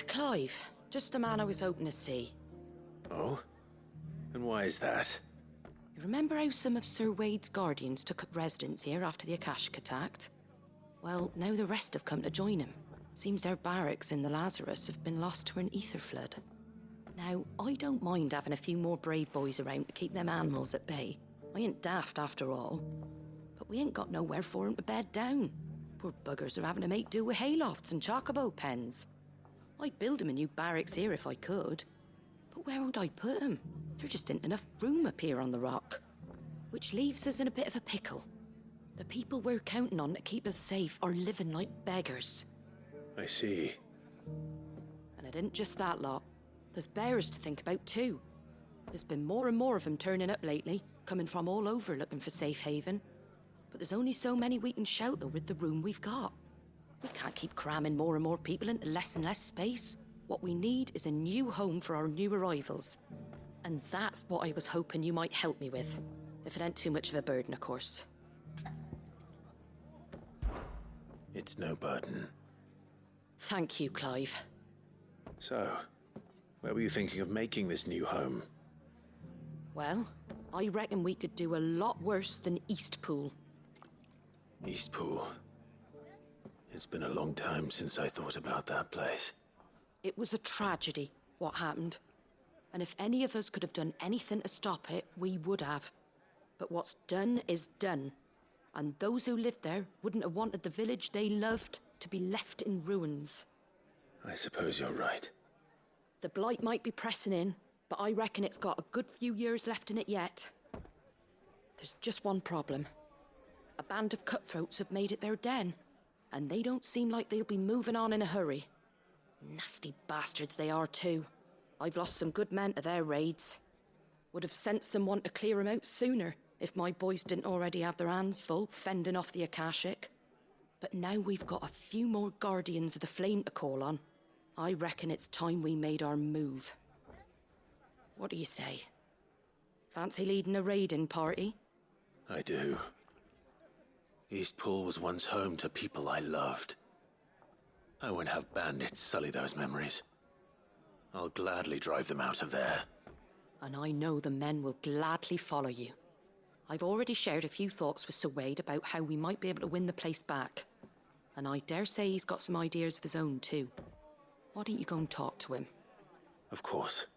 Clive. Just the man I was hoping to see. Oh? And why is that? You remember how some of Sir Wade's guardians took up residence here after the Akashic attacked? Well, now the rest have come to join him. Seems their barracks in the Lazarus have been lost to an ether flood. Now, I don't mind having a few more brave boys around to keep them animals at bay. I ain't daft after all. But we ain't got nowhere for 'em to bed down. Poor buggers are having to make do with haylofts and chocobo pens. I'd build 'em a new barracks here if I could. But where would I put 'em? There just isn't enough room up here on the rock. Which leaves us in a bit of a pickle. The people we're counting on to keep us safe are living like beggars. I see. And it isn't just that lot. There's bears to think about too. There's been more and more of them turning up lately, coming from all over looking for safe haven. But there's only so many we can shelter with the room we've got. We can't keep cramming more and more people into less and less space. What we need is a new home for our new arrivals. And that's what I was hoping you might help me with. If it ain't too much of a burden, of course. It's no burden. Thank you, Clive. So, where were you thinking of making this new home? Well, I reckon we could do a lot worse than Eastpool. Eastpool. It's been a long time since I thought about that place. It was a tragedy, what happened. And if any of us could have done anything to stop it, we would have. But what's done is done. And those who lived there wouldn't have wanted the village they loved to be left in ruins. I suppose you're right. The blight might be pressing in, but I reckon it's got a good few years left in it yet. There's just one problem. A band of cutthroats have made it their den, and they don't seem like they'll be moving on in a hurry. Nasty bastards they are too. I've lost some good men to their raids. Would have sent someone to clear 'em out sooner if my boys didn't already have their hands full fending off the Akashic. But now we've got a few more guardians of the flame to call on. I reckon it's time we made our move. What do you say? Fancy leading a raiding party? I do. Eastpool was once home to people I loved. I won't have bandits sully those memories. I'll gladly drive them out of there. And I know the men will gladly follow you. I've already shared a few thoughts with Sir Wade about how we might be able to win the place back. And I dare say he's got some ideas of his own too. Why don't you go and talk to him? Of course.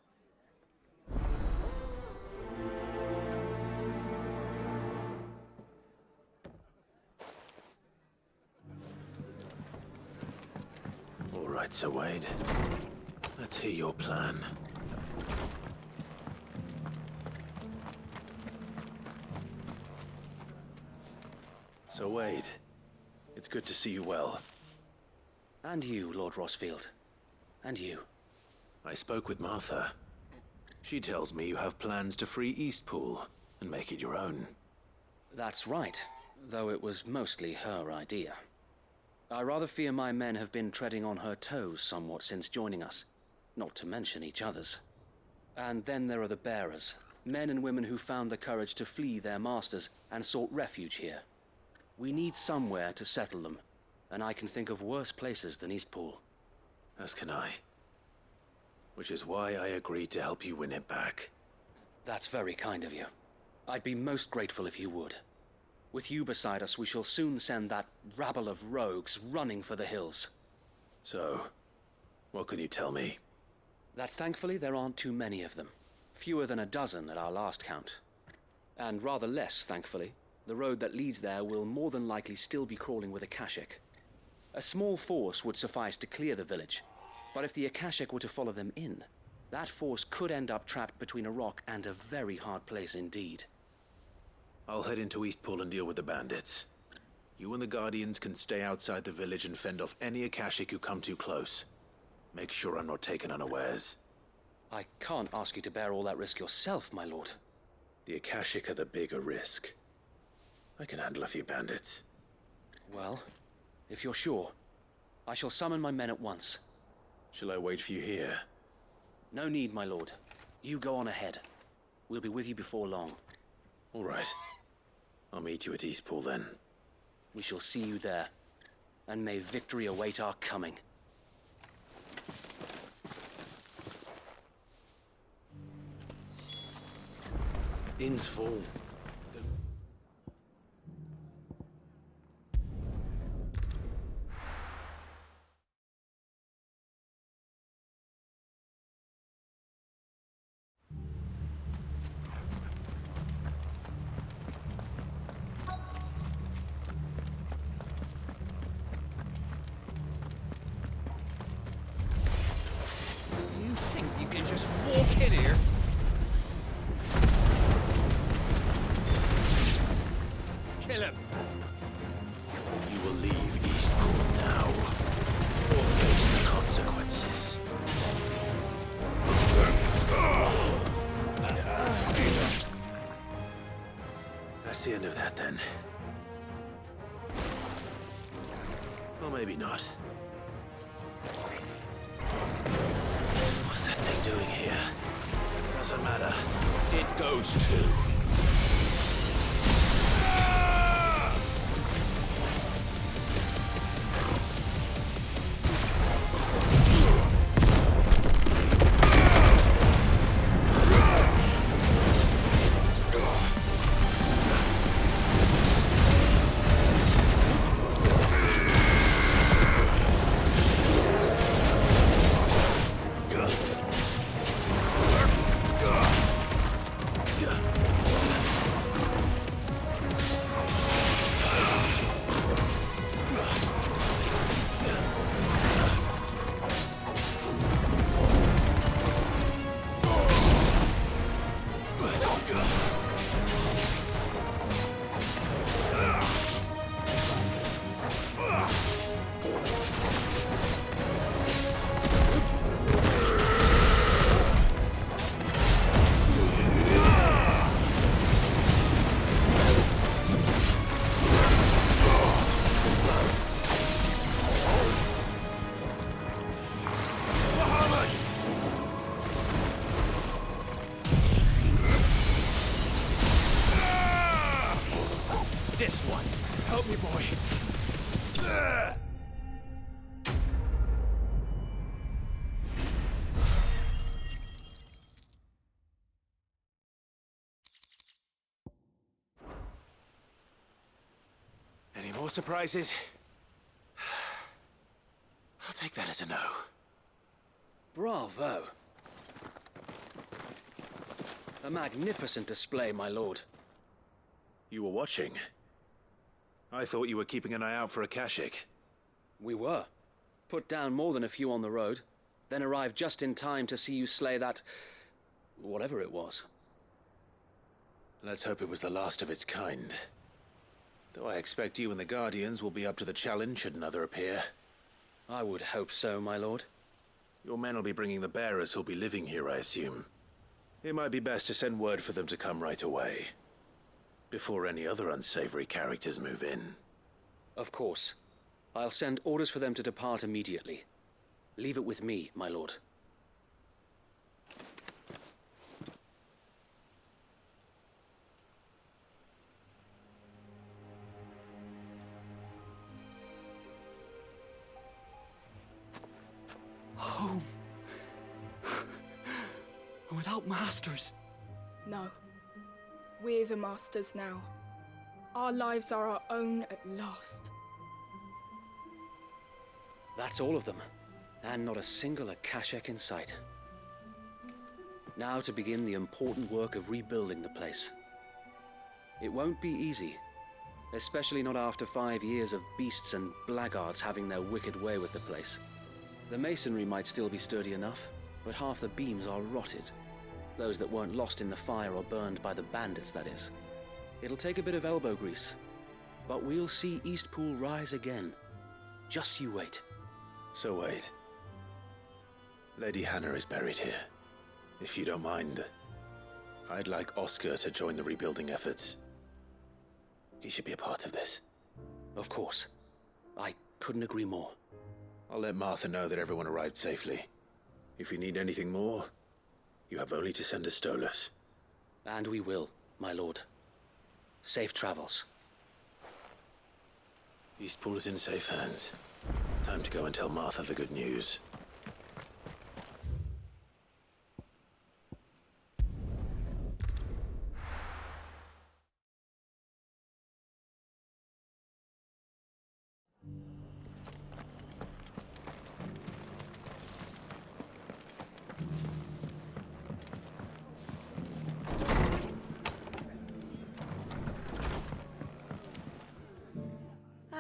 All right, Sir Wade. Let's hear your plan. Sir Wade, it's good to see you well. And you, Lord Rossfield. And you. I spoke with Martha. She tells me you have plans to free Eastpool and make it your own. That's right, though it was mostly her idea. I rather fear my men have been treading on her toes somewhat since joining us, not to mention each other's. And then there are the bearers, men and women who found the courage to flee their masters and sought refuge here. We need somewhere to settle them, and I can think of worse places than Eastpool. As can I. Which is why I agreed to help you win it back. That's very kind of you. I'd be most grateful if you would. With you beside us, we shall soon send that rabble of rogues running for the hills. So, what can you tell me? That thankfully there aren't too many of them. Fewer than a dozen at our last count. And rather less, thankfully. The road that leads there will more than likely still be crawling with Akashic. A small force would suffice to clear the village, but if the Akashic were to follow them in, that force could end up trapped between a rock and a very hard place indeed. I'll head into Eastpool and deal with the bandits. You and the Guardians can stay outside the village and fend off any Akashic who come too close. Make sure I'm not taken unawares. I can't ask you to bear all that risk yourself, my lord. The Akashic are the bigger risk. I can handle a few bandits. Well, if you're sure, I shall summon my men at once. Shall I wait for you here? No need, my lord. You go on ahead. We'll be with you before long. All right. I'll meet you at Eastpool then. We shall see you there. And may victory await our coming. Inn's full. You think you can just walk in here? Kill him! You will leave Eastpool now, or face the consequences. That's the end of that, then. Or maybe not. What's that thing doing here? Doesn't matter. It goes too. This one. Help me, boy. Any more surprises? I'll take that as a no. Bravo. A magnificent display, my lord. You were watching. I thought you were keeping an eye out for a Kashik. We were. Put down more than a few on the road, then arrived just in time to see you slay that... whatever it was. Let's hope it was the last of its kind. Though I expect you and the Guardians will be up to the challenge should another appear. I would hope so, my lord. Your men will be bringing the bearers who'll be living here, I assume. It might be best to send word for them to come right away, before any other unsavory characters move in. Of course. I'll send orders for them to depart immediately. Leave it with me, my lord. Home. Without masters. No. We're the masters now. Our lives are our own at last. That's all of them. And not a single Akashek in sight. Now to begin the important work of rebuilding the place. It won't be easy. Especially not after 5 years of beasts and blackguards having their wicked way with the place. The masonry might still be sturdy enough, but half the beams are rotted. Those that weren't lost in the fire or burned by the bandits, that is. It'll take a bit of elbow grease, but we'll see Eastpool rise again. Just you wait. So wait. Lady Hannah is buried here. If you don't mind, I'd like Oscar to join the rebuilding efforts. He should be a part of this. Of course. I couldn't agree more. I'll let Martha know that everyone arrived safely. If you need anything more, you have only to send a Stolas. And we will, my lord. Safe travels. Eastpool is in safe hands. Time to go and tell Martha the good news.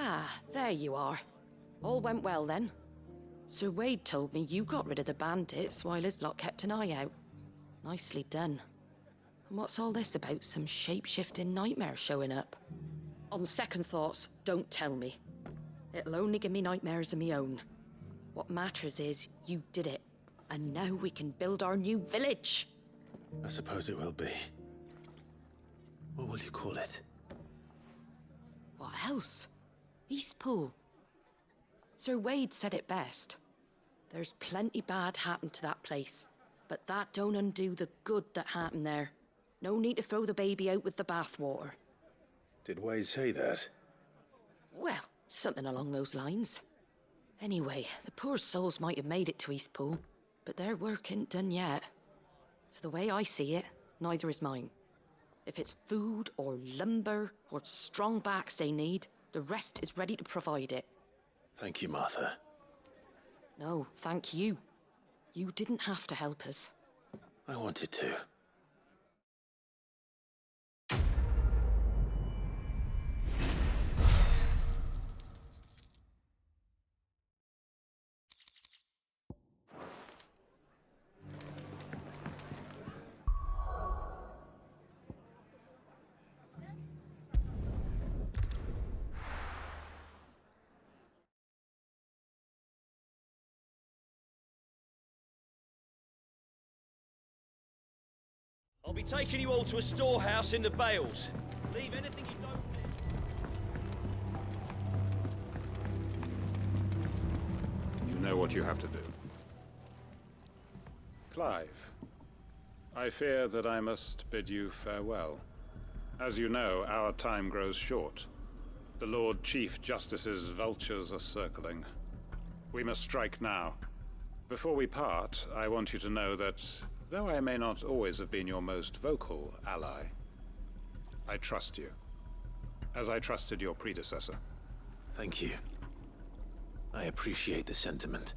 Ah, there you are. All went well then. Sir Wade told me you got rid of the bandits while his lot kept an eye out. Nicely done. And what's all this about some shape-shifting nightmare showing up? On second thoughts, don't tell me. It'll only give me nightmares of me own. What matters is you did it. And now we can build our new village. I suppose it will be. What will you call it? What else? Eastpool. Sir Wade said it best. There's plenty bad happened to that place, but that don't undo the good that happened there. No need to throw the baby out with the bathwater. Did Wade say that? Well, something along those lines. Anyway, the poor souls might have made it to Eastpool, but their work ain't done yet. So the way I see it, neither is mine. If it's food or lumber or strong backs they need, the rest is ready to provide it. Thank you, Martha. No, thank you. You didn't have to help us. I wanted to. I'll be taking you all to a storehouse in the Bales. Leave anything you don't need. You know what you have to do. Clive, I fear that I must bid you farewell. As you know, our time grows short. The Lord Chief Justice's vultures are circling. We must strike now. Before we part, I want you to know that, though I may not always have been your most vocal ally, I trust you, as I trusted your predecessor. Thank you. I appreciate the sentiment,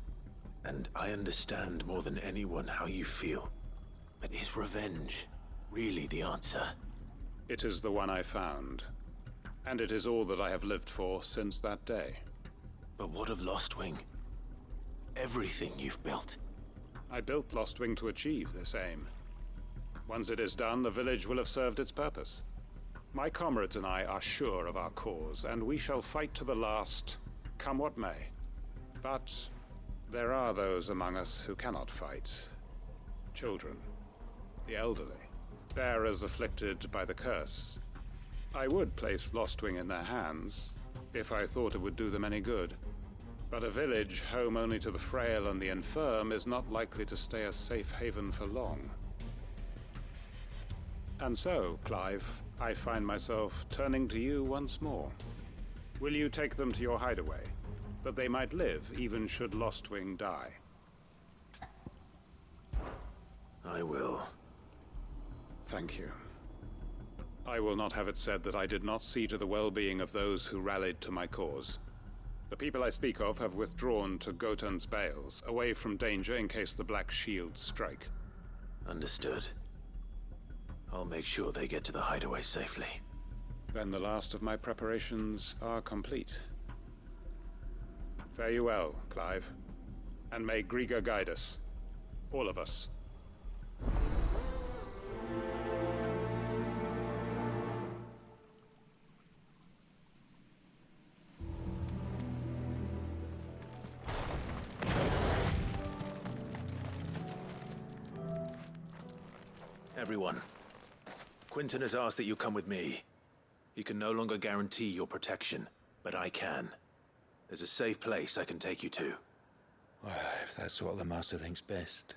and I understand more than anyone how you feel. But is revenge really the answer? It is the one I found, and it is all that I have lived for since that day. But what of Lostwing? Everything you've built. I built Lostwing to achieve this aim. Once it is done, the village will have served its purpose. My comrades and I are sure of our cause, and we shall fight to the last, come what may. But there are those among us who cannot fight. Children, the elderly, bearers afflicted by the curse. I would place Lostwing in their hands, if I thought it would do them any good. But a village home only to the frail and the infirm is not likely to stay a safe haven for long. And so, Clive, I find myself turning to you once more. Will you take them to your hideaway, that they might live even should Lostwing die? I will. Thank you. I will not have it said that I did not see to the well-being of those who rallied to my cause. The people I speak of have withdrawn to Gotan's Bales, away from danger in case the Black Shields strike. Understood. I'll make sure they get to the hideaway safely. Then the last of my preparations are complete. Fare you well, Clive. And may Griga guide us. All of us. Everyone, Quinton has asked that you come with me. He can no longer guarantee your protection, but I can. There's a safe place I can take you to. Well, if that's what the Master thinks best.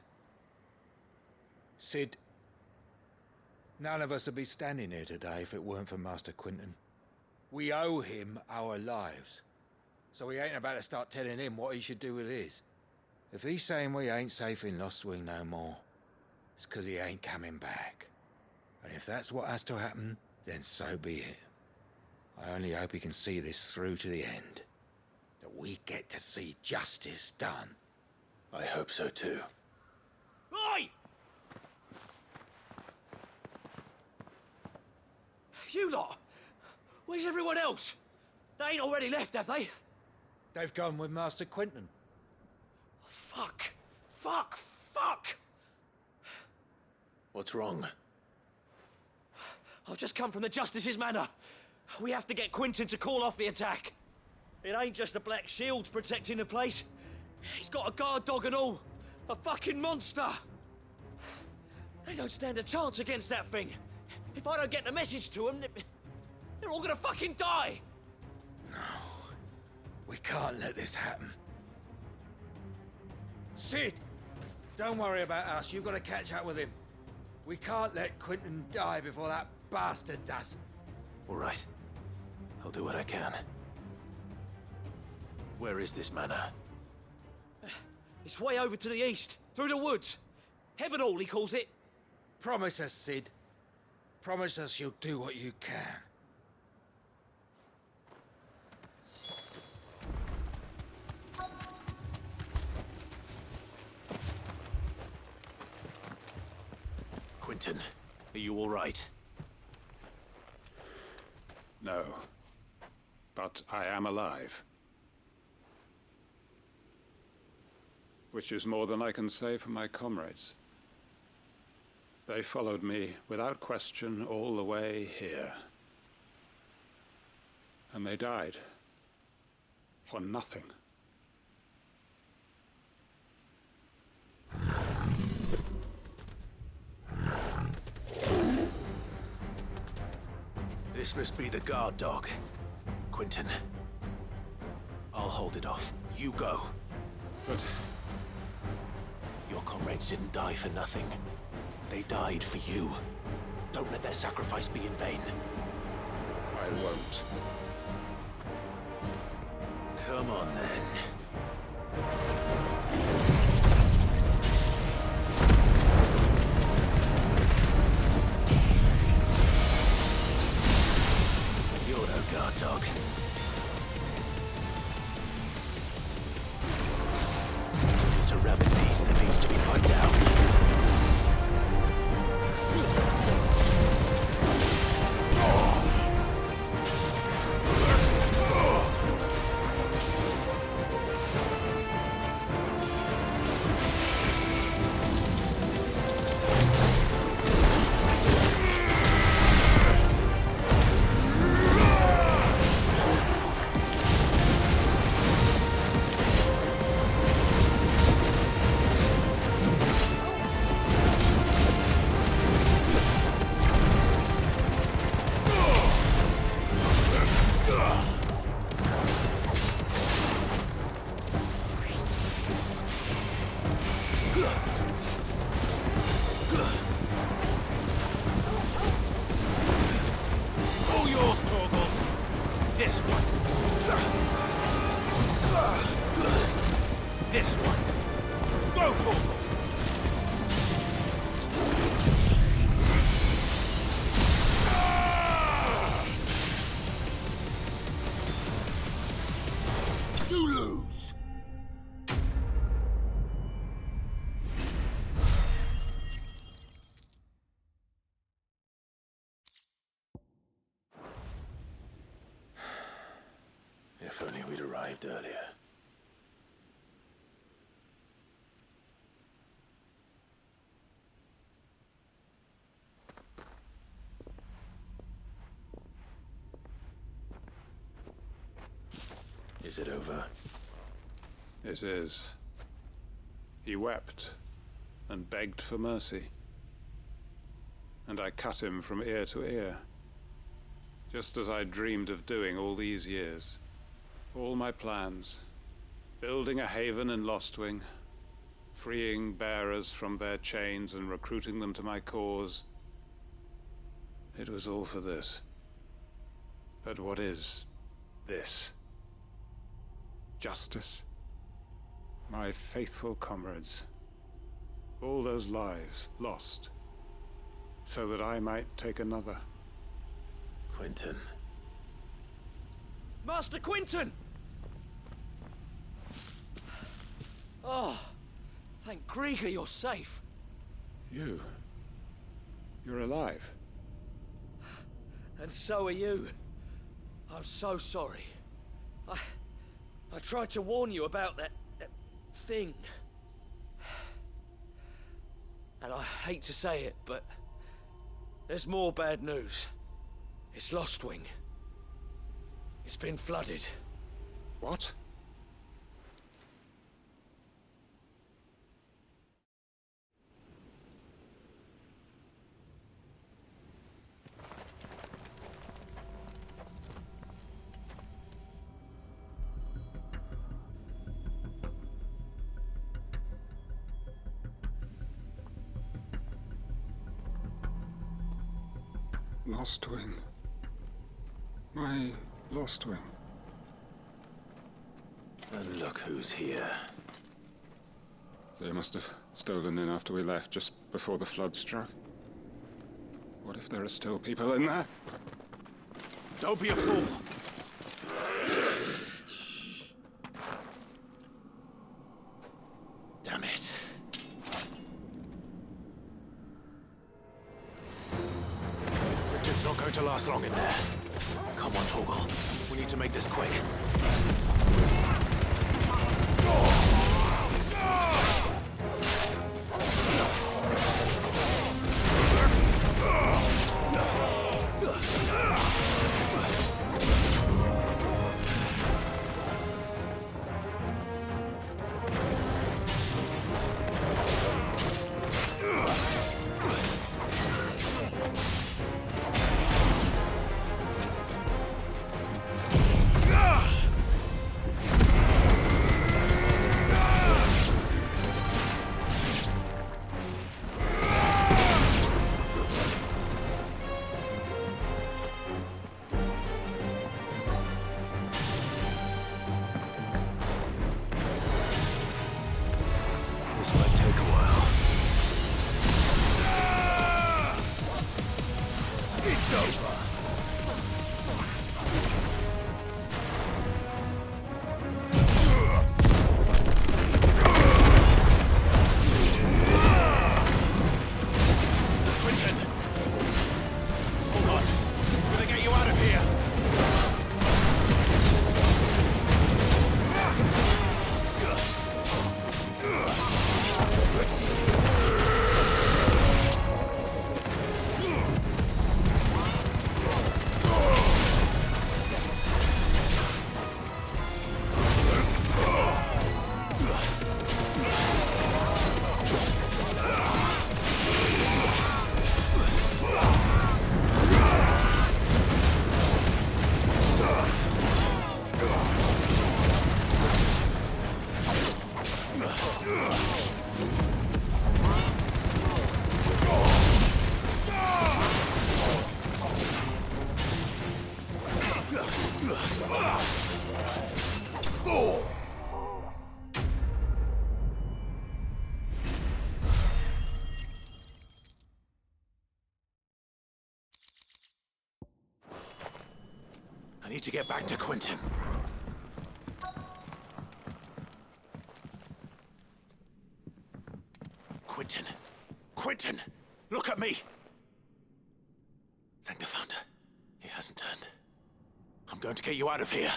Sid, none of us would be standing here today if it weren't for Master Quinton. We owe him our lives. So we ain't about to start telling him what he should do with his. If he's saying we ain't safe in Lostwing no more, it's 'cause he ain't coming back. And if that's what has to happen, then so be it. I only hope he can see this through to the end. That we get to see justice done. I hope so too. Oi! You lot! Where's everyone else? They ain't already left, have they? They've gone with Master Quinton. Fuck! Fuck! Fuck! What's wrong? I've just come from the Justice's manor. We have to get Quinton to call off the attack. It ain't just the Black Shields protecting the place. He's got a guard dog and all. A fucking monster! They don't stand a chance against that thing. If I don't get the message to them, they're all gonna fucking die! No. We can't let this happen. Sid! Don't worry about us. You've got to catch up with him. We can't let Quinton die before that bastard does. All right. I'll do what I can. Where is this manor? It's way over to the east, through the woods. Heaven Hall, he calls it. Promise us, Sid. Promise us you'll do what you can. Quinton, are you all right? No. But I am alive. Which is more than I can say for my comrades. They followed me without question all the way here. And they died. For nothing. This must be the guard dog. Quinton. I'll hold it off. You go. But your comrades didn't die for nothing. They died for you. Don't let their sacrifice be in vain. I won't. Come on, then. You're no guard dog. It's a rabid beast that needs to be put down. If only we'd arrived earlier. Is it over? It is. He wept and begged for mercy. And I cut him from ear to ear, just as I dreamed of doing all these years. All my plans, building a haven in Lostwing, freeing bearers from their chains and recruiting them to my cause. It was all for this. But what is this? Justice? My faithful comrades. All those lives lost, so that I might take another. Quinton. Master Quinton! Oh, thank Grieger you're safe. You're alive. And so are you. I'm so sorry. I tried to warn you about that thing. And I hate to say it, but there's more bad news. It's Lost Wing. It's been flooded. What? Lost Wing. My Lost Wing. And look who's here. They must have stolen in after we left, just before the flood struck. What if there are still people in there? Don't be a fool! Damn it. It's not going to last long in there. Come on, Torgal. We need to make this quick. I need to get back to Quentin. Quentin! Quentin! Look at me! Thank the Founder. He hasn't turned. I'm going to get you out of here.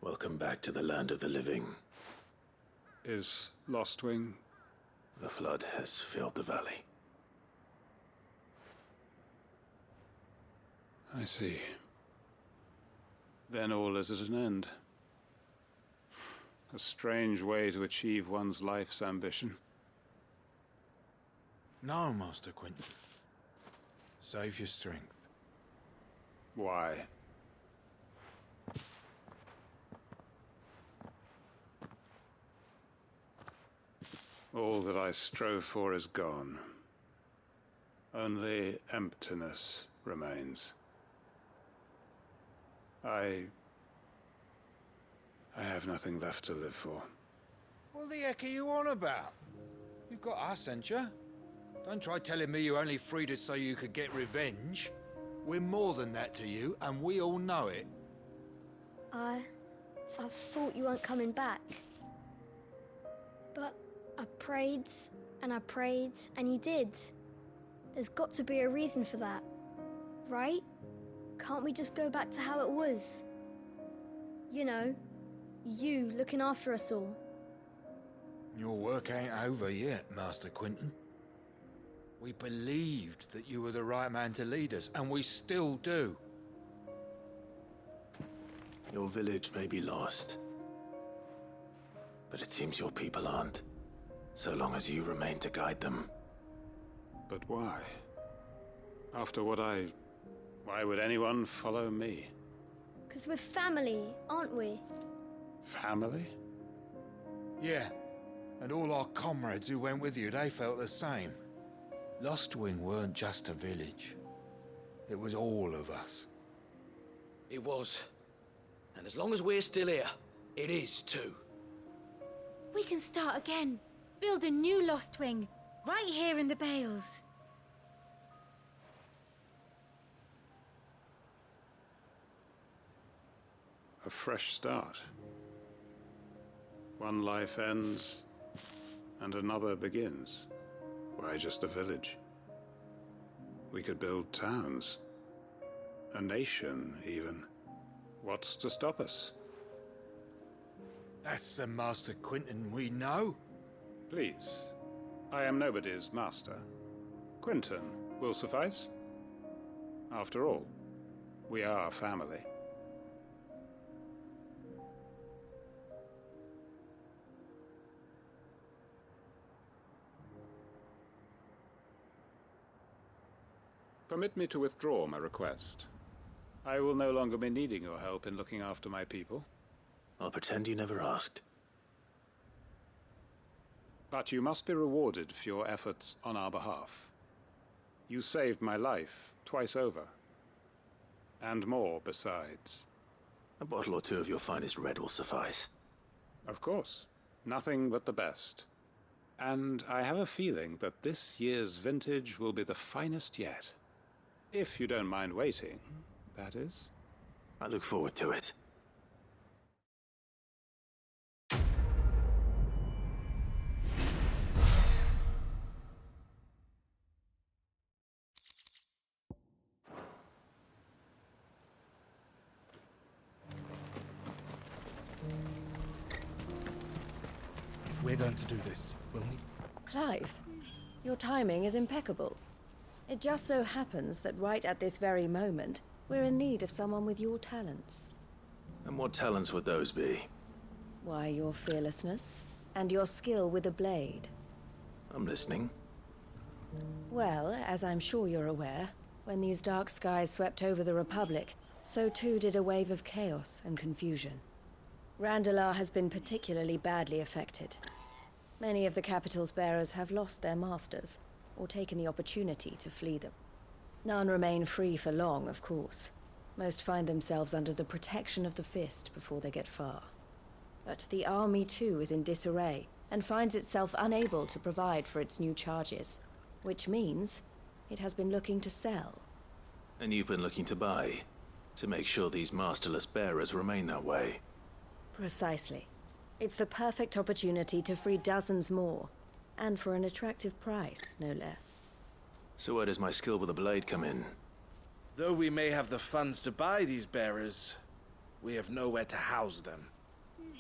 Welcome back to the land of the living. Is Lost Wing? The flood has filled the valley. I see. Then all is at an end. A strange way to achieve one's life's ambition. No, Master Quentin. Save your strength. Why? All that I strove for is gone. Only emptiness remains. I I have nothing left to live for. What the heck are you on about? You've got us, ain't you? Don't try telling me you only freed us so you could get revenge. We're more than that to you, and we all know it. I thought you weren't coming back. But I prayed, and you did. There's got to be a reason for that, right? Can't we just go back to how it was? You know, you looking after us all. Your work ain't over yet, Master Quinton. We believed that you were the right man to lead us, and we still do. Your village may be lost, but it seems your people aren't, so long as you remain to guide them. But why? After what why would anyone follow me? 'Cause we're family, aren't we? Family? Yeah, and all our comrades who went with you, they felt the same. Lostwing weren't just a village. It was all of us. It was. And as long as we're still here, it is too. We can start again. Build a new Lostwing, right here in the Bales. A fresh start. One life ends, and another begins. Why just a village? We could build towns. A nation, even. What's to stop us? That's the Master Quinton we know. Please. I am nobody's master. Quinton will suffice. After all, we are family. Permit me to withdraw my request. I will no longer be needing your help in looking after my people. I'll pretend you never asked. But you must be rewarded for your efforts on our behalf. You saved my life twice over. And more besides. A bottle or two of your finest red will suffice. Of course. Nothing but the best. And I have a feeling that this year's vintage will be the finest yet. If you don't mind waiting, that is. I look forward to it. If we're going to do this, will we? Clive, your timing is impeccable. It just so happens that right at this very moment, we're in need of someone with your talents. And what talents would those be? Why, your fearlessness and your skill with a blade. I'm listening. Well, as I'm sure you're aware, when these dark skies swept over the Republic, so too did a wave of chaos and confusion. Randalar has been particularly badly affected. Many of the capital's bearers have lost their masters, or taken the opportunity to flee them. None remain free for long, of course. Most find themselves under the protection of the Fist before they get far. But the army too is in disarray, and finds itself unable to provide for its new charges, which means it has been looking to sell. And you've been looking to buy, to make sure these masterless bearers remain that way. Precisely. It's the perfect opportunity to free dozens more, and for an attractive price, no less. So where does my skill with a blade come in? Though we may have the funds to buy these bearers, we have nowhere to house them.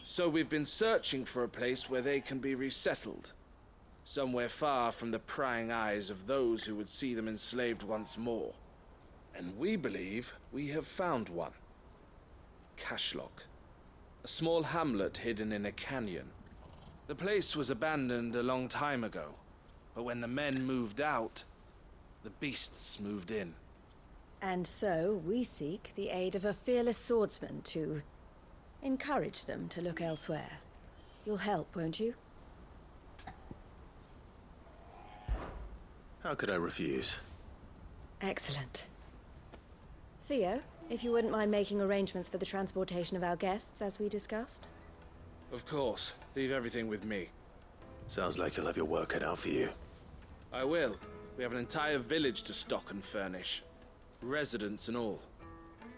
So we've been searching for a place where they can be resettled. Somewhere far from the prying eyes of those who would see them enslaved once more. And we believe we have found one. Cashlock. A small hamlet hidden in a canyon. The place was abandoned a long time ago, but when the men moved out, the beasts moved in. And so we seek the aid of a fearless swordsman to encourage them to look elsewhere. You'll help, won't you? How could I refuse? Excellent. Theo, if you wouldn't mind making arrangements for the transportation of our guests, as we discussed. Of course. Leave everything with me. Sounds like you'll have your work cut out for you. I will. We have an entire village to stock and furnish. Residents and all.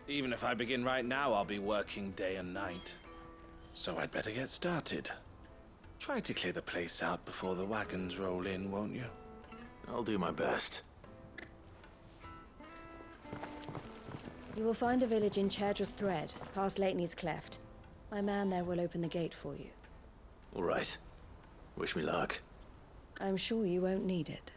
Even if I begin right now, I'll be working day and night. So I'd better get started. Try to clear the place out before the wagons roll in, won't you? I'll do my best. You will find a village in Chairdra's Thread, past Lateney's Cleft. My man there will open the gate for you. All right. Wish me luck. I'm sure you won't need it.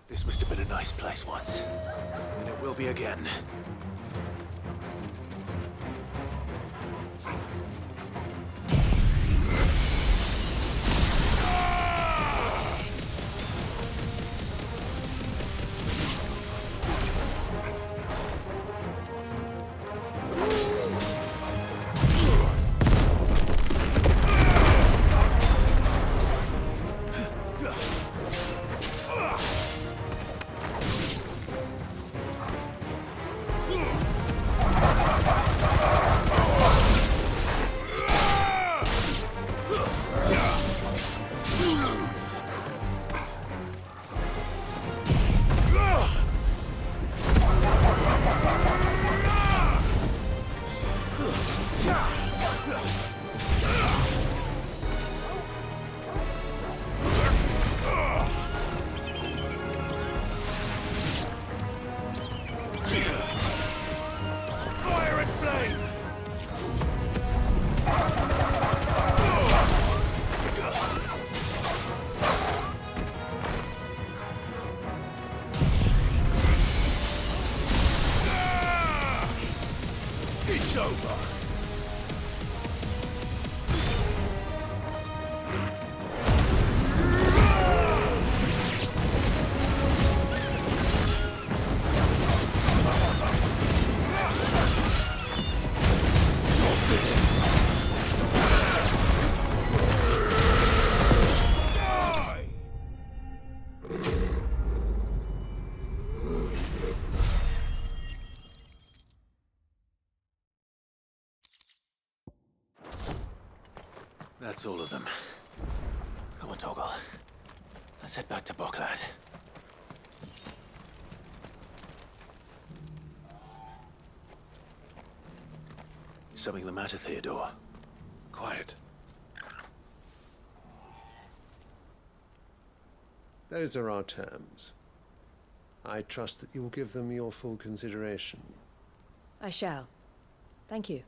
This must have been a nice place once, and it will be again. That's all of them. Come on, Toggle. Let's head back to Boklad. Something the matter, Theodore? Quiet. Those are our terms. I trust that you will give them your full consideration. I shall. Thank you.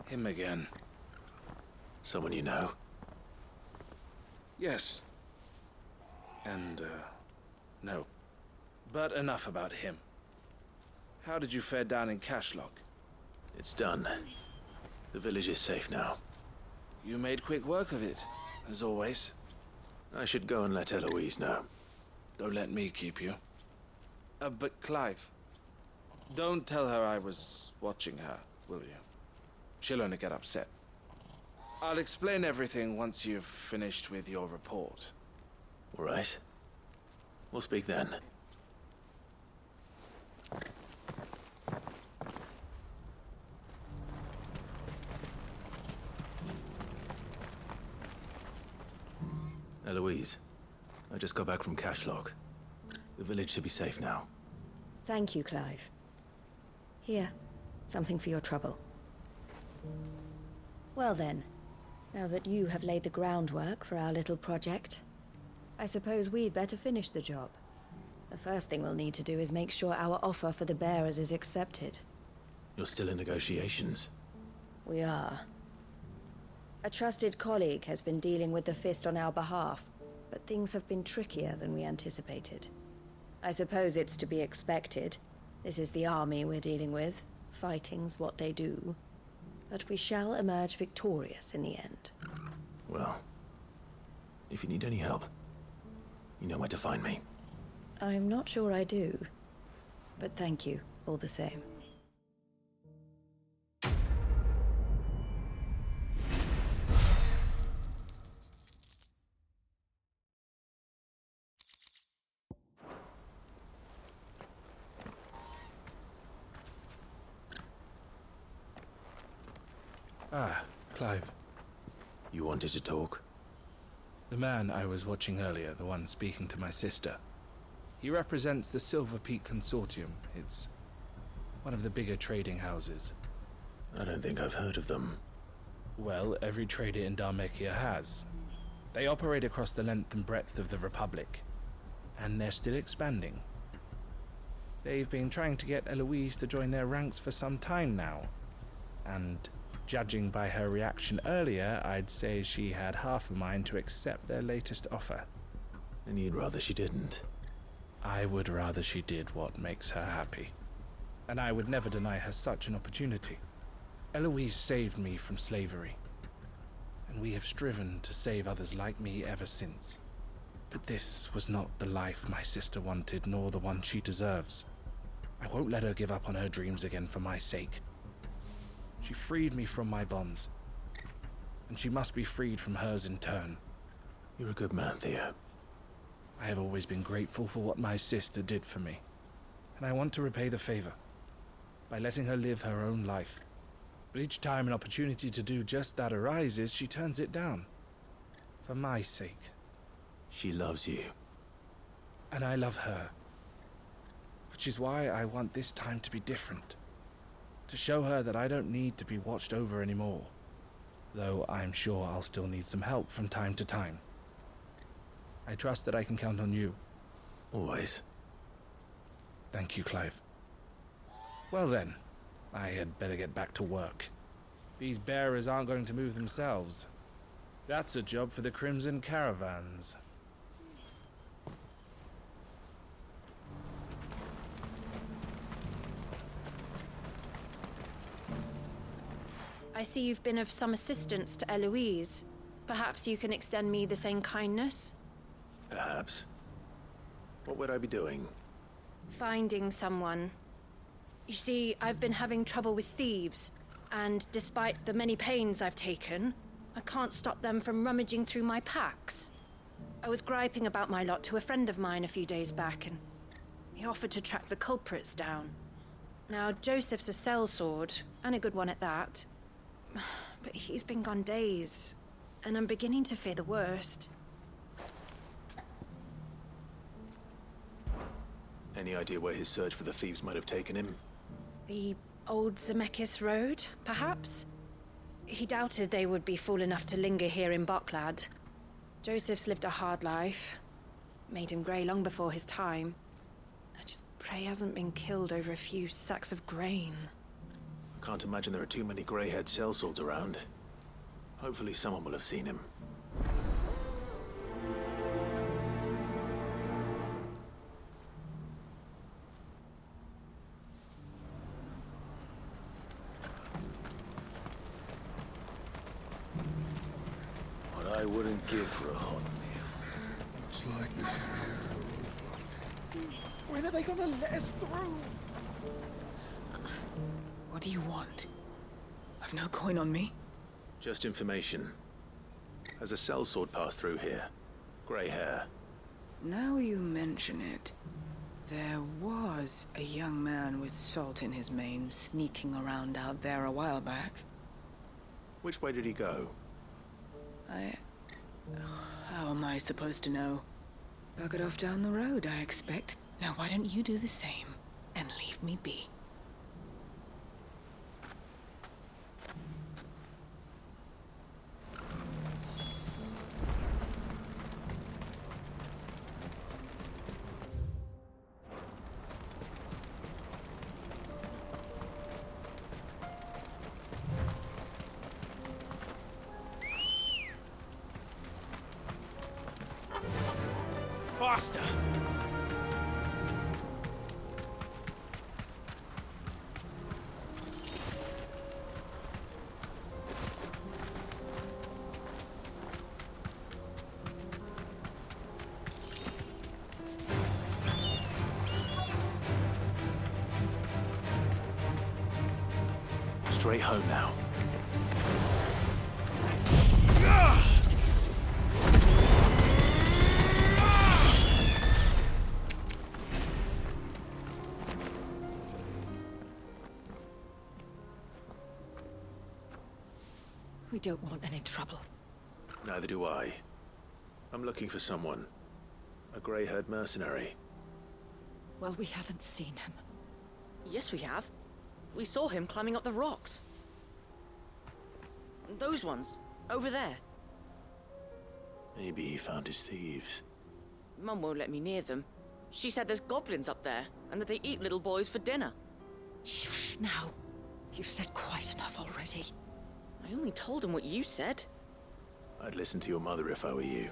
Him again. Someone you know? Yes. And, no. But enough about him. How did you fare down in Cashlock? It's done. The village is safe now. You made quick work of it, as always. I should go and let Eloise know. Don't let me keep you. But Clive, don't tell her I was watching her, will you? She'll only get upset. I'll explain everything once you've finished with your report. All right. We'll speak then. Eloise, I just got back from Cashlock. The village should be safe now. Thank you, Clive. Here, something for your trouble. Well then, now that you have laid the groundwork for our little project, I suppose we'd better finish the job. The first thing we'll need to do is make sure our offer for the bearers is accepted. You're still in negotiations? We are. A trusted colleague has been dealing with the Fist on our behalf, but things have been trickier than we anticipated. I suppose it's to be expected. This is the army we're dealing with. Fighting's what they do. But we shall emerge victorious in the end. Well, if you need any help, you know where to find me. I'm not sure I do, but thank you all the same. Ah, Clive. You wanted to talk? The man I was watching earlier, the one speaking to my sister. He represents the Silver Peak Consortium. It's one of the bigger trading houses. I don't think I've heard of them. Well, every trader in Dharmekia has. They operate across the length and breadth of the Republic, and they're still expanding. They've been trying to get Eloise to join their ranks for some time now, and judging by her reaction earlier, I'd say she had half a mind to accept their latest offer. And you'd rather she didn't? I would rather she did what makes her happy. And I would never deny her such an opportunity. Eloise saved me from slavery, and we have striven to save others like me ever since. But this was not the life my sister wanted, nor the one she deserves. I won't let her give up on her dreams again for my sake. She freed me from my bonds, and she must be freed from hers in turn. You're a good man, Theo. I have always been grateful for what my sister did for me, and I want to repay the favor by letting her live her own life. But each time an opportunity to do just that arises, she turns it down. For my sake. She loves you. And I love her. Which is why I want this time to be different. To show her that I don't need to be watched over anymore. Though I'm sure I'll still need some help from time to time. I trust that I can count on you. Always. Thank you, Clive. Well then, I had better get back to work. These bearers aren't going to move themselves. That's a job for the Crimson Caravans. I see you've been of some assistance to Eloise. Perhaps you can extend me the same kindness? Perhaps. What would I be doing? Finding someone. You see, I've been having trouble with thieves, and despite the many pains I've taken, I can't stop them from rummaging through my packs. I was griping about my lot to a friend of mine a few days back, and he offered to track the culprits down. Now, Joseph's a sellsword, and a good one at that. But he's been gone days, and I'm beginning to fear the worst. Any idea where his search for the thieves might have taken him? The old Zemeckis Road, perhaps? He doubted they would be fool enough to linger here in Boklad. Joseph's lived a hard life. Made him grey long before his time. I just pray he hasn't been killed over a few sacks of grain. I can't imagine there are too many grey-haired sellswords around. Hopefully someone will have seen him. What I wouldn't give for a hot meal. Looks like this is the end of the road for them. When are they gonna let us through? What do you want? I've no coin on me. Just information. Has a sellsword passed through here? Grey hair. Now you mention it, there was a young man with salt in his mane sneaking around out there a while back. Which way did he go? How am I supposed to know? Buggered off down the road, I expect. Now why don't you do the same and leave me be? Faster! straight home now. We don't want any trouble. Neither do I. I'm looking for someone. A grey-haired mercenary. Well, we haven't seen him. Yes, we have. We saw him climbing up the rocks. Those ones, over there. Maybe he found his thieves. Mum won't let me near them. She said there's goblins up there, and that they eat little boys for dinner. Shush now. You've said quite enough already. I only told him what you said. I'd listen to your mother if I were you.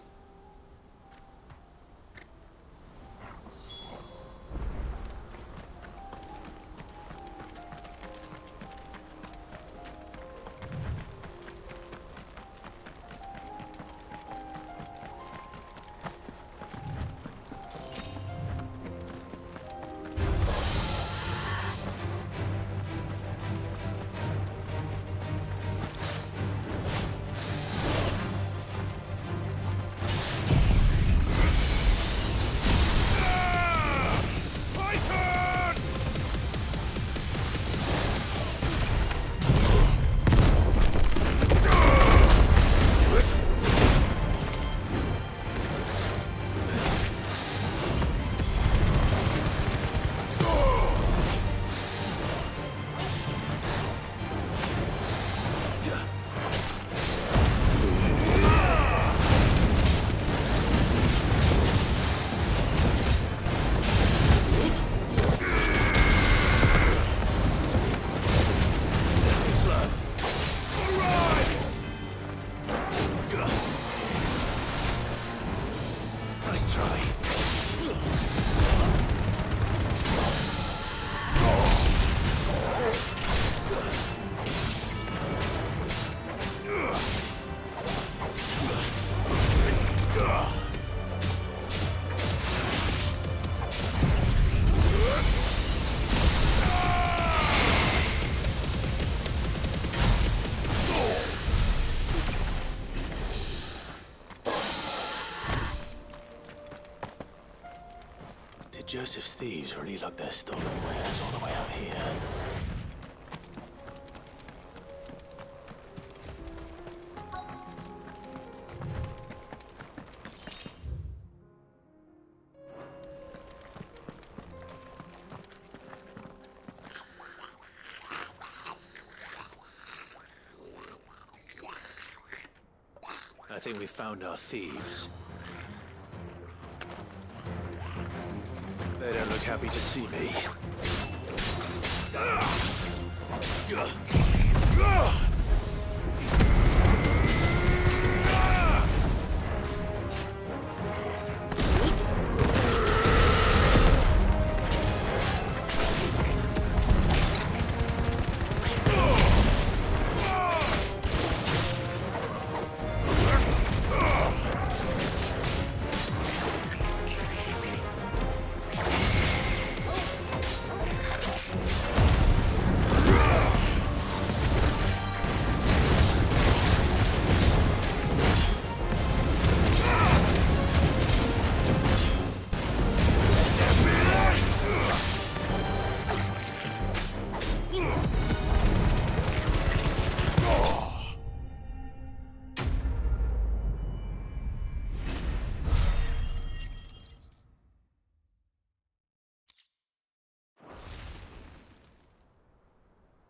Joseph's thieves really lug their stolen wares all the way out here. I think we found our thieves. They don't look happy to see me.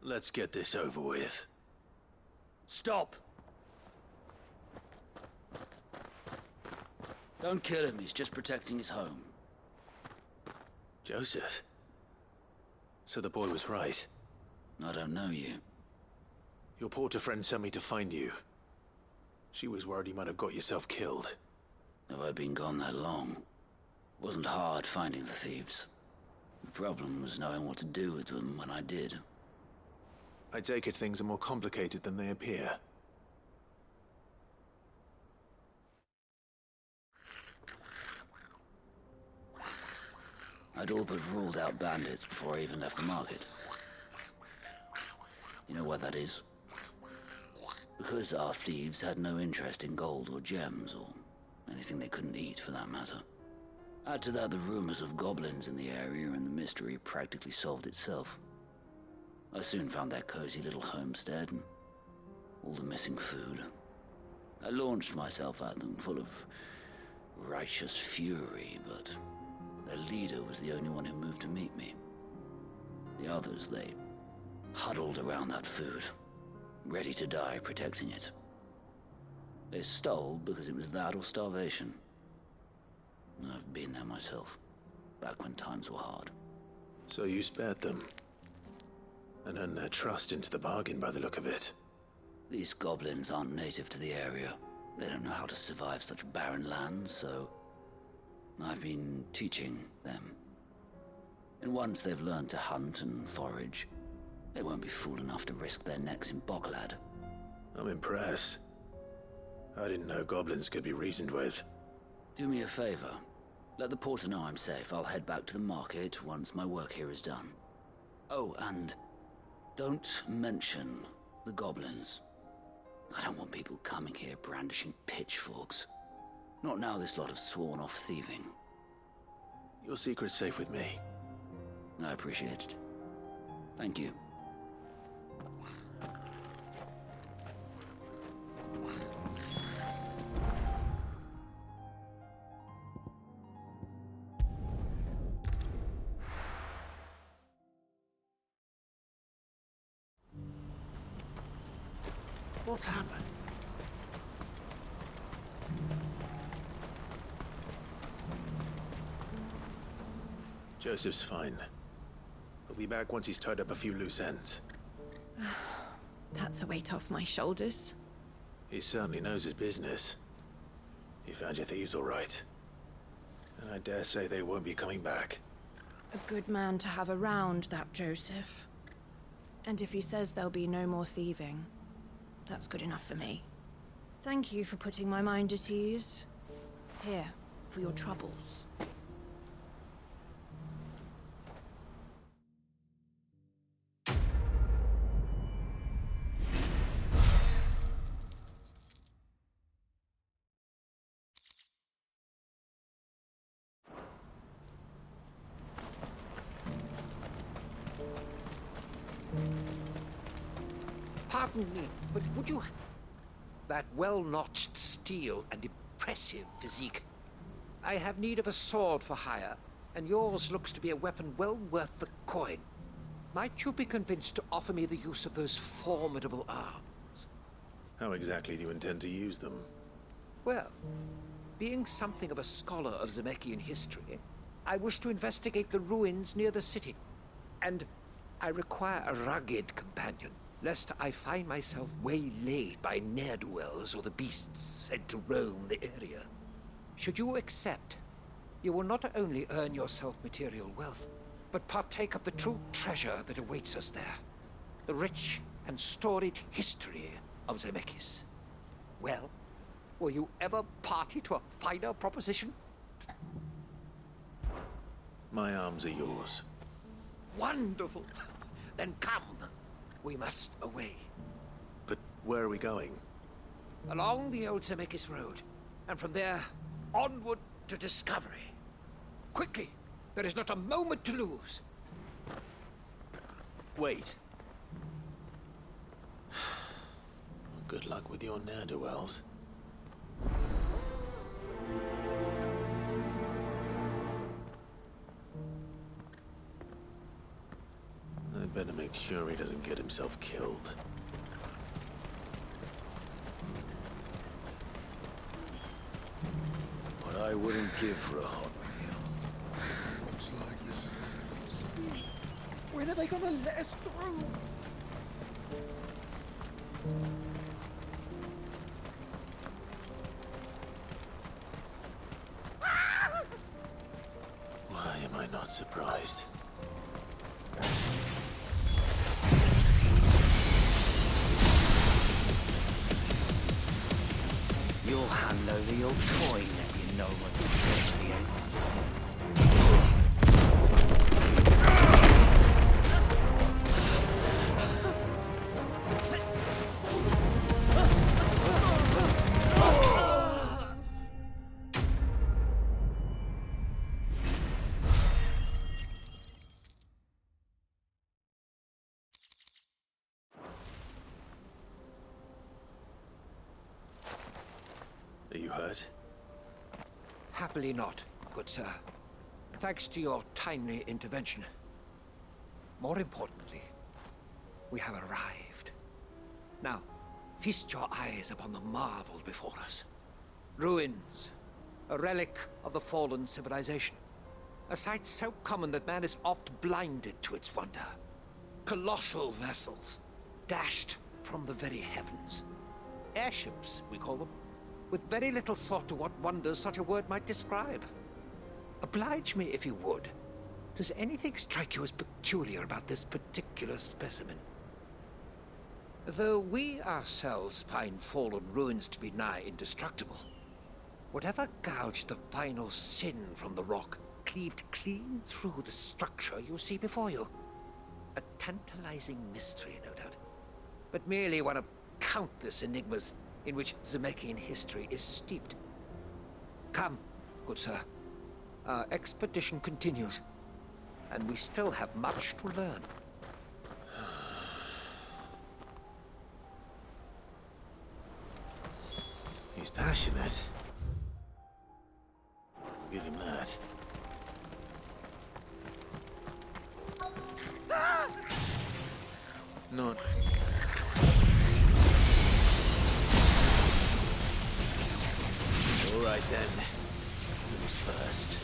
Let's get this over with. Stop! Don't kill him, he's just protecting his home. Joseph? So the boy was right. I don't know you. Your porter friend sent me to find you. She was worried you might have got yourself killed. Have I been gone that long? It wasn't hard finding the thieves. The problem was knowing what to do with them when I did. I take it things are more complicated than they appear. I'd all but ruled out bandits before I even left the market. You know why that is? Because our thieves had no interest in gold or gems, or anything they couldn't eat for that matter. Add to that the rumors of goblins in the area, and the mystery practically solved itself. I soon found their cozy little homestead and all the missing food. I launched myself at them full of righteous fury, but their leader was the only one who moved to meet me. The others, they huddled around that food, ready to die protecting it. They stole because it was that or starvation. I've been there myself, back when times were hard. So you spared them, and earned their trust into the bargain by the look of it. These goblins aren't native to the area. They don't know how to survive such barren lands, so I've been teaching them. And once they've learned to hunt and forage, they won't be fool enough to risk their necks in Boglad. I'm impressed. I didn't know goblins could be reasoned with. Do me a favor. Let the porter know I'm safe. I'll head back to the market once my work here is done. Oh, and don't mention the goblins. I don't want people coming here brandishing pitchforks. Not now this lot have sworn off thieving. Your secret's safe with me. I appreciate it. Thank you. What's happened? Joseph's fine. He'll be back once he's tied up a few loose ends. That's a weight off my shoulders. He certainly knows his business. He found your thieves all right. And I dare say they won't be coming back. A good man to have around, that Joseph. And if he says there'll be no more thieving, that's good enough for me. Thank you for putting my mind at ease. Here, for your troubles. Pardon me, but would you... That well-notched steel and impressive physique. I have need of a sword for hire, and yours looks to be a weapon well worth the coin. Might you be convinced to offer me the use of those formidable arms? How exactly do you intend to use them? Well, being something of a scholar of Zemeckis history, I wish to investigate the ruins near the city. And I require a rugged companion, lest I find myself waylaid by ne'er-do-wells or the beasts said to roam the area. Should you accept, you will not only earn yourself material wealth, but partake of the true treasure that awaits us there. The rich and storied history of Zemeckis. Well, were you ever party to a finer proposition? My arms are yours. Wonderful! Then come. We must away. But where are we going? Along the old Zemeckis Road, and from there, onward to discovery. Quickly! There is not a moment to lose. Wait. Good luck with your ne'er-do-wells. I'd better make sure he doesn't get himself killed. What I wouldn't give for a hot meal. Looks like this is the end. When are they gonna let us through? Why am I not surprised? You'll hand over your coin if you know what's appropriate. hurt? Happily not, good sir. Thanks to your timely intervention. More importantly, we have arrived. Now, feast your eyes upon the marvel before us. Ruins, a relic of the fallen civilization. A sight so common that man is oft blinded to its wonder. Colossal vessels, dashed from the very heavens. Airships, we call them, with very little thought to what wonders such a word might describe. Oblige me if you would. Does anything strike you as peculiar about this particular specimen? Though we ourselves find fallen ruins to be nigh indestructible, whatever gouged the final sin from the rock cleaved clean through the structure you see before you. A tantalizing mystery, no doubt, but merely one of countless enigmas in which Zemeckyan history is steeped. Come, good sir. Our expedition continues, and we still have much to learn. He's passionate. I'll give him that. Not... All right then. Who's first?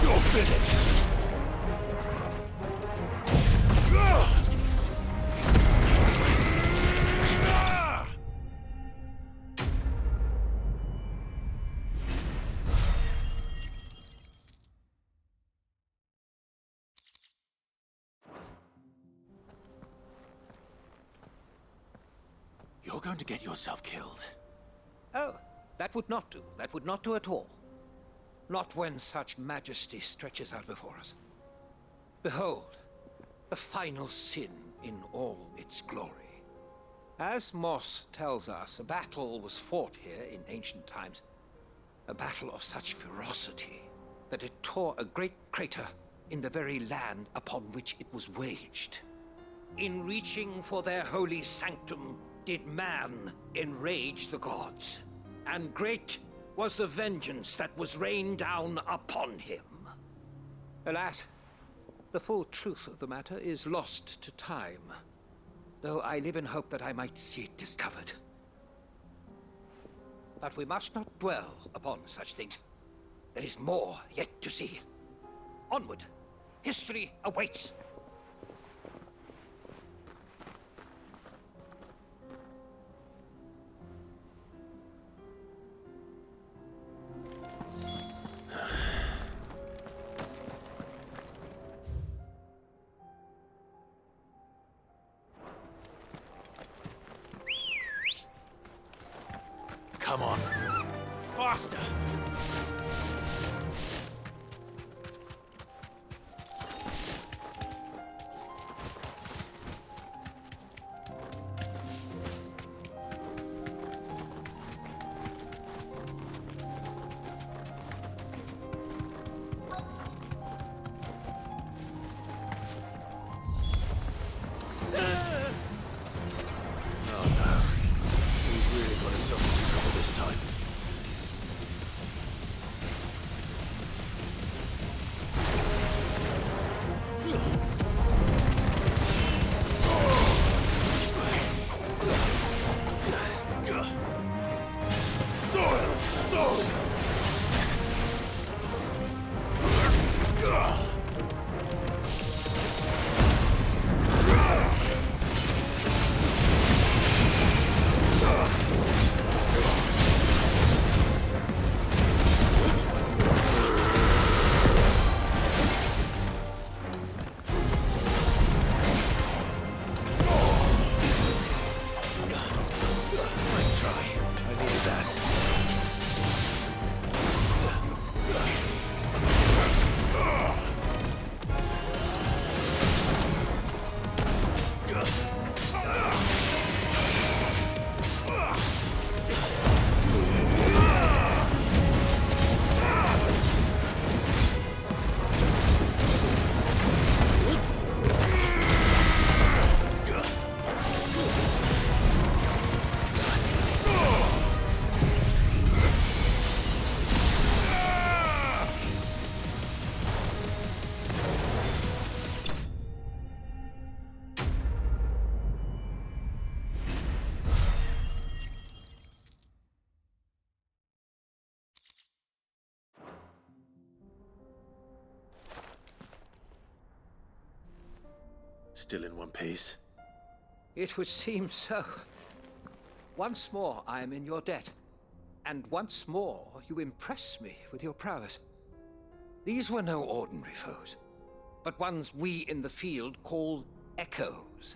You're finished. You're going to get yourself killed. Oh, that would not do. That would not do at all. Not when such majesty stretches out before us. Behold, the final sin in all its glory. As Moss tells us, a battle was fought here in ancient times. A battle of such ferocity that it tore a great crater in the very land upon which it was waged. In reaching for their holy sanctum, did man enrage the gods, and great was the vengeance that was rained down upon him. Alas, the full truth of the matter is lost to time, though I live in hope that I might see it discovered. But we must not dwell upon such things. There is more yet to see. Onward, history awaits. Come on. Faster! Still in one piece? It would seem so. Once more I am in your debt. And once more you impress me with your prowess. These were no ordinary foes, but ones we in the field call echoes.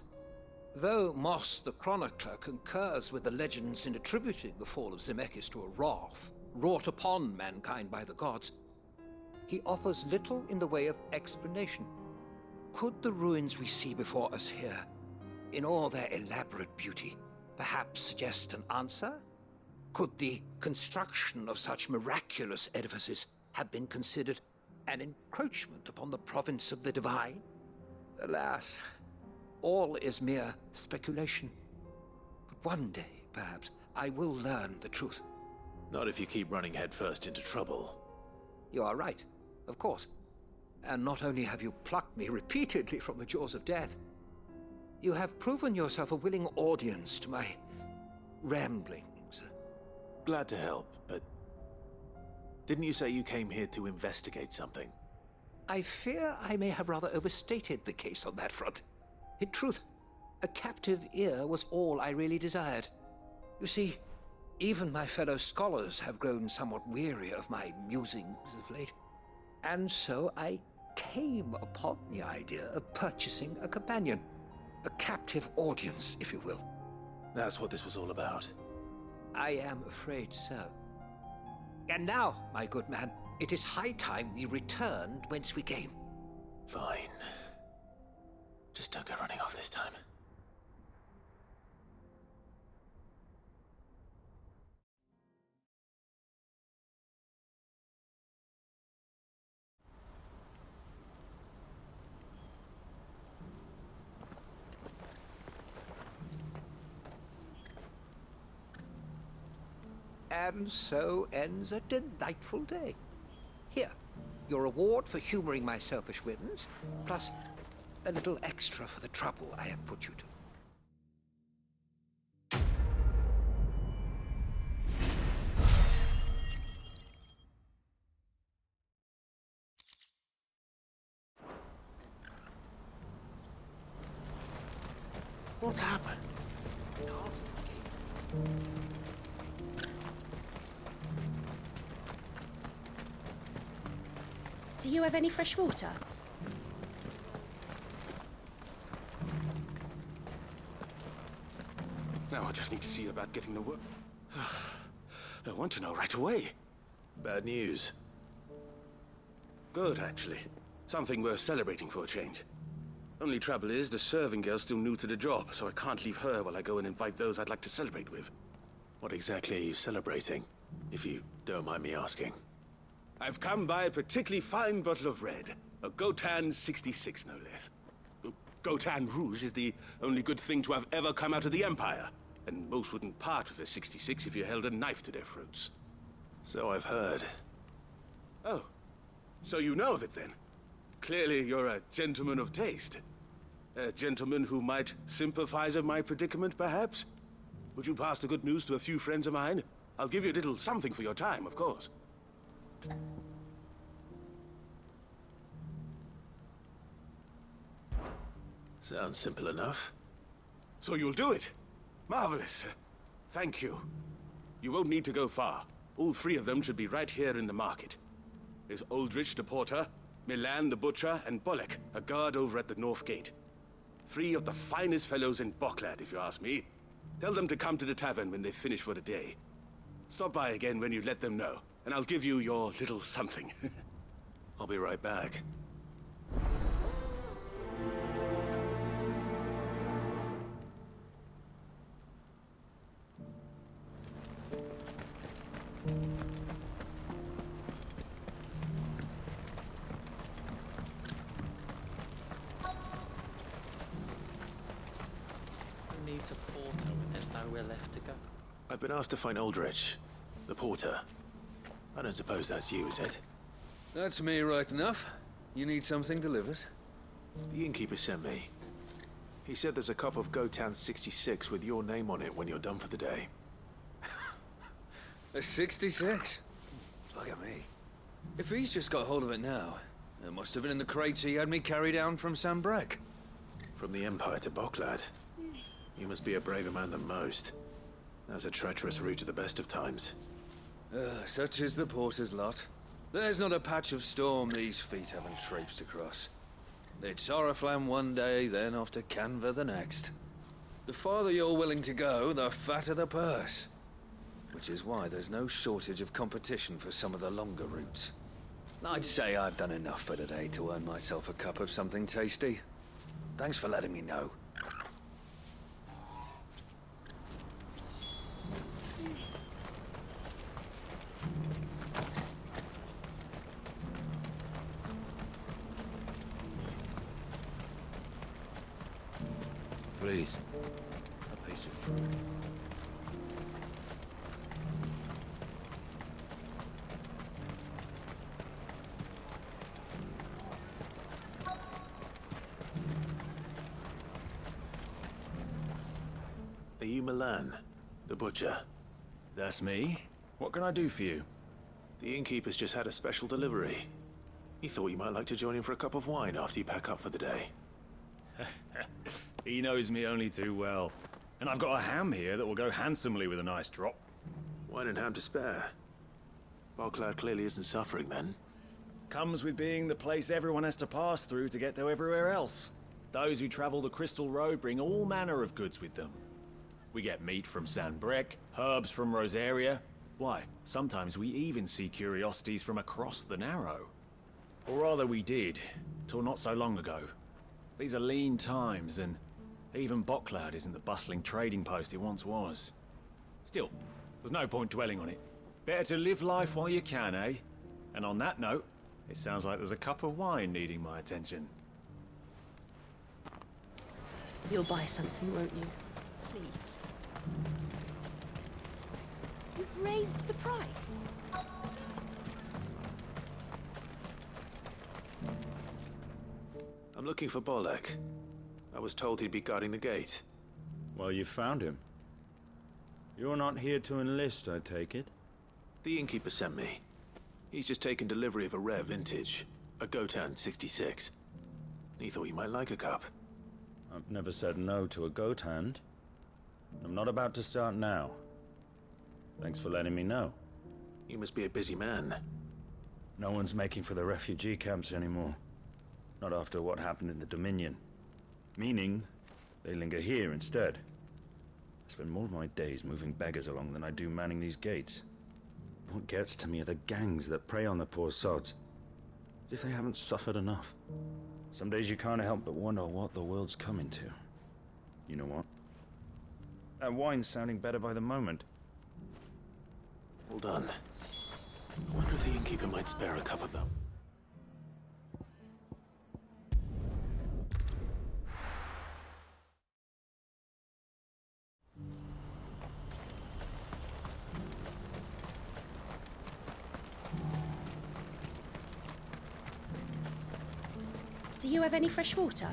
Though Moss the Chronicler concurs with the legends in attributing the fall of Zemeckis to a wrath wrought upon mankind by the gods, he offers little in the way of explanation. Could the ruins we see before us here, in all their elaborate beauty, perhaps suggest an answer? Could the construction of such miraculous edifices have been considered an encroachment upon the province of the divine? Alas, all is mere speculation. But one day, perhaps, I will learn the truth. Not if you keep running headfirst into trouble. You are right, of course. And not only have you plucked me repeatedly from the jaws of death, you have proven yourself a willing audience to my ramblings. Glad to help, but didn't you say you came here to investigate something? I fear I may have rather overstated the case on that front. In truth, a captive ear was all I really desired. You see, even my fellow scholars have grown somewhat weary of my musings of late. And so I came upon the idea of purchasing a companion. A captive audience, if you will. That's what this was all about. I am afraid so. And now, my good man, it is high time we returned whence we came. Fine. Just don't go running off this time. And so ends a delightful day. Here, your reward for humoring my selfish whims, plus a little extra for the trouble I have put you to. What's happened? Do you have any fresh water? Now I just need to see about getting the work. I want to know right away. Bad news. Good, actually. Something worth celebrating for a change. Only trouble is, the serving girl's still new to the job, so I can't leave her while I go and invite those I'd like to celebrate with. What exactly are you celebrating, if you don't mind me asking? I've come by a particularly fine bottle of red. A Gotan 66, no less. Gotan Rouge is the only good thing to have ever come out of the Empire. And most wouldn't part with a 66 if you held a knife to their throats. So I've heard. Oh, so you know of it then? Clearly you're a gentleman of taste. A gentleman who might sympathize with my predicament, perhaps? Would you pass the good news to a few friends of mine? I'll give you a little something for your time, of course. Sounds simple enough. So you'll do it? Marvelous. Thank you. You won't need to go far. All three of them should be right here in the market. There's Aldrich the porter, Milan the butcher, and Bolek, a guard over at the north gate. Three of the finest fellows in Boklad, if you ask me. Tell them to come to the tavern when they finish for the day. Stop by again when you let them know, and I'll give you your little something. I'll be right back. Needs a porter when there's nowhere left to go. I've been asked to find Aldrich, the porter. I don't suppose that's you, is it? That's me right enough. You need something delivered? The innkeeper sent me. He said there's a cup of Gotan 66 with your name on it when you're done for the day. A 66? Look at me. If he's just got hold of it now, it must have been in the crates he had me carry down from Sambrek. From the Empire to Boklad. You must be a braver man than most. That's a treacherous route at the best of times. Such is the porter's lot. There's not a patch of storm these feet haven't traipsed across. It's Oriflamme one day, then off to Canva the next. The farther you're willing to go, the fatter the purse. Which is why there's no shortage of competition for some of the longer routes. I'd say I've done enough for today to earn myself a cup of something tasty. Thanks for letting me know. Please, a piece of fruit. Are you Milan, the butcher? That's me. What can I do for you? The innkeeper's just had a special delivery. He thought you might like to join him for a cup of wine after you pack up for the day. He knows me only too well. And I've got a ham here that will go handsomely with a nice drop. Wine and ham to spare. Boklad clearly isn't suffering then. Comes with being the place everyone has to pass through to get to everywhere else. Those who travel the Crystal Road bring all manner of goods with them. We get meat from Sanbrec, herbs from Rosaria. Why, sometimes we even see curiosities from across the Narrow. Or rather we did, till not so long ago. These are lean times, and even Boklad isn't the bustling trading post it once was. Still, there's no point dwelling on it. Better to live life while you can, eh? And on that note, it sounds like there's a cup of wine needing my attention. You'll buy something, won't you? Please. You've raised the price. I'm looking for Bolek. I was told he'd be guarding the gate. Well, you found him. You're not here to enlist, I take it? The innkeeper sent me. He's just taken delivery of a rare vintage, a Gotan 66. He thought you might like a cup. I've never said no to a goat hand. I'm not about to start now. Thanks for letting me know. You must be a busy man. No one's making for the refugee camps anymore. Not after what happened in the Dominion. Meaning, they linger here instead. I spend more of my days moving beggars along than I do manning these gates. What gets to me are the gangs that prey on the poor sods. As if they haven't suffered enough. Some days you can't help but wonder what the world's coming to. You know what? That wine's sounding better by the moment. Hold on. I wonder if the innkeeper might spare a cup of them. Do you have any fresh water?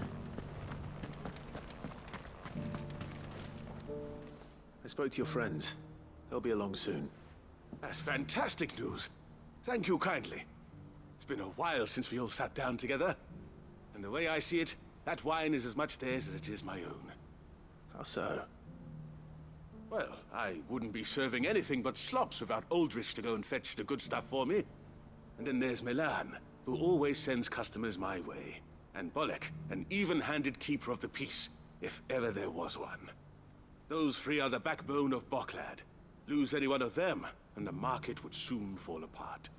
I spoke to your friends. They'll be along soon. That's fantastic news. Thank you kindly. It's been a while since we all sat down together. And the way I see it, that wine is as much theirs as it is my own. How so? Well, I wouldn't be serving anything but slops without Aldrich to go and fetch the good stuff for me. And then there's Milan, who always sends customers my way. And Bolek, an even-handed keeper of the peace, if ever there was one. Those three are the backbone of Boklad. Lose any one of them, and the market would soon fall apart.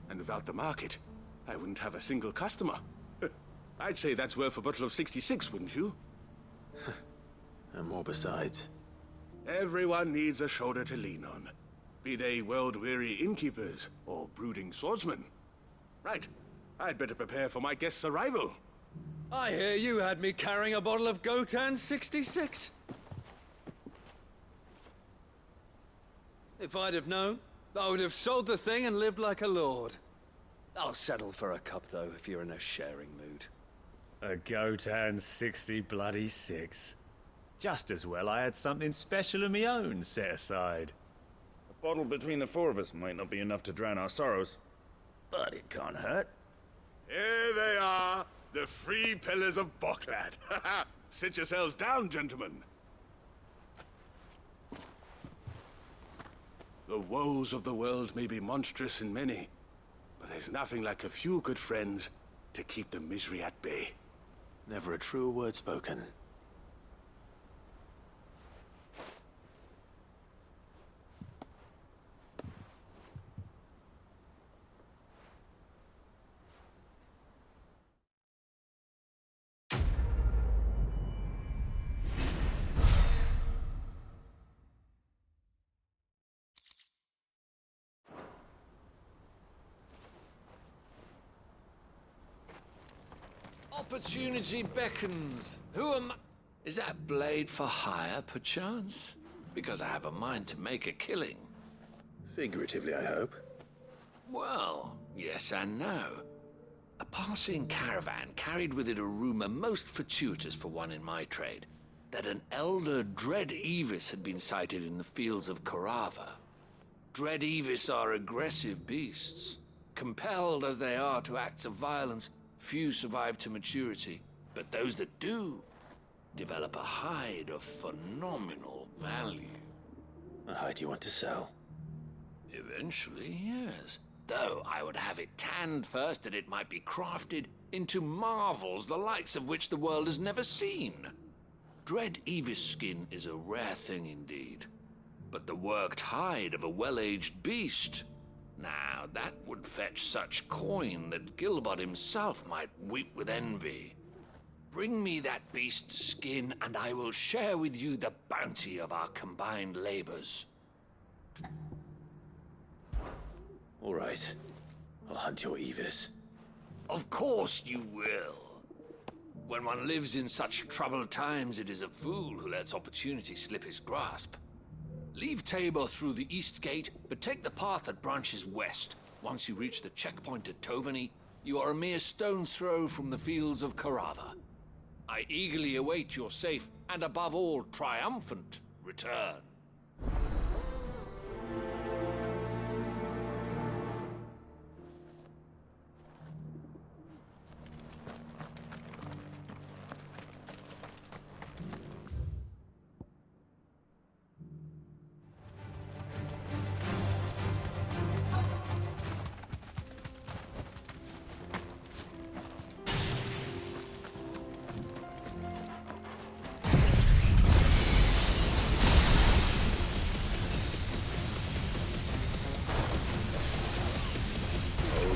And without the market, I wouldn't have a single customer. I'd say that's worth a bottle of 66, wouldn't you? And more besides. Everyone needs a shoulder to lean on. Be they world-weary innkeepers or brooding swordsmen. Right, I'd better prepare for my guest's arrival. I hear you had me carrying a bottle of Gotan 66. If I'd have known, I would have sold the thing and lived like a lord. I'll settle for a cup, though, if you're in a sharing mood. A Gotan 66. Just as well I had something special of my own set aside. A bottle between the four of us might not be enough to drown our sorrows, but it can't hurt. Here they are, the three pillars of Boklad. Sit yourselves down, gentlemen. The woes of the world may be monstrous in many, but there's nothing like a few good friends to keep the misery at bay. Never a truer word spoken. Opportunity beckons. Who am I? Is that blade for hire, perchance? Because I have a mind to make a killing. Figuratively, I hope. Well, yes and no. A passing caravan carried with it a rumor most fortuitous for one in my trade, that an elder Dread Evis had been sighted in the fields of Korava. Dread Evis are aggressive beasts. Compelled as they are to acts of violence, few survive to maturity, but those that do develop a hide of phenomenal value. A hide you want to sell? Eventually, yes. Though I would have it tanned first that it might be crafted into marvels the likes of which the world has never seen. Dread Evis skin is a rare thing indeed. But the worked hide of a well-aged beast, now that would fetch such coin that Gilbert himself might weep with envy. Bring me that beast's skin and I will share with you the bounty of our combined labors. All right. I'll hunt your Evis. Of course you will. When one lives in such troubled times, it is a fool who lets opportunity slip his grasp. Leave Tabor through the east gate, but take the path that branches west. Once you reach the checkpoint at Tovany, you are a mere stone's throw from the fields of Korava. I eagerly await your safe, and above all, triumphant return.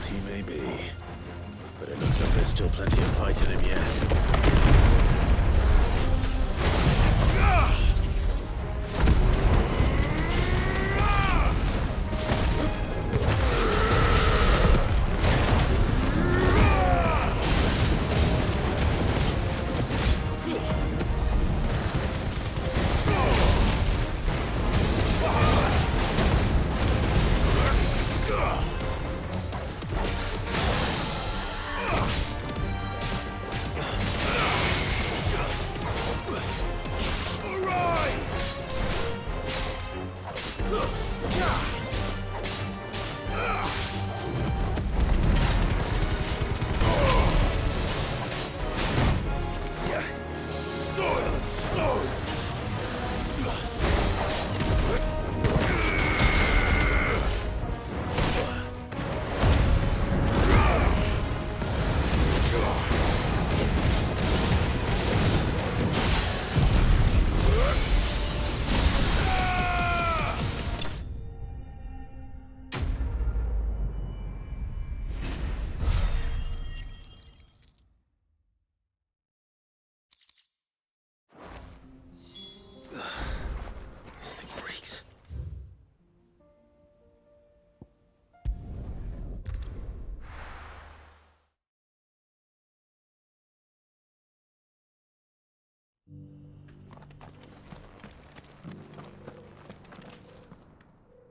He may be, but it looks like there's still plenty of fight in him yet.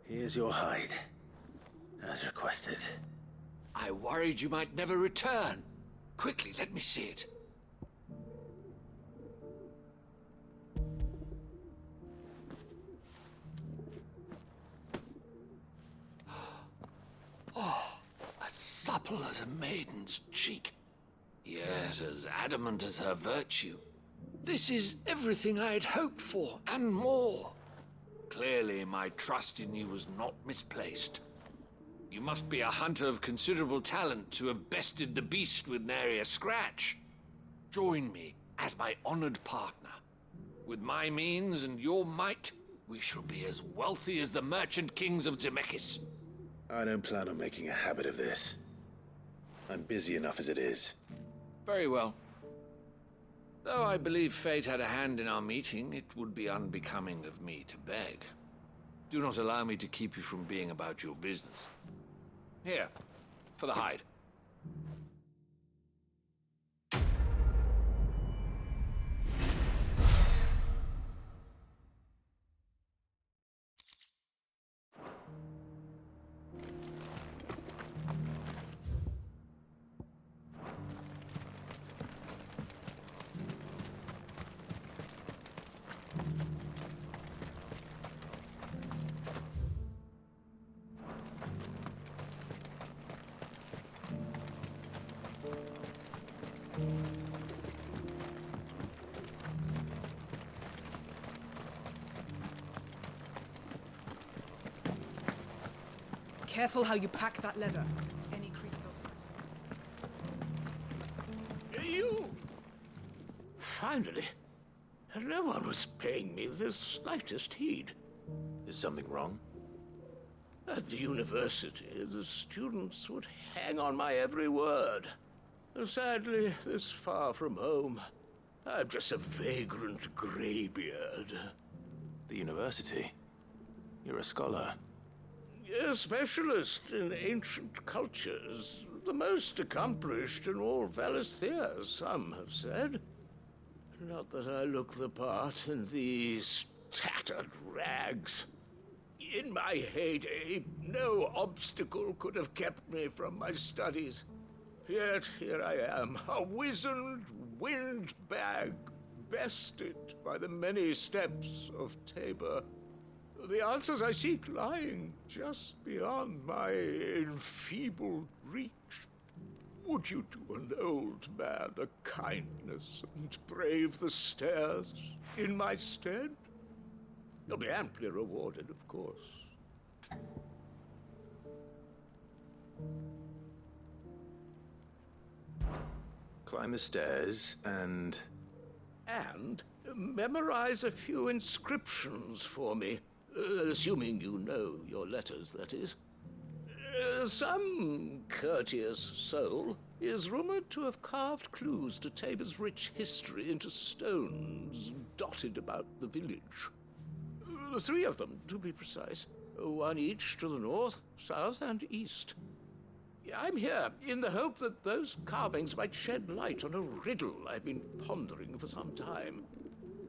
Here's your hide, as requested. I worried you might never return. Quickly, let me see it. Oh, as supple as a maiden's cheek, yet as adamant as her virtue. This is everything I had hoped for, and more. Clearly, my trust in you was not misplaced. You must be a hunter of considerable talent to have bested the beast with nary a scratch. Join me as my honored partner. With my means and your might, we shall be as wealthy as the merchant kings of Zemeckis. I don't plan on making a habit of this. I'm busy enough as it is. Very well. Though I believe fate had a hand in our meeting, it would be unbecoming of me to beg. Do not allow me to keep you from being about your business. Here, for the hide. Careful how you pack that leather. Any creases or... You! Finally. No one was paying me the slightest heed. Is something wrong? At the university, the students would hang on my every word. Sadly, this far from home, I'm just a vagrant greybeard. The university? You're a scholar. A specialist in ancient cultures. The most accomplished in all Valisthea, some have said. Not that I look the part in these tattered rags. In my heyday, no obstacle could have kept me from my studies. Yet here I am, a wizened windbag, bested by the many steps of Tabor. The answers I seek lying just beyond my enfeebled reach. Would you do an old man a kindness and brave the stairs in my stead? You'll be amply rewarded, of course. Climb the stairs and... And memorize a few inscriptions for me. Assuming you know your letters, that is. Some courteous soul is rumored to have carved clues to Tabor's rich history into stones dotted about the village. 3 of them, to be precise. 1 each to the north, south, and east. I'm here in the hope that those carvings might shed light on a riddle I've been pondering for some time.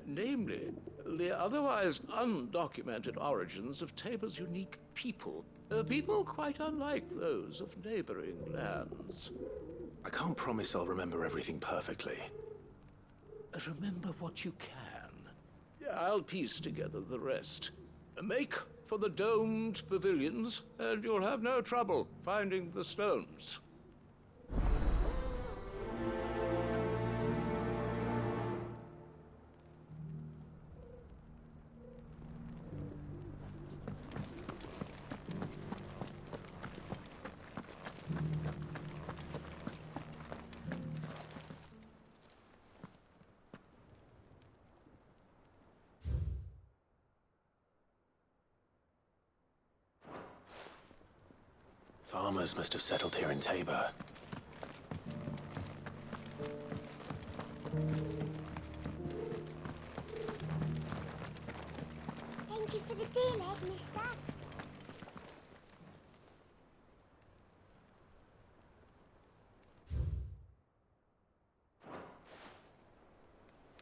Namely, the otherwise undocumented origins of Tabor's unique people. People quite unlike those of neighboring lands. I can't promise I'll remember everything perfectly. Remember what you can. I'll piece together the rest. Make for the domed pavilions, and you'll have no trouble finding the stones. Farmers must have settled here in Tabor. Thank you for the deal, Ed, mister.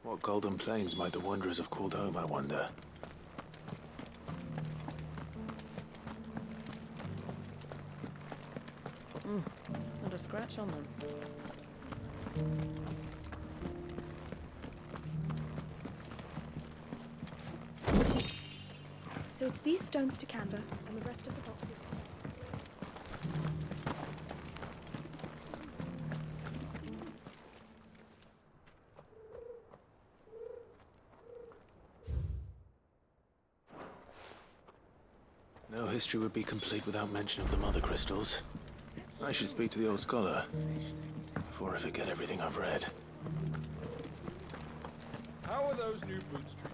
What golden plains might the wanderers have called home, I wonder? Not a scratch on them. So it's these stones to Canva, and the rest of the boxes. history would be complete without mention of the mother crystals. I should speak to the old scholar before I forget everything I've read. How are those new boots treated?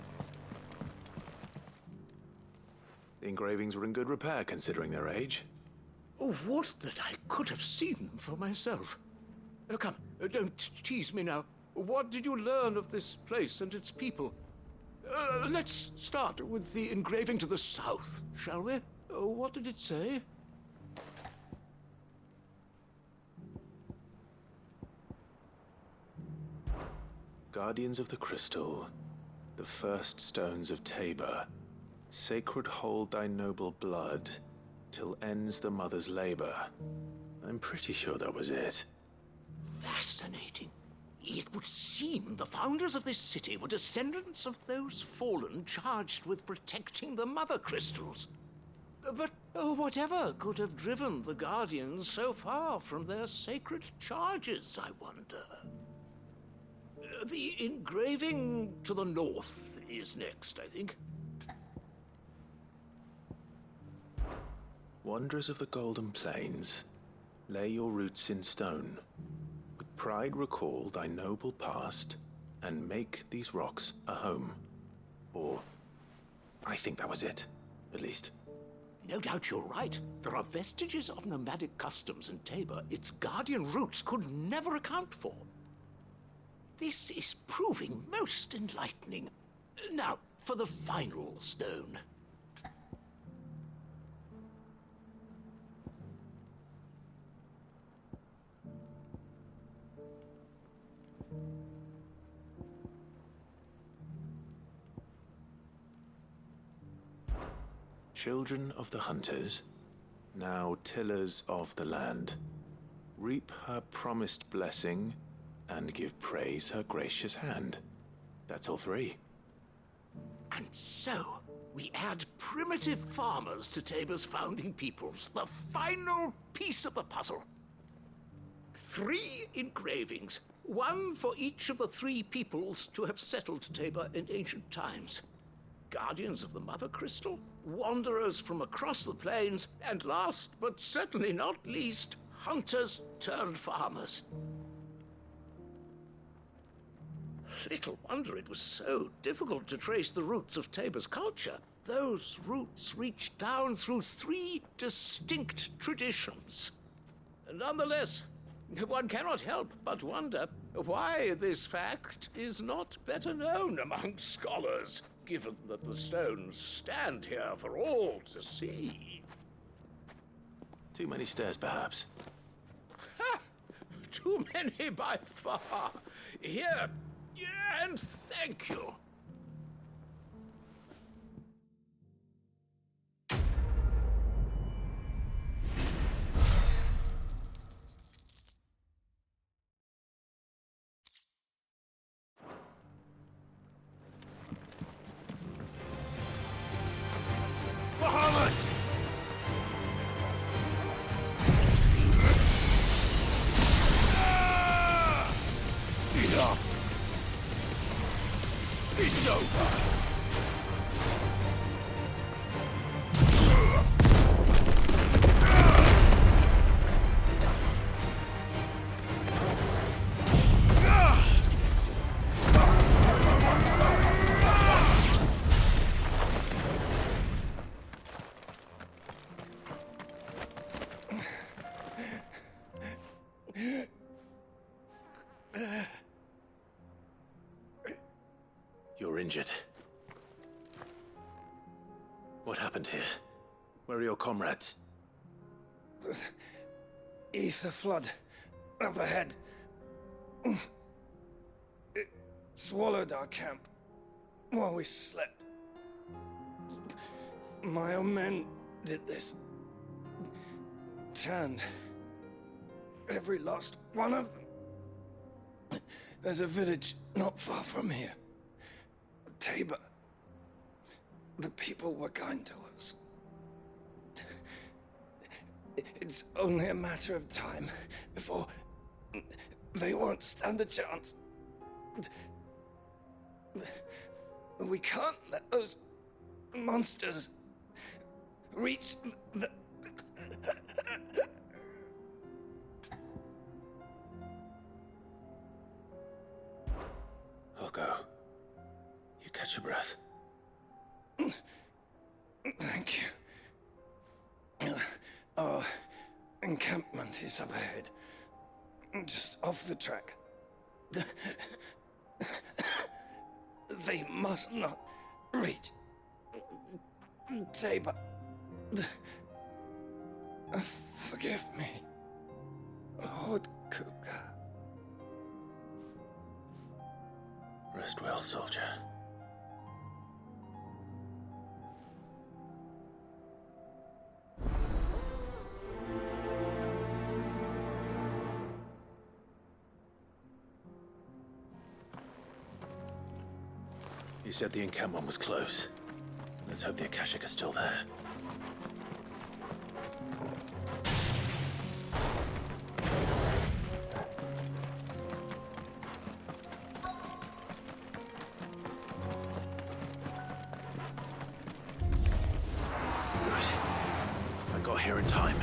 The engravings were in good repair considering their age. Oh, would that I could have seen them for myself. Come, don't tease me now. What did you learn of this place and its people? Let's start with the engraving to the south, shall we? What did it say? Guardians of the Crystal, the first stones of Tabor, sacred hold thy noble blood, till ends the mother's labor. I'm pretty sure that was it. Fascinating. It would seem the founders of this city were descendants of those fallen charged with protecting the mother crystals. But whatever could have driven the Guardians so far from their sacred charges, I wonder? The engraving to the north is next, I think. Wanderers of the Golden Plains, lay your roots in stone. With pride recall thy noble past, and make these rocks a home. Or, I think that was it, at least. No doubt you're right. There are vestiges of nomadic customs in Tabor its guardian roots could never account for. This is proving most enlightening. Now, for the final stone. Children of the hunters, now tillers of the land, reap her promised blessing and give praise her gracious hand. That's all three. And so, we add primitive farmers to Tabor's founding peoples, the final piece of the puzzle. 3 engravings, one for each of the 3 peoples to have settled Tabor in ancient times. Guardians of the Mother Crystal, wanderers from across the plains, and last but certainly not least, hunters turned farmers. Little wonder it was so difficult to trace the roots of Tabor's culture. Those roots reached down through 3 distinct traditions. Nonetheless, one cannot help but wonder why this fact is not better known among scholars, given that the stones stand here for all to see. Too many stairs, perhaps. Ha! Too many by far. Here, and thank you. It's over! You're injured. What happened here? Where are your comrades? Ether flood. Up ahead. It swallowed our camp while we slept. My own men did this. Turned every last one of them. There's a village not far from here. Tabor. The people were kind to us. It's only a matter of time before they won't stand a chance. We can't let those monsters reach the... I'll go. You catch your breath. Thank you. Our encampment is up ahead. Just off the track. They must not reach. Tabor. Forgive me, Lord Kupka. Rest well, soldier. You said the encampment was close. Let's hope the Akashic are still there. Good. I got here in time.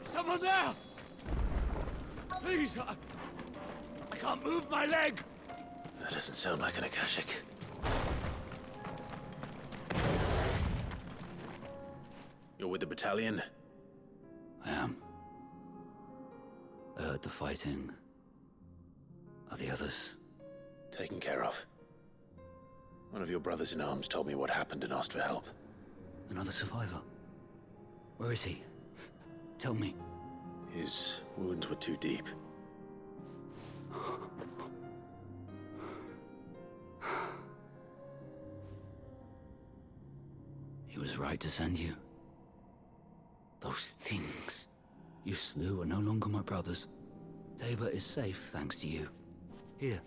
Someone there! Please, I can't move my leg! That doesn't sound like an Akashic. You're with the battalion? I am. I heard the fighting. Are the others? Taken care of. One of your brothers in arms told me what happened and asked for help. Another survivor? Where is he? Tell me. His wounds were too deep. He was right to send you. Those things you slew are no longer my brothers. Tabor is safe thanks to you. Here,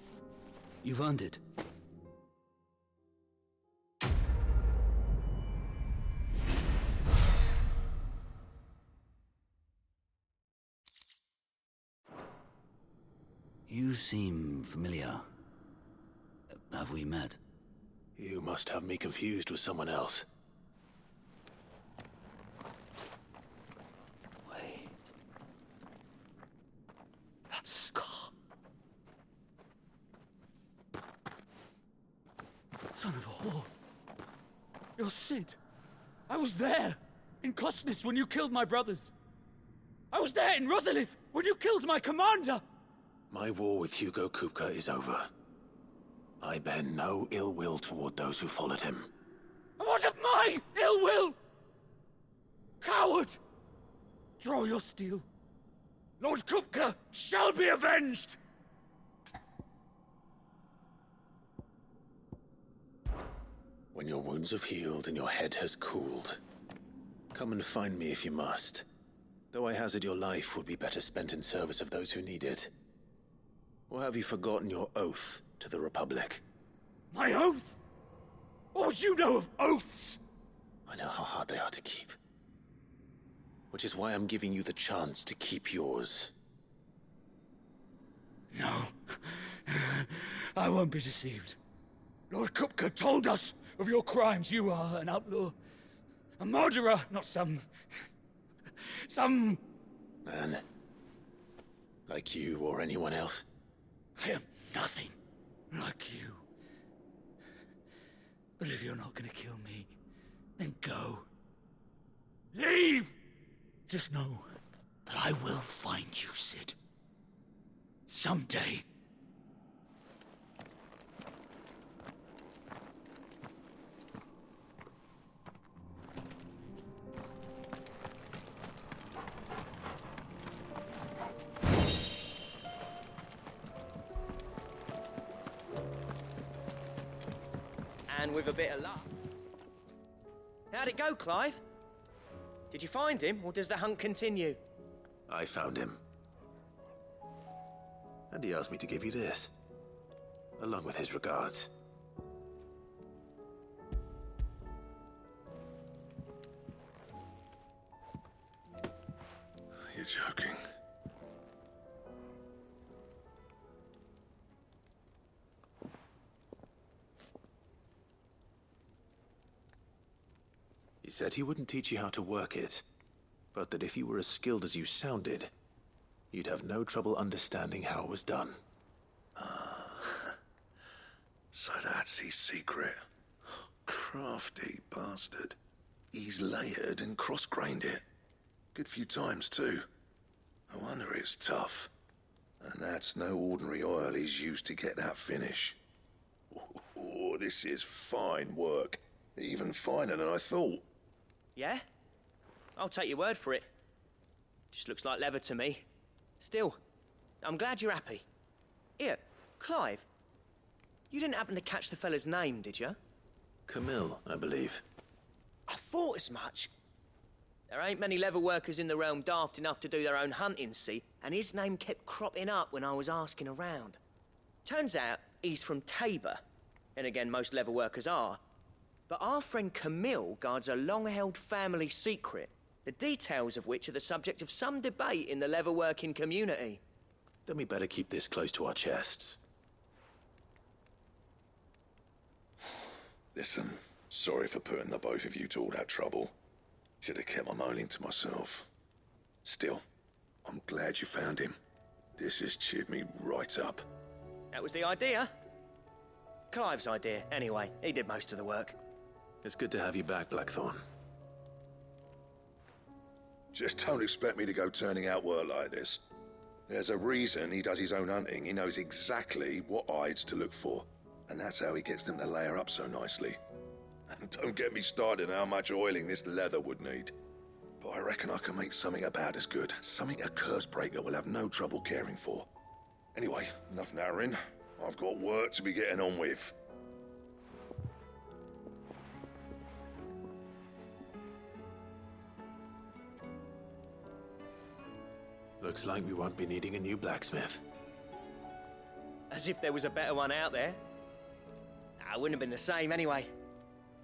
you've earned it. You seem familiar. Have we met? You must have me confused with someone else. Wait. That scar. Son of a whore. You're Sid. I was there, in Cosmos, when you killed my brothers. I was there in Rosalith, when you killed my commander. My war with Hugo Kupka is over. I bear no ill will toward those who followed him. What of my ill will? Coward! Draw your steel. Lord Kupka shall be avenged! When your wounds have healed and your head has cooled, come and find me if you must. Though I hazard your life would be better spent in service of those who need it. Or have you forgotten your oath to the Republic? My oath? What would you know of oaths? I know how hard they are to keep. Which is why I'm giving you the chance to keep yours. No. I won't be deceived. Lord Kupka told us of your crimes. You are an outlaw. A murderer, not some Man. Like you or anyone else. I am nothing like you. But if you're not gonna kill me, then go. Leave! Just know that I will find you, Sid. Someday. And with a bit of luck. How'd it go, Clive? Did you find him, or does the hunt continue? I found him. And he asked me to give you this, along with his regards. You're joking. He said he wouldn't teach you how to work it, but that if you were as skilled as you sounded, you'd have no trouble understanding how it was done. So that's his secret. Crafty bastard. He's layered and cross-grained it. Good few times, too. No wonder it's tough. And that's no ordinary oil he's used to get that finish. Oh, this is fine work. Even finer than I thought. Yeah? I'll take your word for it. Just looks like leather to me. Still, I'm glad you're happy. Here, Clive, you didn't happen to catch the fella's name, did you? Camille, I believe. I thought as much. There ain't many leather workers in the realm daft enough to do their own hunting, see, and his name kept cropping up when I was asking around. Turns out he's from Tabor, and again, most leather workers are. But our friend Camille guards a long-held family secret, the details of which are the subject of some debate in the leather-working community. Then we better keep this close to our chests. Listen, sorry for putting the both of you to all that trouble. Should have kept my moaning to myself. Still, I'm glad you found him. This has cheered me right up. That was the idea. Clive's idea, anyway. He did most of the work. It's good to have you back, Blackthorn. Just don't expect me to go turning out work like this. There's a reason he does his own hunting. He knows exactly what hides to look for. And that's how he gets them to layer up so nicely. And don't get me started on how much oiling this leather would need. But I reckon I can make something about as good. Something a curse breaker will have no trouble caring for. Anyway, enough narrowing. I've got work to be getting on with. Looks like we won't be needing a new blacksmith. As if there was a better one out there. I wouldn't have been the same anyway.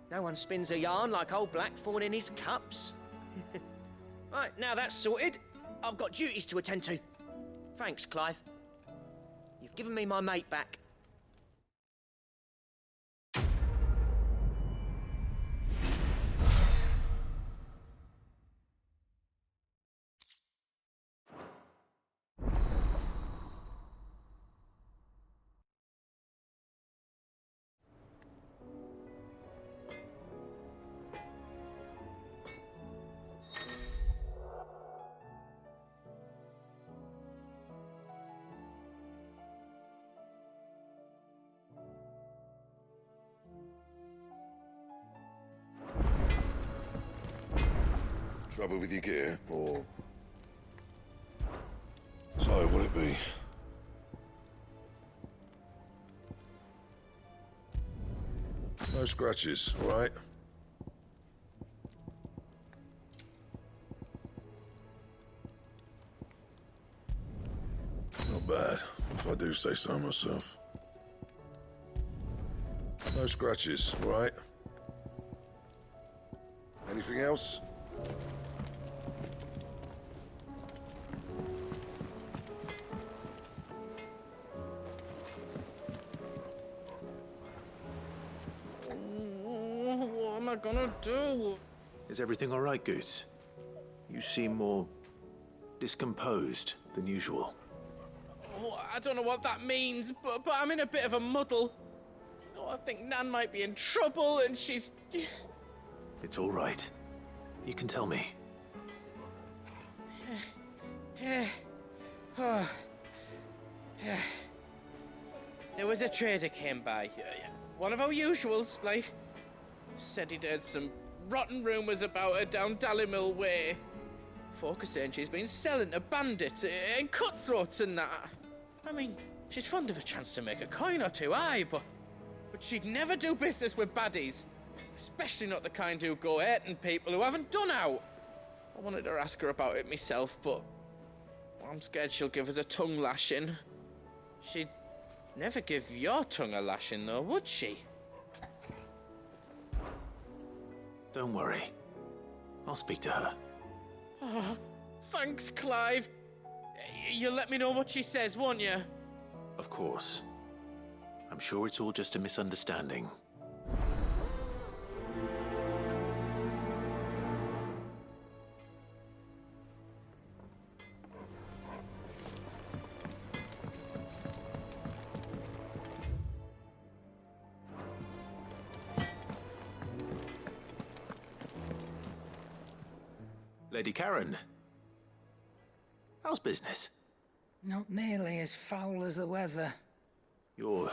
No one spins a yarn like old Blackthorn in his cups. Right, now that's sorted, I've got duties to attend to. Thanks, Clive. You've given me my mate back. Trouble with your gear, or... So, what'd it be? No scratches, all right? Not bad, if I do say so myself. No scratches, all right? Anything else? What am I gonna do? Is everything all right, Goots? You seem more discomposed than usual. Oh, I don't know what that means, but I'm in a bit of a muddle. Oh, I think Nan might be in trouble, and she's... It's all right. You can tell me. There was a trader came by. One of our usuals, like. Said he'd heard some rotten rumours about her down Dallimil Way. Folk are saying she's been selling to bandits and cutthroats and that. I mean, she's fond of a chance to make a coin or two, aye, but she'd never do business with baddies. Especially not the kind who go hurting people who haven't done out. I wanted to ask her about it myself, but I'm scared she'll give us a tongue lashing. She'd never give your tongue a lashing, though, would she? Don't worry. I'll speak to her. Oh, thanks, Clive. You'll let me know what she says, won't you? Of course. I'm sure it's all just a misunderstanding. Lady Karen, how's business? Not nearly as foul as the weather. You're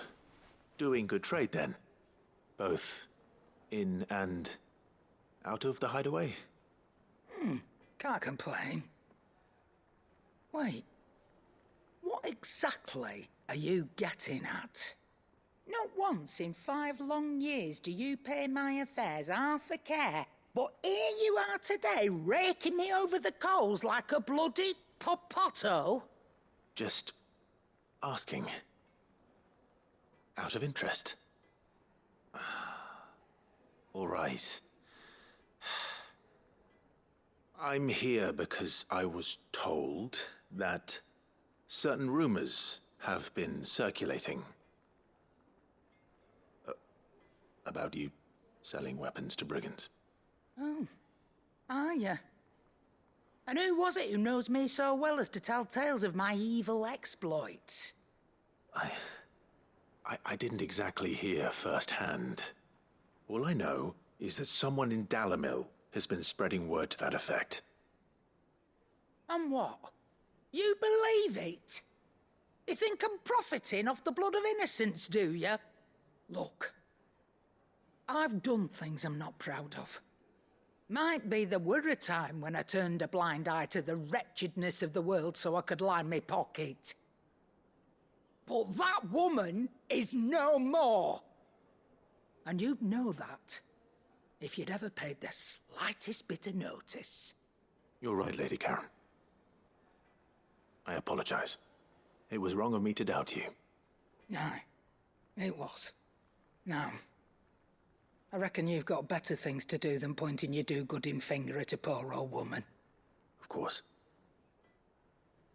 doing good trade then? Both in and out of the hideaway? Can't complain. Wait, what exactly are you getting at? Not once in 5 long years do you pay my affairs half a care. But here you are today, raking me over the coals like a bloody popoto? Just asking. Out of interest. All right. I'm here because I was told that certain rumors have been circulating. About you selling weapons to brigands. Oh, are ya? And who was it who knows me so well as to tell tales of my evil exploits? I didn't exactly hear firsthand. All I know is that someone in Dallimil has been spreading word to that effect. And what? You believe it? You think I'm profiting off the blood of innocents, do you? Look, I've done things I'm not proud of. Might be there were a time when I turned a blind eye to the wretchedness of the world so I could line my pocket. But that woman is no more. And you'd know that if you'd ever paid the slightest bit of notice. You're right, Lady Karen. I apologize. It was wrong of me to doubt you. Aye, it was. Now, I reckon you've got better things to do than pointing your do-gooding finger at a poor old woman. Of course.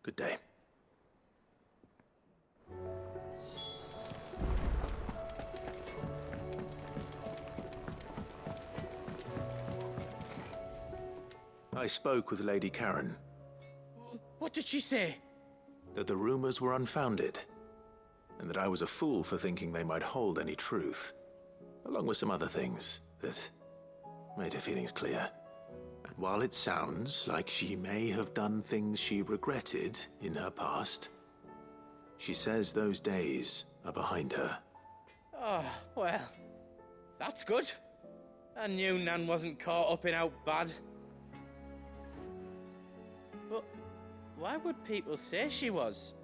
Good day. I spoke with Lady Karen. What did she say? That the rumors were unfounded, and that I was a fool for thinking they might hold any truth, along with some other things that made her feelings clear. And while it sounds like she may have done things she regretted in her past, she says those days are behind her. Oh, well, that's good. I knew Nan wasn't caught up in out bad. But why would people say she was?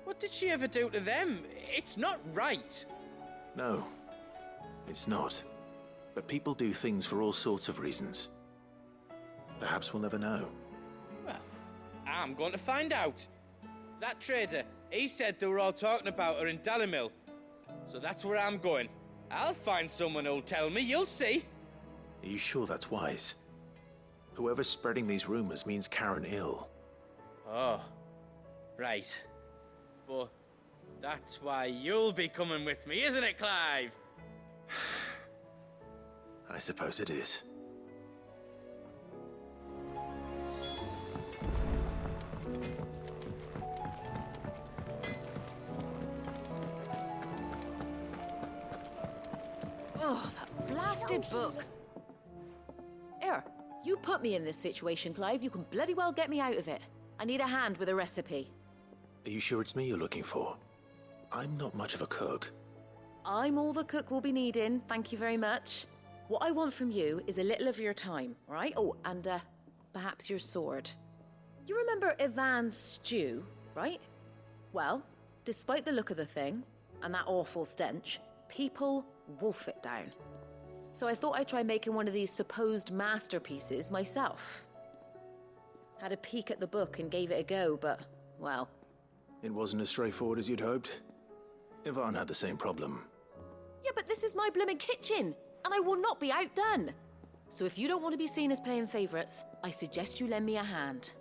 What did she ever do to them? It's not right. No, it's not. But people do things for all sorts of reasons. Perhaps we'll never know. Well, I'm going to find out. That trader, he said they were all talking about her in Dallimil. So that's where I'm going. I'll find someone who'll tell me, you'll see. Are you sure that's wise? Whoever's spreading these rumors means Karen ill. Oh, right. But that's why you'll be coming with me, isn't it, Clive? I suppose it is. Oh, that blasted book. Here, you put me in this situation, Clive. You can bloody well get me out of it. I need a hand with a recipe. Are you sure it's me you're looking for? I'm not much of a cook. I'm all the cook will be needing, thank you very much. What I want from you is a little of your time, all right? Oh, and perhaps your sword. You remember Ivan's stew, right? Well, despite the look of the thing, and that awful stench, people wolf it down. So I thought I'd try making one of these supposed masterpieces myself. Had a peek at the book and gave it a go, but, well... It wasn't as straightforward as you'd hoped. Ivan had the same problem. Yeah, but this is my blooming kitchen, and I will not be outdone. So if you don't want to be seen as playing favourites, I suggest you lend me a hand.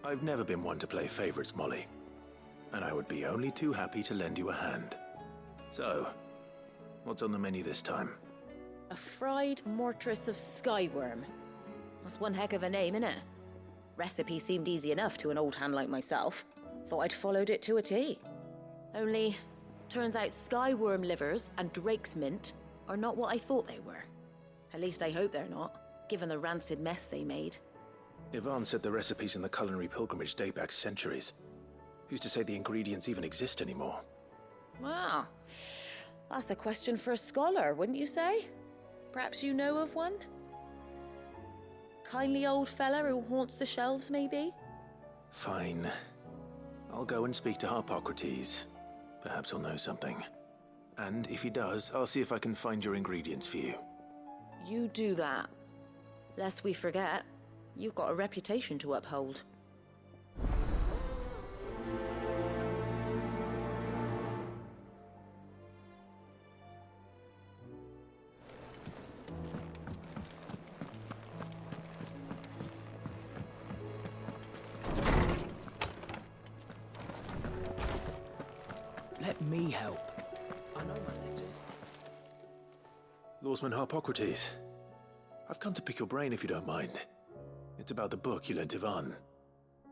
I've never been one to play favorites, Molly. And I would be only too happy to lend you a hand. So, what's on the menu this time? A fried mortress of skyworm. That's one heck of a name, innit? Recipe seemed easy enough to an old hand like myself. Thought I'd followed it to a T. Only, turns out skyworm livers and drake's mint are not what I thought they were. At least I hope they're not, given the rancid mess they made. Ivan said the recipes in the culinary pilgrimage date back centuries. Who's to say the ingredients even exist anymore? Wow. That's a question for a scholar, wouldn't you say? Perhaps you know of one? Kindly old fella who haunts the shelves, maybe? Fine. I'll go and speak to Harpocrates. Perhaps he'll know something. And if he does, I'll see if I can find your ingredients for you. You do that. Lest we forget, you've got a reputation to uphold. Let me help. I know my letters. Lawsman Harpocrates. I've come to pick your brain if you don't mind. It's about the book you lent Ivan.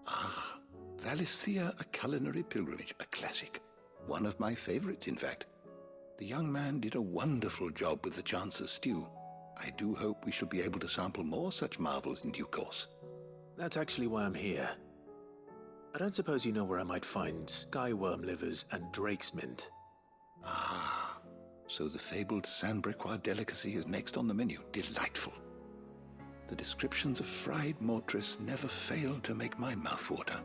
Ah, Valisthea, A Culinary Pilgrimage, a classic. One of my favorites, in fact. The young man did a wonderful job with the Chance's stew. I do hope we shall be able to sample more such marvels in due course. That's actually why I'm here. I don't suppose you know where I might find skyworm livers and drake's mint. Ah, so the fabled Sandbrequois delicacy is next on the menu. Delightful. The descriptions of fried mortress never fail to make my mouth water.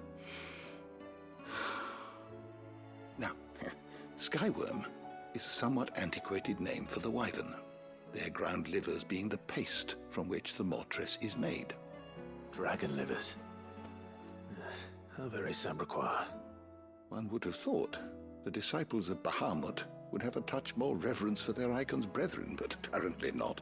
Now, skyworm is a somewhat antiquated name for the wyvern, their ground livers being the paste from which the mortress is made. Dragon livers. How very Sandbrequois. One would have thought the disciples of Bahamut would have a touch more reverence for their icon's brethren, but apparently not.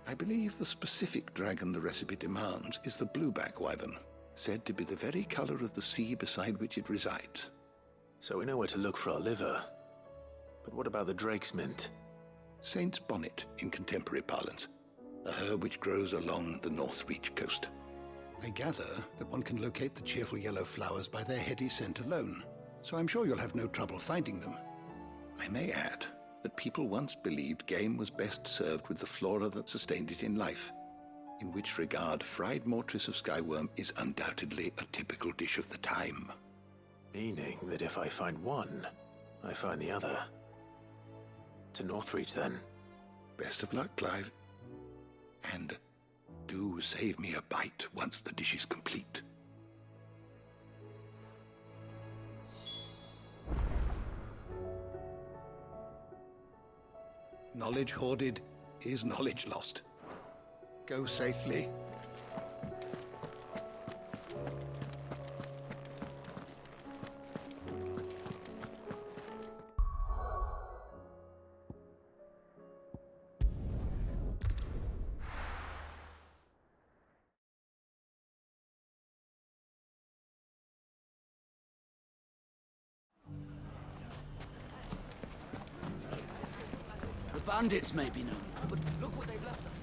I believe the specific dragon the recipe demands is the blueback wyvern, said to be the very color of the sea beside which it resides. So we know where to look for our liver. But what about the drake's mint? Saint's bonnet in contemporary parlance, a herb which grows along the North Reach coast. I gather that one can locate the cheerful yellow flowers by their heady scent alone, so I'm sure you'll have no trouble finding them. I may add that people once believed game was best served with the flora that sustained it in life, in which regard fried mortress of skyworm is undoubtedly a typical dish of the time. Meaning that if I find one, I find the other. To Northreach, then. Best of luck, Clive. And do save me a bite once the dish is complete. Knowledge hoarded is knowledge lost. Go safely. bandits may be no more, but look what they've left us.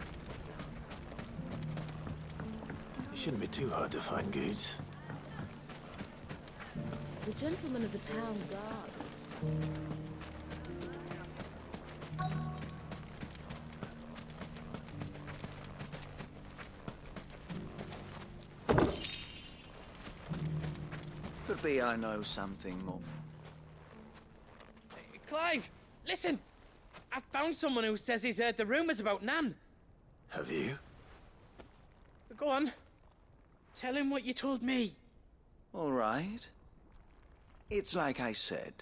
It shouldn't be too hard to find goods. The gentleman of the town guard. Could be I know something more. Clive, listen! I found someone who says he's heard the rumours about Nan. Have you? Go on. Tell him what you told me. All right. It's like I said.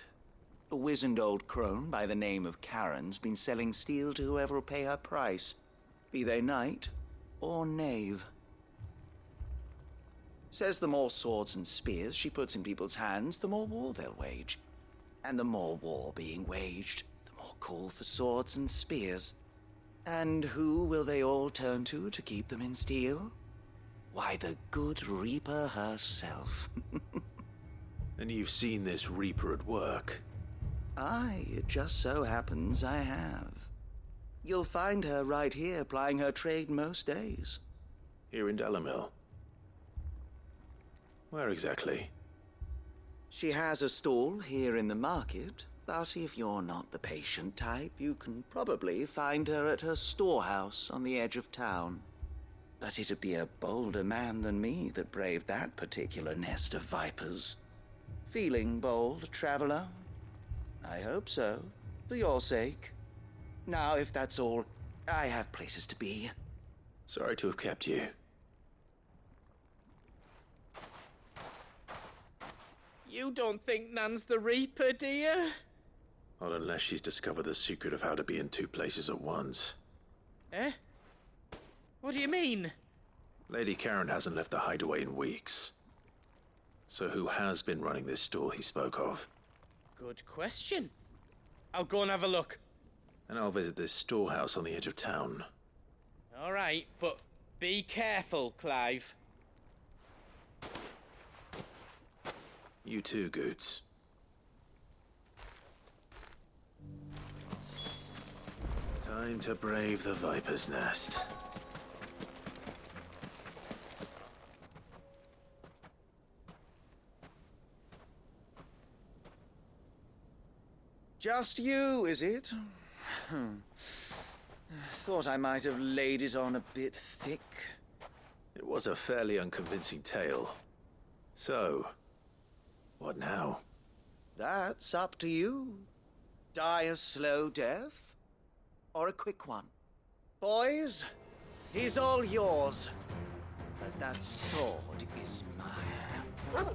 A wizened old crone by the name of Karen's been selling steel to whoever will pay her price, be they knight or knave. Says the more swords and spears she puts in people's hands, the more war they'll wage. And the more war being waged, the more call for swords and spears. And who will they all turn to keep them in steel? Why, the good Reaper herself. And you've seen this Reaper at work? Aye, it just so happens I have. You'll find her right here plying her trade most days. Here in Delamil? Where exactly? She has a stall here in the market, but if you're not the patient type, you can probably find her at her storehouse on the edge of town. But it'd be a bolder man than me that braved that particular nest of vipers. Feeling bold, traveler? I hope so, for your sake. Now, if that's all, I have places to be. Sorry to have kept you. You don't think Nan's the Reaper, do you? Not unless she's discovered the secret of how to be in two places at once. Eh? What do you mean? Lady Karen hasn't left the hideaway in weeks. So who has been running this stall he spoke of? Good question. I'll go and have a look. And I'll visit this storehouse on the edge of town. All right, but be careful, Clive. You too, Goods. Time to brave the Viper's Nest. Just you, is it? Thought I might have laid it on a bit thick. It was a fairly unconvincing tale. So, what now? That's up to you. Die a slow death, or a quick one. Boys, he's all yours. But that sword is mine.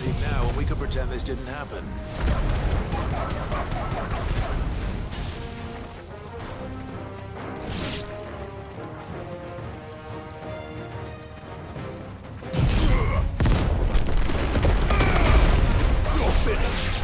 Leave now, and we could pretend this didn't happen. You're finished.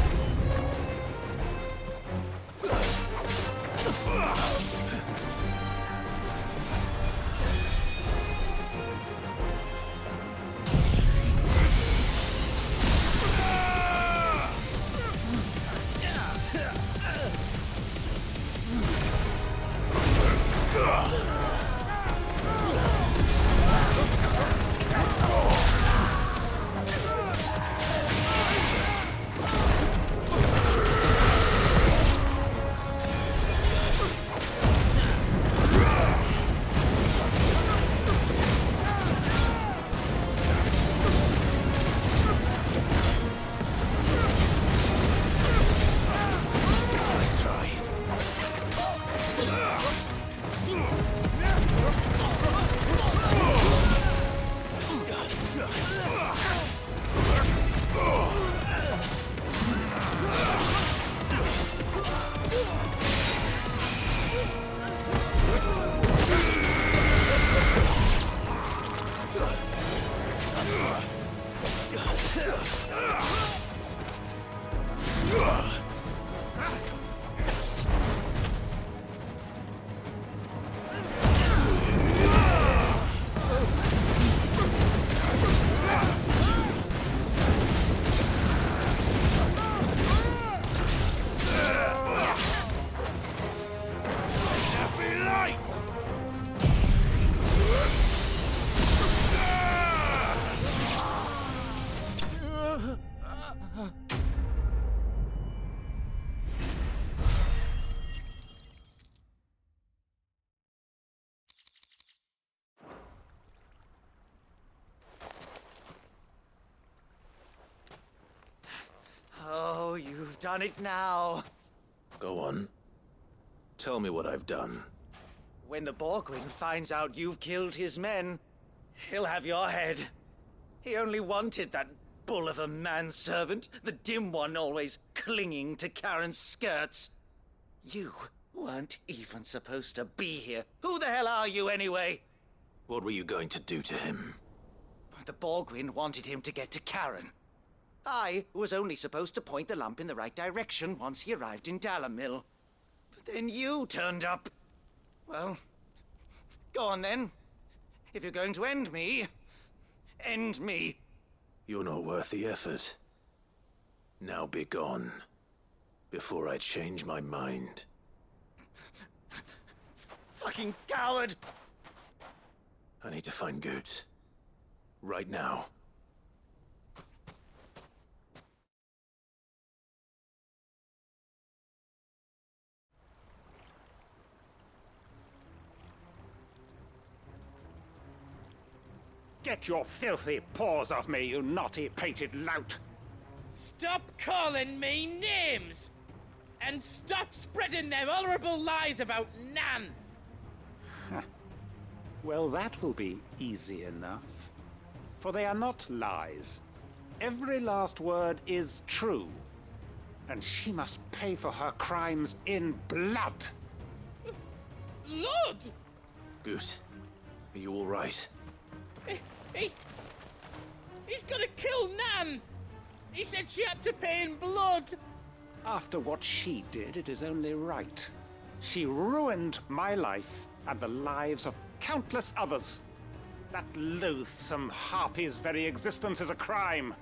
done it now. Go on. Tell me what I've done. When the Borgwin finds out you've killed his men, he'll have your head. He only wanted that bull of a manservant, the dim one always clinging to Karen's skirts. You weren't even supposed to be here. Who the hell are you anyway? What were you going to do to him? The Borgwin wanted him to get to Karen. I was only supposed to point the lamp in the right direction once he arrived in Dalamil. But then you turned up. Well, go on then. If you're going to end me, end me. You're not worth the effort. Now be gone, before I change my mind. Fucking coward! I need to find Goods. Right now. Get your filthy paws off me, you naughty-pated lout! Stop calling me names! And stop spreading them horrible lies about Nan! Well, that will be easy enough. For they are not lies. Every last word is true. And she must pay for her crimes in blood. Blood? Goose, are you all right? He's gonna kill Nan! He said she had to pay in blood! After what she did, it is only right. She ruined my life and the lives of countless others. That loathsome harpy's very existence is a crime,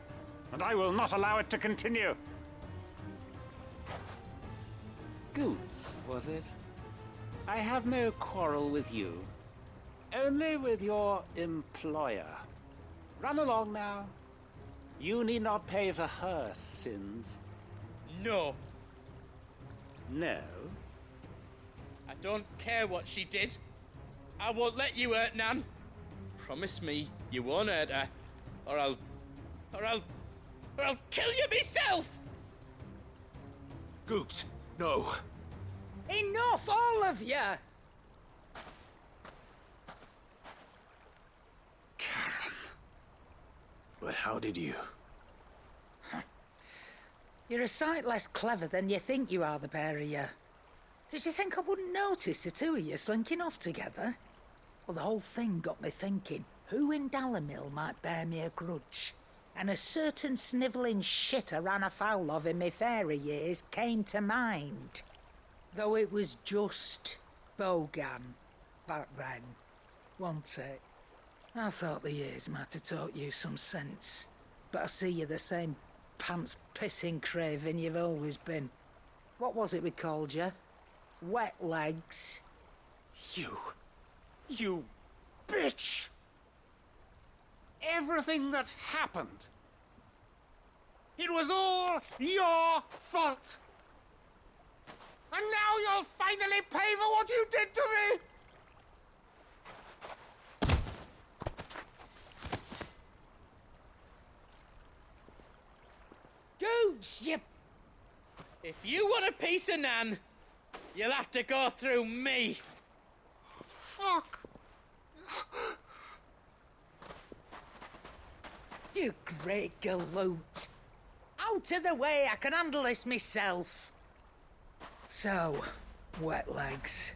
and I will not allow it to continue. Goods, was it? I have no quarrel with you. Only with your employer. Run along now. You need not pay for her sins. No. No? I don't care what she did. I won't let you hurt Nan. Promise me you won't hurt her, or I'll kill you myself! Goops, no. Enough, all of you! But how did you? You're a sight less clever than you think you are, the pair of you. Did you think I wouldn't notice the two of you slinking off together? Well, the whole thing got me thinking, who in Dalamil might bear me a grudge? And a certain snivelling shit I ran afoul of in my fairy years came to mind. Though it was just Bogan back then, wasn't it? I thought the years might have taught you some sense, but I see you're the same pants-pissing craven you've always been. What was it we called you? Wet legs? You bitch! Everything that happened, it was all your fault! And now you'll finally pay for what you did to me! Gooch, you... If you want a piece of Nan, you'll have to go through me. Fuck! You great galoot. Out of the way, I can handle this myself. So, wet legs,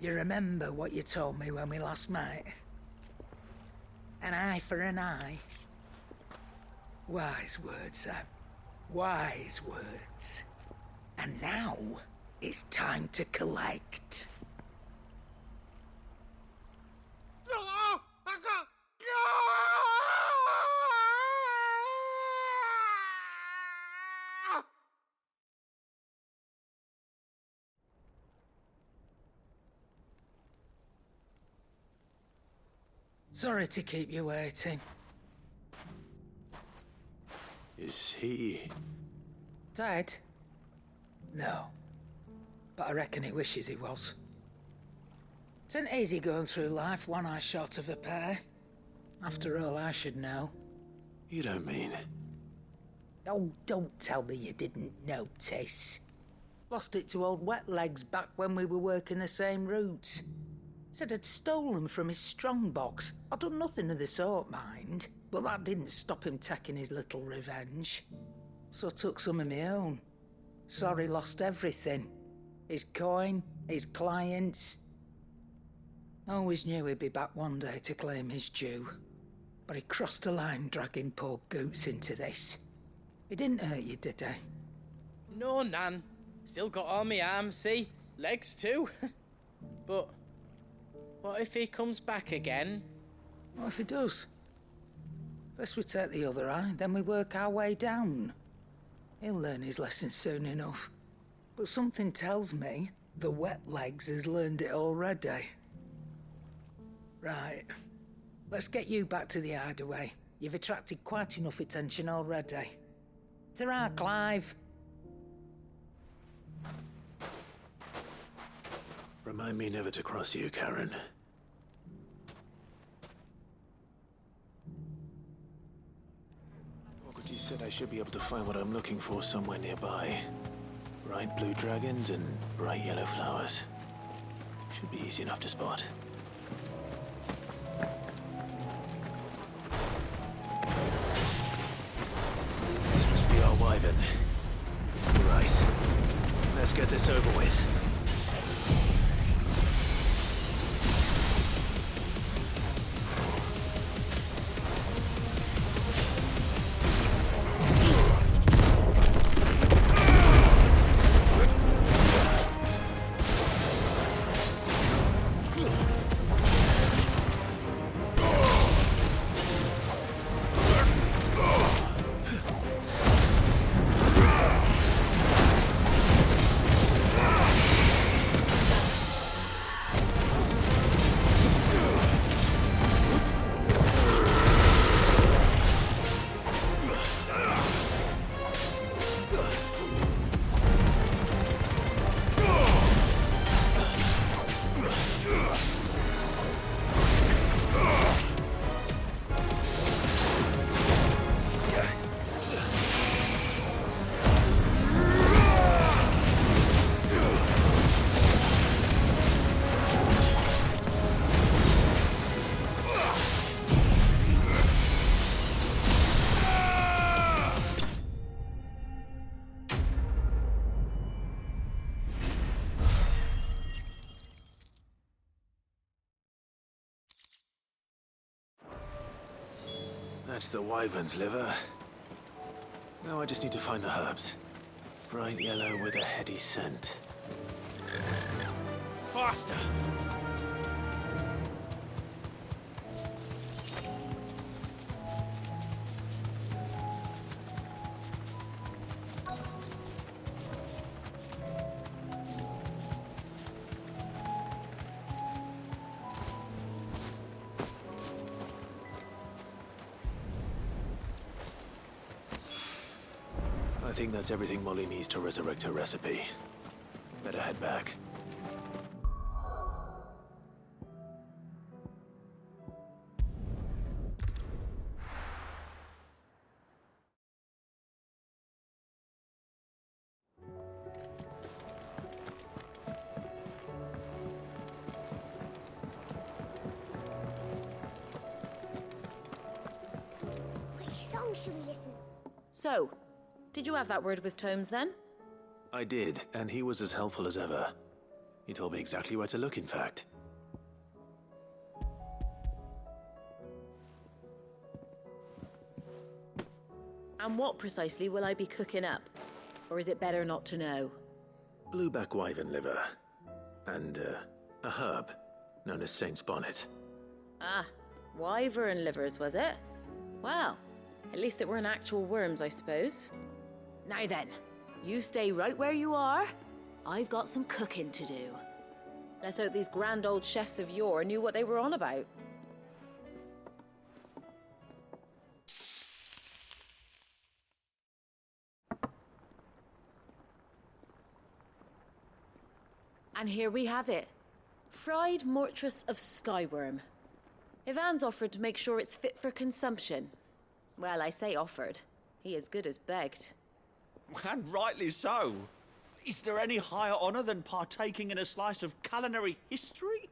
you remember what you told me when we last met? An eye for an eye. Wise words, Sam. Wise words. And now, it's time to collect. Sorry to keep you waiting. Is he... Dead? No. But I reckon he wishes he was. It isn't easy going through life one eye short of a pair. After all, I should know. You don't mean... Oh, don't tell me you didn't notice. Lost it to old Wet Legs back when we were working the same routes. Said I'd stolen from his strongbox. I'd done nothing of the sort, mind. But that didn't stop him taking his little revenge. So I took some of my own. Sorry, lost everything. His coin, his clients. Always knew he'd be back one day to claim his due. But he crossed a line dragging poor Goots into this. He didn't hurt you, did he? No, Nan. Still got all my arms, see? Legs too. But what if he comes back again? What if he does? First we take the other eye, then we work our way down. He'll learn his lesson soon enough. But something tells me the Wet Legs has learned it already. Right. Let's get you back to the hideaway. You've attracted quite enough attention already. Ta-ra, Clive. Remind me never to cross you, Karen. He said I should be able to find what I'm looking for somewhere nearby. Bright blue dragons and bright yellow flowers. Should be easy enough to spot. This must be our wyvern. Right. Let's get this over with. That's the wyvern's liver. Now I just need to find the herbs. Bright yellow with a heady scent. Faster! I think that's everything Molly needs to resurrect her recipe. Better head back. Which song should we listen to? So, did you have that word with Tomes then? I did, and he was as helpful as ever. He told me exactly where to look, in fact. And what precisely will I be cooking up? Or is it better not to know? Blueback wyvern liver. And, a herb known as Saint's Bonnet. Ah, wyvern livers, was it? Well, at least it weren't actual worms, I suppose. Now then, you stay right where you are. I've got some cooking to do. Let's hope these grand old chefs of yore knew what they were on about. And here we have it. Fried mortress of skyworm. Ivan's offered to make sure it's fit for consumption. Well, I say offered. He as good as begged. And rightly so. Is there any higher honour than partaking in a slice of culinary history?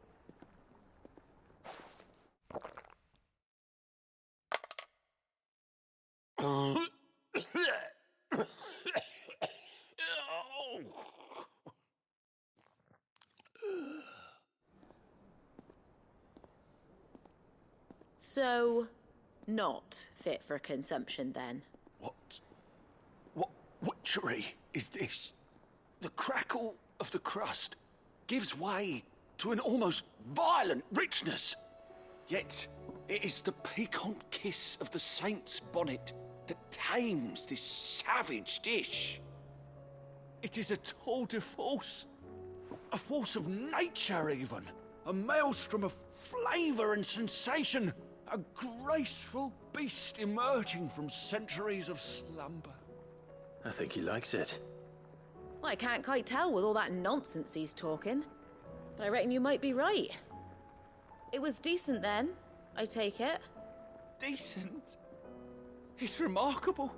So, not fit for consumption then? What witchery is this? The crackle of the crust gives way to an almost violent richness. Yet, it is the piquant kiss of the saint's bonnet that tames this savage dish. It is a tour de force. A force of nature, even. A maelstrom of flavour and sensation. A graceful beast emerging from centuries of slumber. I think he likes it. Well, I can't quite tell with all that nonsense he's talking. But I reckon you might be right. It was decent then, I take it. Decent? It's remarkable.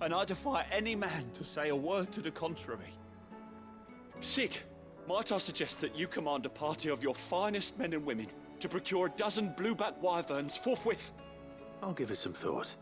And I defy any man to say a word to the contrary. Sid, might I suggest that you command a party of your finest men and women to procure a dozen blueback wyverns forthwith? I'll give it some thought.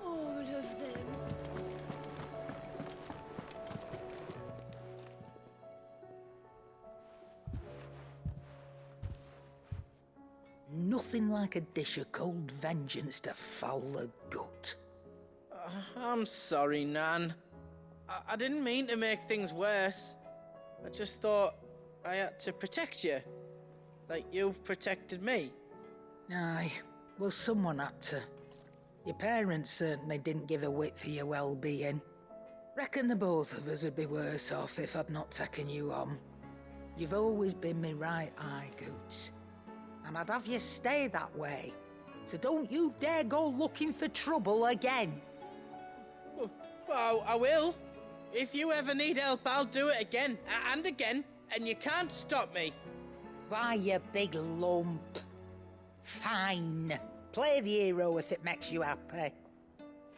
All of them. Nothing like a dish of cold vengeance to foul the gut. I'm sorry, Nan. I didn't mean to make things worse. I just thought I had to protect you. Like you've protected me. Aye, well, someone had to. Your parents certainly didn't give a whit for your well-being. Reckon the both of us would be worse off if I'd not taken you on. You've always been me right eye, Goots. And I'd have you stay that way. So don't you dare go looking for trouble again. Well, I will. If you ever need help, I'll do it again and again, and you can't stop me. Why, you big lump. Fine. Play the hero if it makes you happy.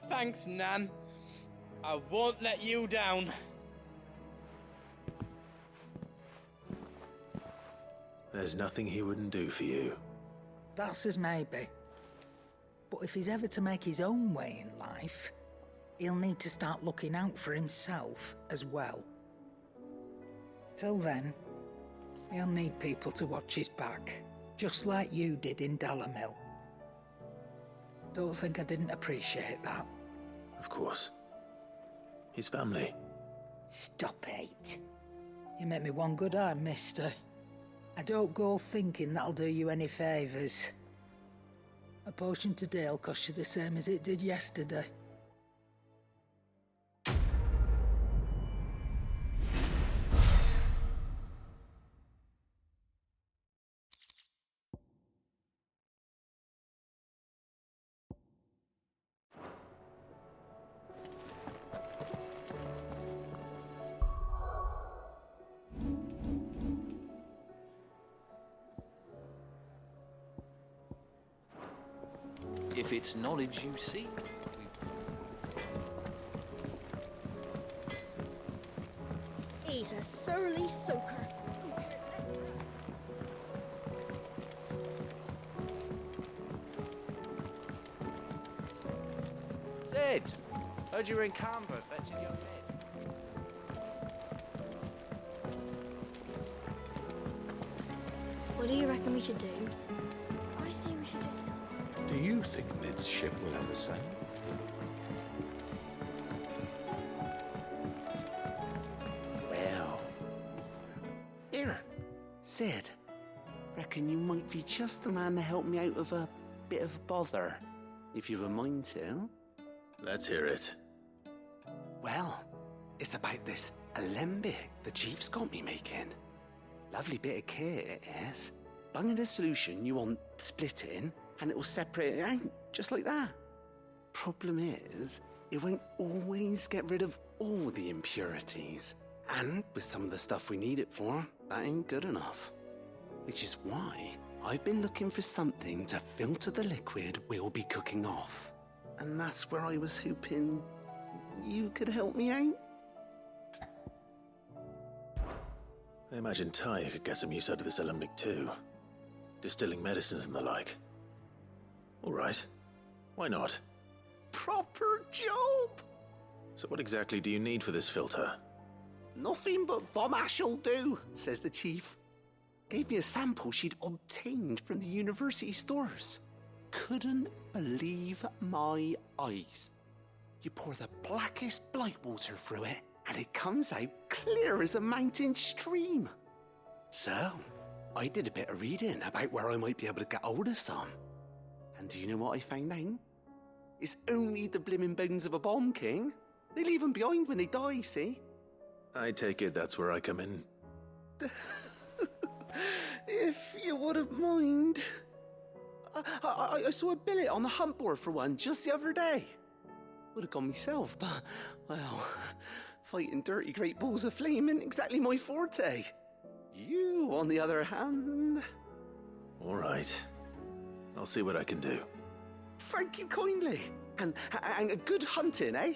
Thanks, Nan. I won't let you down. There's nothing he wouldn't do for you. That's as maybe. But if he's ever to make his own way in life, he'll need to start looking out for himself as well. Till then, he'll need people to watch his back, just like you did in Dalamil. Don't think I didn't appreciate that. Of course. His family. Stop it. You make me one good eye, mister. I don't go thinking that'll do you any favours. A potion today'll cost you the same as it did yesterday. If it's knowledge you seek, He's a surly soaker. Sid! Heard you were in Canva fetching your head. What do you reckon we should do? I say we should just tell him. Do you think Mid's ship will ever sail? Well... Here, Sid. Reckon you might be just the man to help me out of a bit of bother, if you've a mind to. Let's hear it. Well, it's about this alembic the chief's got me making. Lovely bit of kit it is. bung in a solution you want splitting, and it will separate it out, just like that. Problem is, it won't always get rid of all the impurities. And with some of the stuff we need it for, that ain't good enough. Which is why I've been looking for something to filter the liquid we'll be cooking off. And that's where I was hoping you could help me out. I imagine Ty could get some use out of this alembic too. Distilling medicines and the like. All right. Why not? Proper job! So what exactly do you need for this filter? Nothing but bomb ash'll do, says the chief. Gave me a sample she'd obtained from the university stores. Couldn't believe my eyes. You pour the blackest blight water through it, and it comes out clear as a mountain stream. So, I did a bit of reading about where I might be able to get hold of some. And do you know what I found out? It's only the blimmin' bones of a bomb king. They leave them behind when they die, see? I take it that's where I come in. If you wouldn't mind. I saw a billet on the hunt board for one just the other day. Would have gone myself, but, well, fighting dirty great balls of flame isn't exactly my forte. You, on the other hand... All right. I'll see what I can do. Thank you kindly. And good hunting, eh?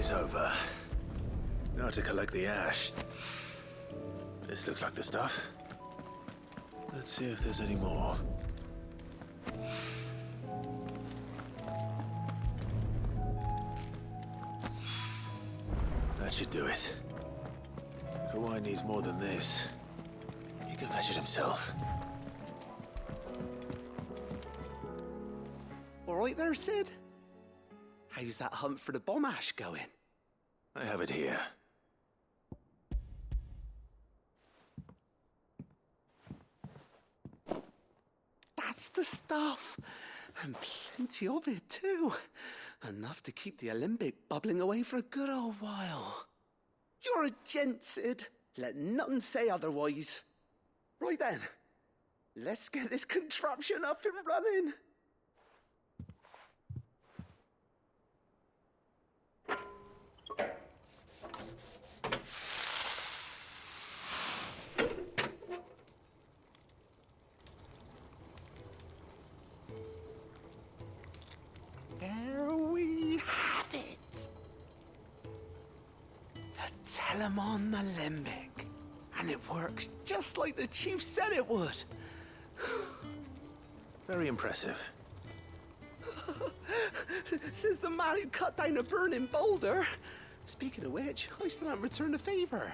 is over. Now to collect the ash. This looks like the stuff. Let's see if there's any more. That should do it. If a wine needs more than this, he can fetch it himself. All right there, Sid? How's that hunt for the bomb ash going? I have it here. That's the stuff. And plenty of it, too. Enough to keep the Olympic bubbling away for a good old while. You're a gent, Sid. Let nothing say otherwise. Right then, let's get this contraption up and running. There we have it. The Telemon Alembic. And it works just like the chief said it would. Very impressive. Says the man who cut down a burning boulder. Speaking of which, I still haven't returned the favor.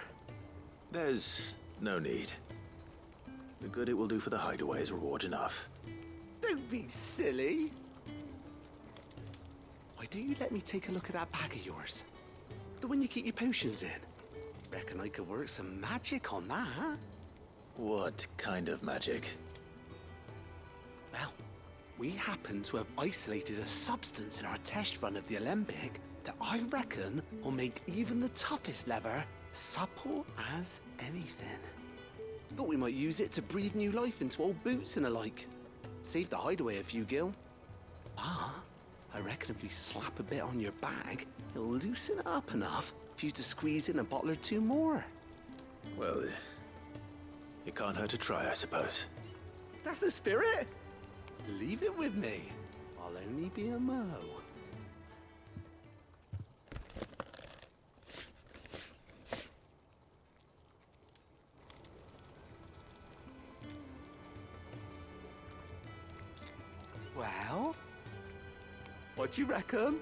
There's no need. The good it will do for the hideaway is reward enough. Don't be silly. Why don't you let me take a look at that bag of yours? The one you keep your potions in. Reckon I could work some magic on that, huh? What kind of magic? Well, we happen to have isolated a substance in our test run of the Alembic that I reckon will make even the toughest leather supple as anything. Thought we might use it to breathe new life into old boots and the like. Save the hideaway a few gil. Ah, I reckon if we slap a bit on your bag, it'll loosen it up enough for you to squeeze in a bottle or two more. Well, it can't hurt to try, I suppose. That's the spirit. Leave it with me. I'll only be a mo. Well, what do you reckon?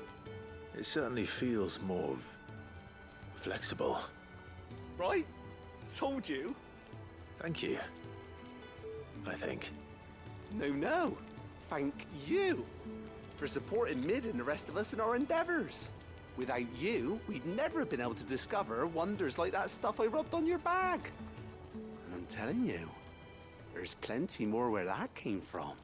It certainly feels more flexible. Right? Told you. Thank you. I think. No. Thank you for supporting Mid and the rest of us in our endeavors. Without you, we'd never have been able to discover wonders like that stuff I rubbed on your bag. And I'm telling you, there's plenty more where that came from.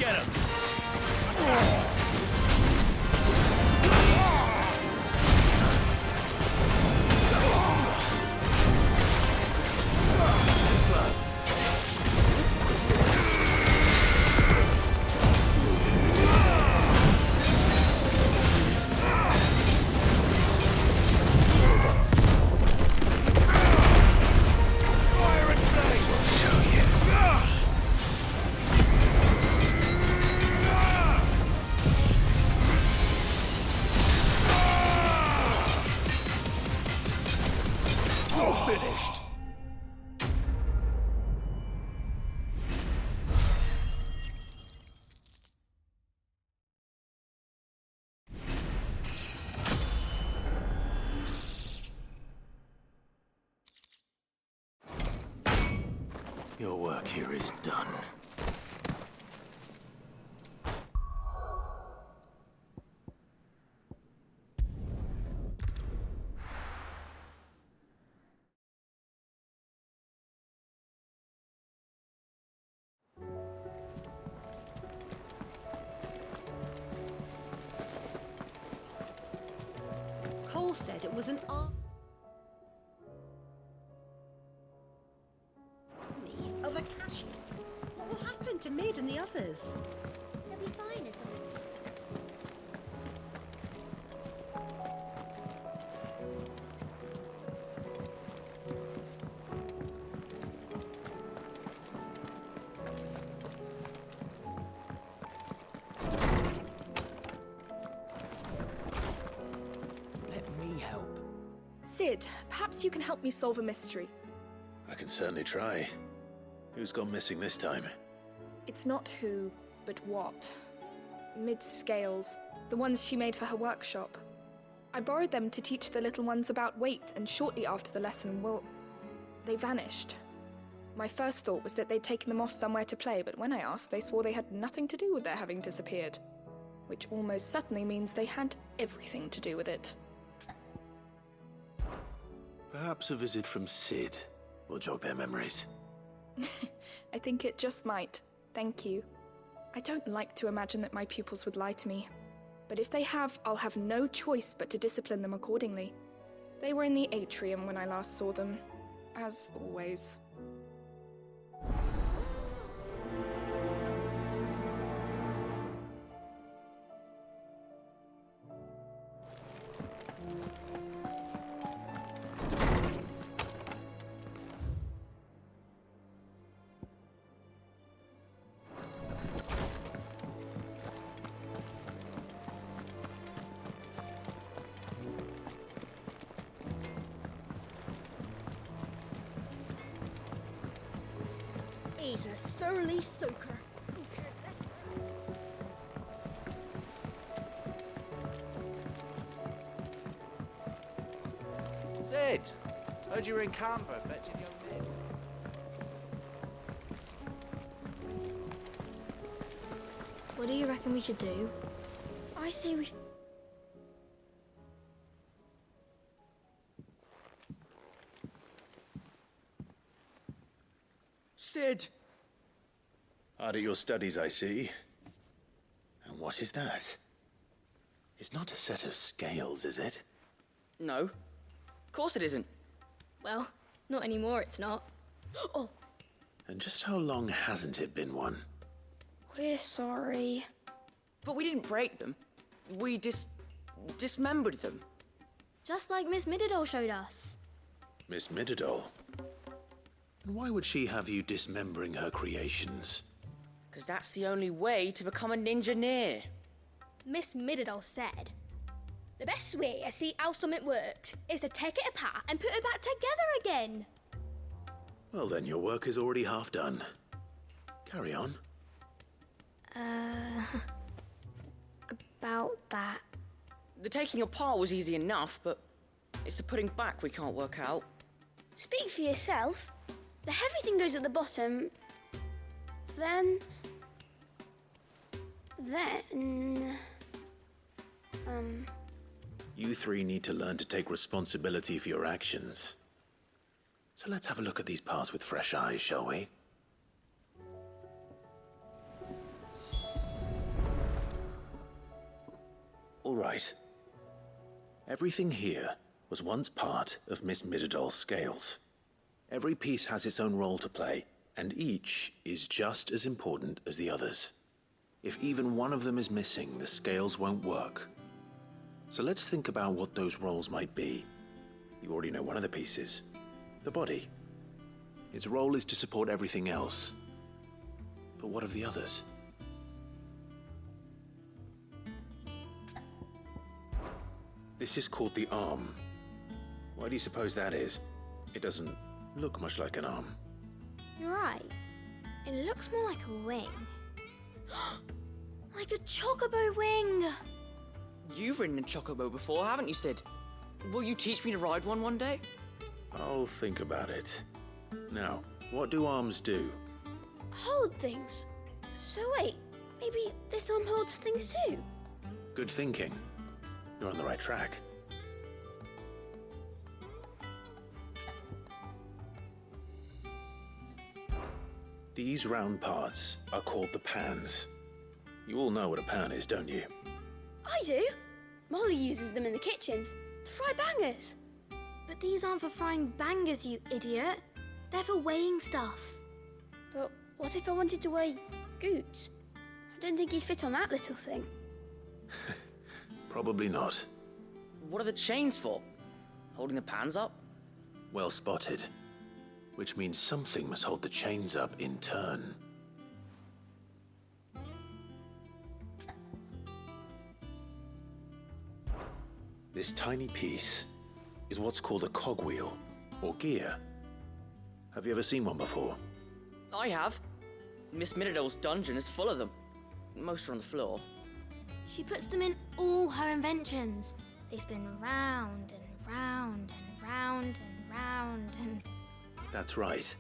Get him! Finished. Your work here is done. Cole said it was an army of Akashi. What will happen to Mid and the others? They'll be fine as long as... Sid, perhaps you can help me solve a mystery. I can certainly try. Who's gone missing this time? It's not who, but what. Mid's scales, the ones she made for her workshop. I borrowed them to teach the little ones about weight, and shortly after the lesson, well, they vanished. My first thought was that they'd taken them off somewhere to play, but when I asked, they swore they had nothing to do with their having disappeared. Which almost certainly means they had everything to do with it. Perhaps a visit from Sid will jog their memories. I think it just might. Thank you. I don't like to imagine that my pupils would lie to me. But if they have, I'll have no choice but to discipline them accordingly. They were in the atrium when I last saw them, as always. He's a surly soaker. Who cares less? Sid! Heard you were in Canva fetching young men. What do you reckon we should do? I say we should... Sid! Hard at your studies, I see. And what is that? It's not a set of scales, is it? No. Of course it isn't. Well, not anymore, it's not. Oh! And just how long hasn't it been one? We're sorry. But we didn't break them. We dismembered them. Just like Miss Mididol showed us. Miss Mididol? And why would she have you dismembering her creations? Because that's the only way to become a ninja-neer. Miss Mididol said, the best way to see how something works is to take it apart and put it back together again. Well then, your work is already half done. Carry on. About that. The taking apart was easy enough, but it's the putting back we can't work out. Speak for yourself. The heavy thing goes at the bottom. Then... You three need to learn to take responsibility for your actions. So let's have a look at these parts with fresh eyes, shall we? right. Everything here was once part of Miss Midadol's scales. Every piece has its own role to play, and each is just as important as the others. If even one of them is missing, the scales won't work. So let's think about what those roles might be. You already know one of the pieces, the body. Its role is to support everything else. But what of the others? This is called the arm. Why do you suppose that is? It doesn't look much like an arm. You're right. It looks more like a wing. Like a chocobo wing! You've ridden a chocobo before, haven't you, Sid? Will you teach me to ride one day? I'll think about it. Now, what do arms do? Hold things. So wait, maybe this arm holds things too? Good thinking. You're on the right track. These round parts are called the pans. You all know what a pan is, don't you? I do. Molly uses them in the kitchens to fry bangers. But these aren't for frying bangers, you idiot. They're for weighing stuff. But what if I wanted to weigh Goots? I don't think he'd fit on that little thing. Probably not. What are the chains for? Holding the pans up? Well spotted. Which means something must hold the chains up in turn. This tiny piece is what's called a cogwheel, or gear. Have you ever seen one before? I have. Miss Midadol's dungeon is full of them. Most are on the floor. She puts them in all her inventions. They spin round and round and round and round and... That's right.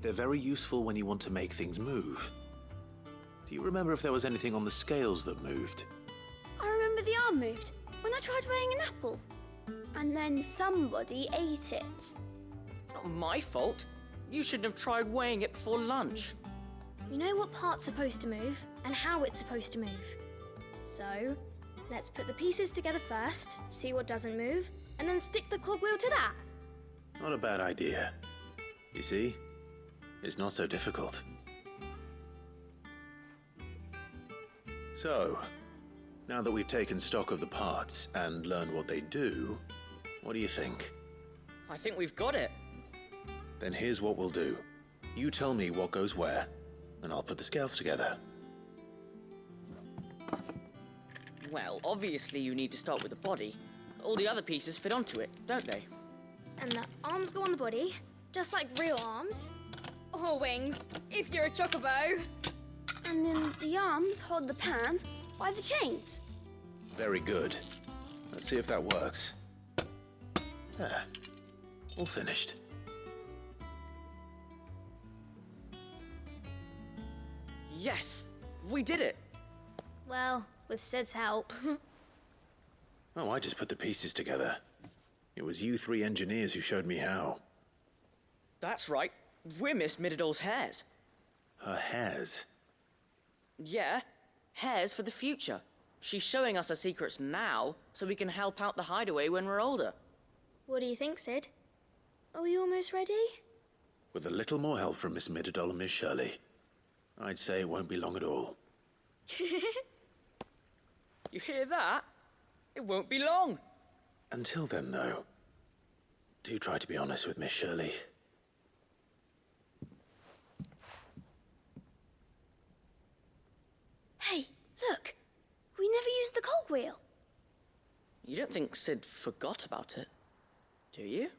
They're very useful when you want to make things move. Do you remember if there was anything on the scales that moved? I remember the arm moved when I tried weighing an apple. And then somebody ate it. Not my fault. You shouldn't have tried weighing it before lunch. We know what part's supposed to move and how it's supposed to move. So, let's put the pieces together first, see what doesn't move, and then stick the cogwheel to that. Not a bad idea. You see? It's not so difficult. So, now that we've taken stock of the parts and learned what they do, what do you think? I think we've got it. Then here's what we'll do. You tell me what goes where, and I'll put the scales together. Well, obviously you need to start with the body. All the other pieces fit onto it, don't they? And the arms go on the body, just like real arms. Or wings, if you're a chocobo. And then the arms hold the pans by the chains. Very good. Let's see if that works. There. All finished. Yes! We did it! Well, with Sid's help. Oh, I just put the pieces together. It was you three engineers who showed me how. That's right. We're Miss Midadol's hairs. Her hairs? Yeah, hairs for the future. She's showing us her secrets now, so we can help out the hideaway when we're older. What do you think, Sid? Are we almost ready? With a little more help from Miss Midadol and Miss Shirley, I'd say it won't be long at all. You hear that? It won't be long. Until then, though, do try to be honest with Miss Shirley. Hey, look! We never used the cogwheel. You don't think Sid forgot about it, do you?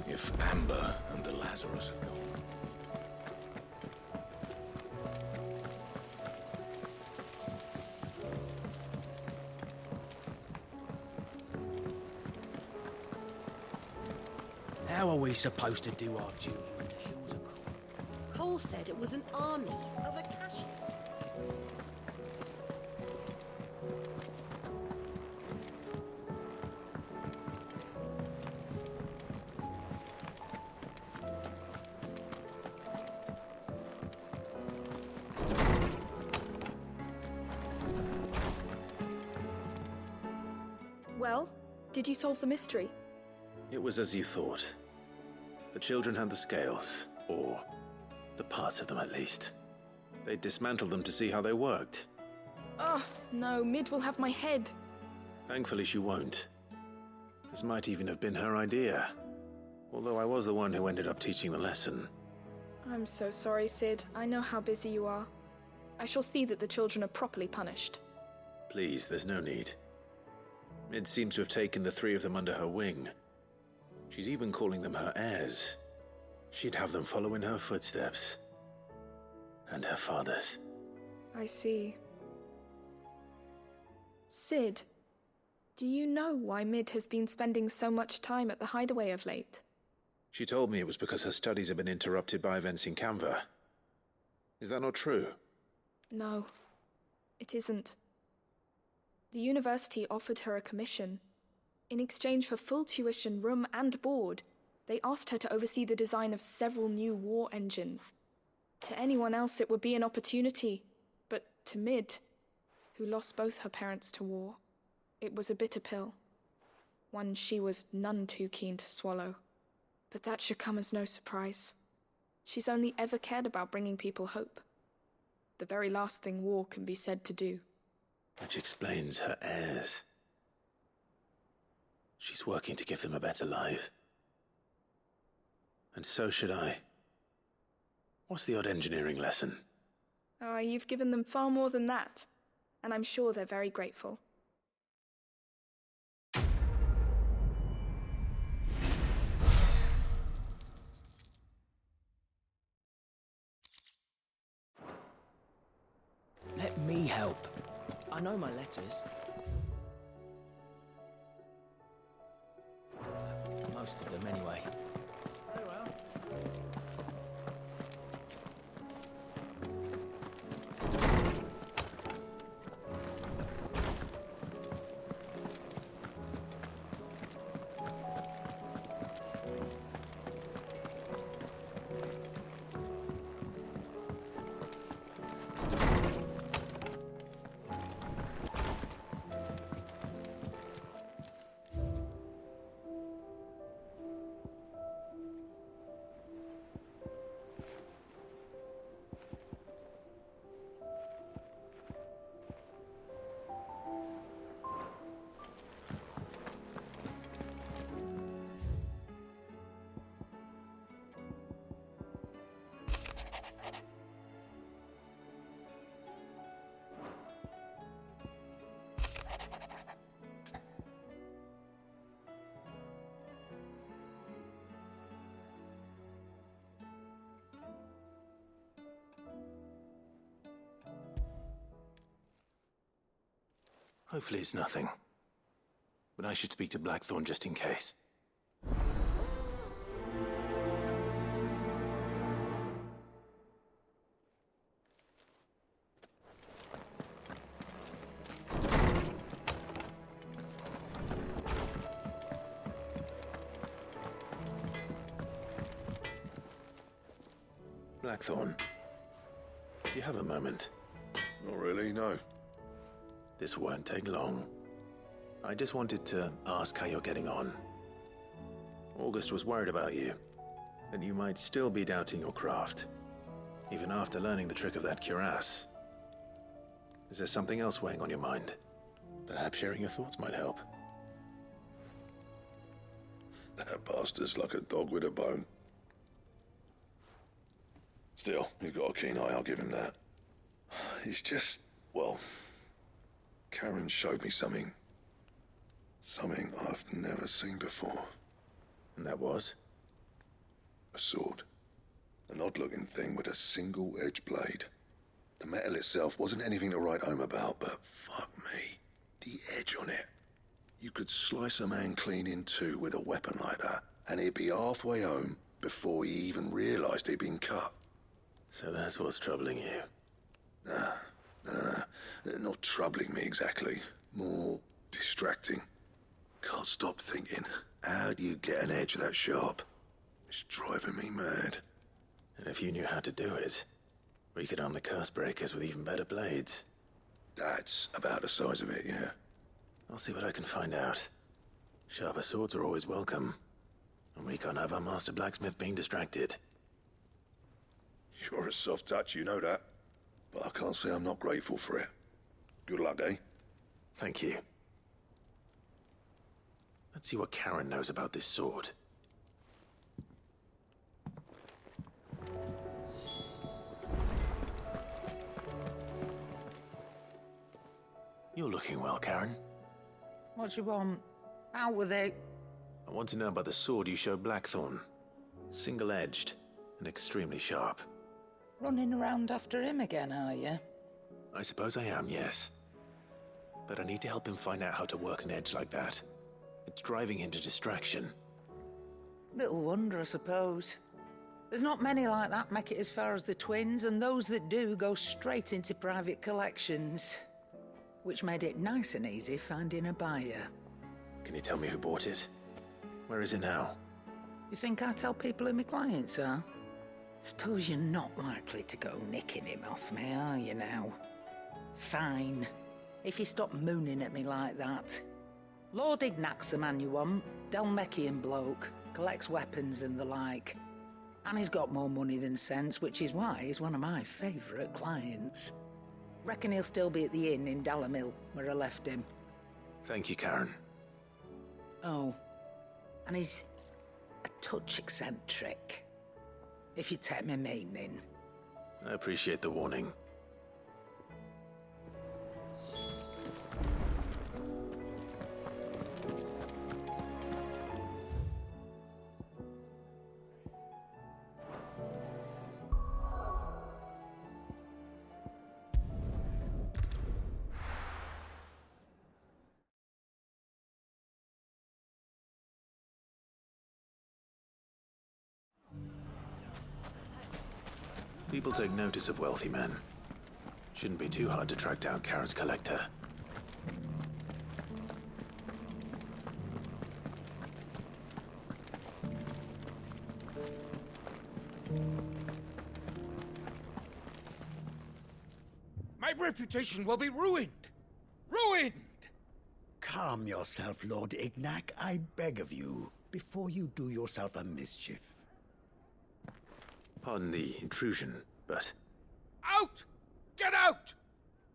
If Amber and the Lazarus had gone. How are we supposed to do our duty when the hills are cold? Cole said it was an army of Acacia. Did you solve the mystery? It was as you thought. The children had the scales, or the parts of them at least. They dismantled them to see how they worked. Oh, no, Mid will have my head. Thankfully she won't. This might even have been her idea. Although I was the one who ended up teaching the lesson. I'm so sorry, Sid. I know how busy you are. I shall see that the children are properly punished. Please, there's no need. Mid seems to have taken the three of them under her wing. She's even calling them her heirs. She'd have them follow in her footsteps. And her father's. I see. Sid, do you know why Mid has been spending so much time at the hideaway of late? She told me it was because her studies have been interrupted by events in Canva. Is that not true? No, it isn't. The university offered her a commission. In exchange for full tuition, room and board, they asked her to oversee the design of several new war engines. To anyone else it would be an opportunity, but to Mid, who lost both her parents to war, it was a bitter pill. One she was none too keen to swallow. But that should come as no surprise. She's only ever cared about bringing people hope. The very last thing war can be said to do. Which explains her heirs. She's working to give them a better life. And so should I. What's the odd engineering lesson? Oh, you've given them far more than that. And I'm sure they're very grateful. Let me help. I know my letters. Most of them, anyway. Very well. Hopefully it's nothing. But I should speak to Blackthorn just in case. Blackthorn, do you have a moment? Not really, no. This won't take long. I just wanted to ask how you're getting on. August was worried about you, that you might still be doubting your craft, even after learning the trick of that cuirass. Is there something else weighing on your mind? Perhaps sharing your thoughts might help. That bastard's like a dog with a bone. Still, you've got a keen eye, I'll give him that. He's just, well, Karen showed me something. Something I've never seen before. And that was? A sword. An odd-looking thing with a single-edged blade. The metal itself wasn't anything to write home about, but fuck me, the edge on it. You could slice a man clean in two with a weapon like that, and he'd be halfway home before he even realised he'd been cut. So that's what's troubling you? No. Not troubling me exactly. More distracting. Can't stop thinking, how do you get an edge that sharp? It's driving me mad. And if you knew how to do it, we could arm the curse breakers with even better blades. That's about the size of it, yeah. I'll see what I can find out. Sharper swords are always welcome. And we can't have our master blacksmith being distracted. You're a soft touch, you know that. But I can't say I'm not grateful for it. Good luck, eh? Thank you. Let's see what Karen knows about this sword. You're looking well, Karen. What you want? Out with it. I want to know about the sword you showed Blackthorn. Single-edged and extremely sharp. Running around after him again, are you? I suppose I am, yes. But I need to help him find out how to work an edge like that. It's driving him to distraction. Little wonder, I suppose. There's not many like that make it as far as the twins, and those that do go straight into private collections. Which made it nice and easy finding a buyer. Can you tell me who bought it? Where is it now? You think I tell people who my clients are? Suppose you're not likely to go nicking him off me, are you now? Fine. If you stop mooning at me like that. Lord Ignac's the man you want. Dalmekian bloke. Collects weapons and the like. And he's got more money than sense, which is why he's one of my favourite clients. Reckon he'll still be at the inn in Dalamil, where I left him. Thank you, Karen. Oh, and he's a touch eccentric, if you take my meaning. I appreciate the warning. People take notice of wealthy men. Shouldn't be too hard to track down Karen's collector. My reputation will be ruined! Ruined! Calm yourself, Lord Ignac, I beg of you, before you do yourself a mischief. Pardon the intrusion, but... Out! Get out!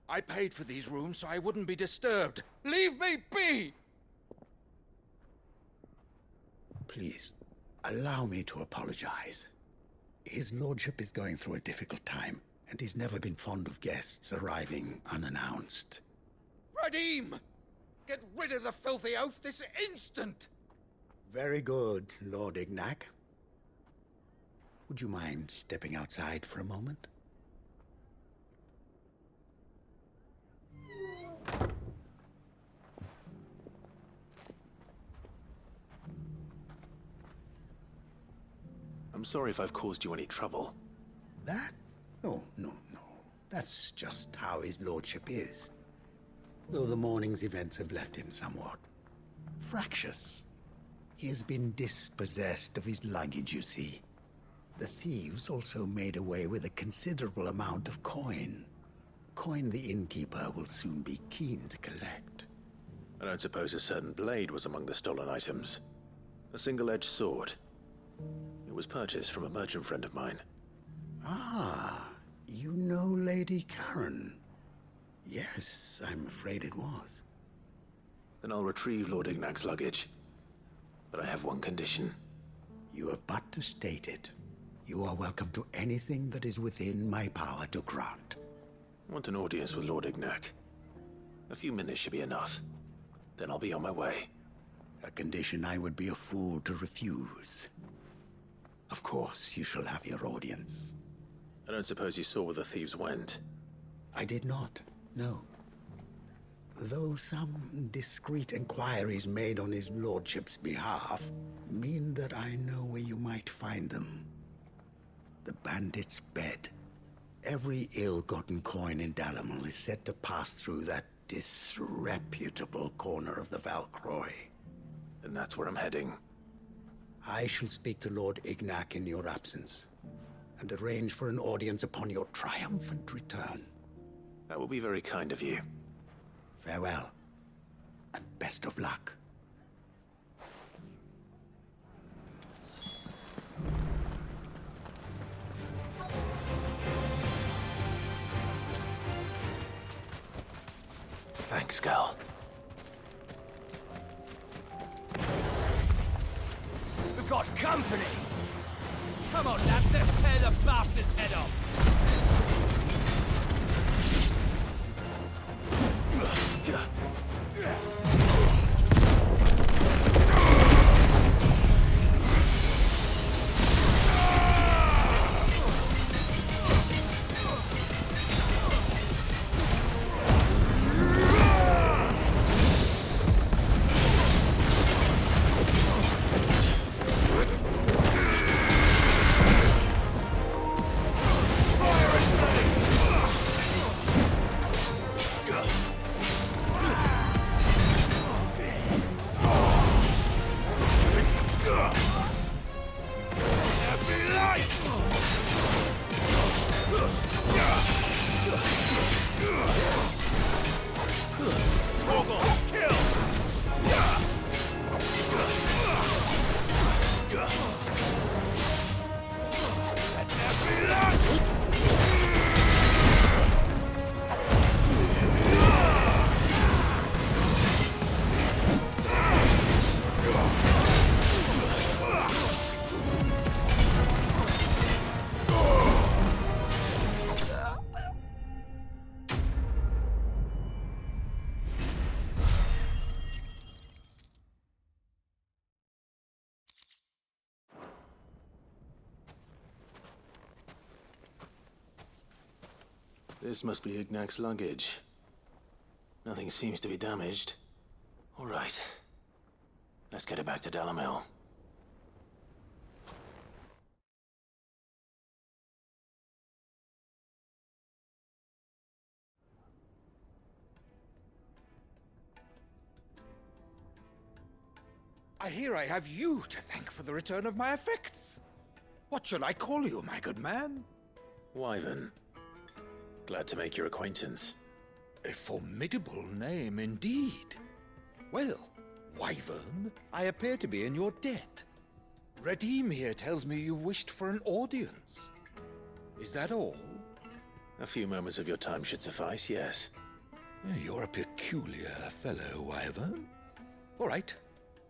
I paid for these rooms so I wouldn't be disturbed. Leave me be! Please, allow me to apologize. His lordship is going through a difficult time, and he's never been fond of guests arriving unannounced. Radim! Get rid of the filthy oaf this instant! Very good, Lord Ignac. Would you mind stepping outside for a moment? I'm sorry if I've caused you any trouble. That? Oh, no. That's just how his lordship is. Though the morning's events have left him somewhat fractious. He has been dispossessed of his luggage, you see. The thieves also made away with a considerable amount of coin. Coin the innkeeper will soon be keen to collect. I don't suppose a certain blade was among the stolen items. A single-edged sword. It was purchased from a merchant friend of mine. Ah, you know Lady Karen. Yes, I'm afraid it was. Then I'll retrieve Lord Ignac's luggage. But I have one condition. You have but to state it. You are welcome to anything that is within my power to grant. I want an audience with Lord Ignac. A few minutes should be enough. Then I'll be on my way. A condition I would be a fool to refuse. Of course, you shall have your audience. I don't suppose you saw where the thieves went? I did not, no. Though some discreet inquiries made on his lordship's behalf mean that I know where you might find them. The bandit's bed. Every ill-gotten coin in Dalamil is said to pass through that disreputable corner of the Valcroy. And that's where I'm heading. I shall speak to Lord Ignac in your absence, and arrange for an audience upon your triumphant return. That will be very kind of you. Farewell, and best of luck. Thanks, Gal. We've got company! Come on, lads, let's tear the bastard's head off! This must be Ignac's luggage. Nothing seems to be damaged. All right. Let's get it back to Dalamil. I hear I have you to thank for the return of my effects. What shall I call you, my good man? Wyvern. Glad to make your acquaintance. A formidable name indeed. Well, Wyvern, I appear to be in your debt. Redeem here tells me you wished for an audience. Is that all? A few moments of your time should suffice, yes. You're a peculiar fellow, Wyvern. All right,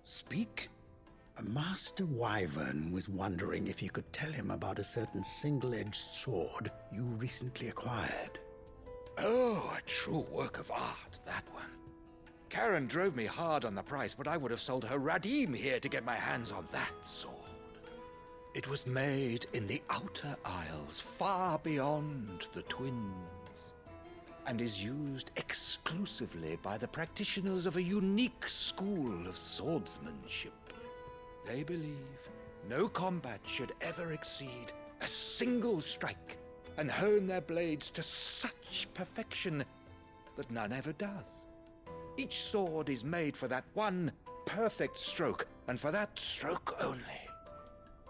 speak. Master Wyvern was wondering if you could tell him about a certain single-edged sword you recently acquired. Oh, a true work of art, that one. Karen drove me hard on the price, but I would have sold her Radim here to get my hands on that sword. It was made in the Outer Isles, far beyond the Twins, and is used exclusively by the practitioners of a unique school of swordsmanship. They believe no combat should ever exceed a single strike, and hone their blades to such perfection that none ever does. Each sword is made for that one perfect stroke, and for that stroke only.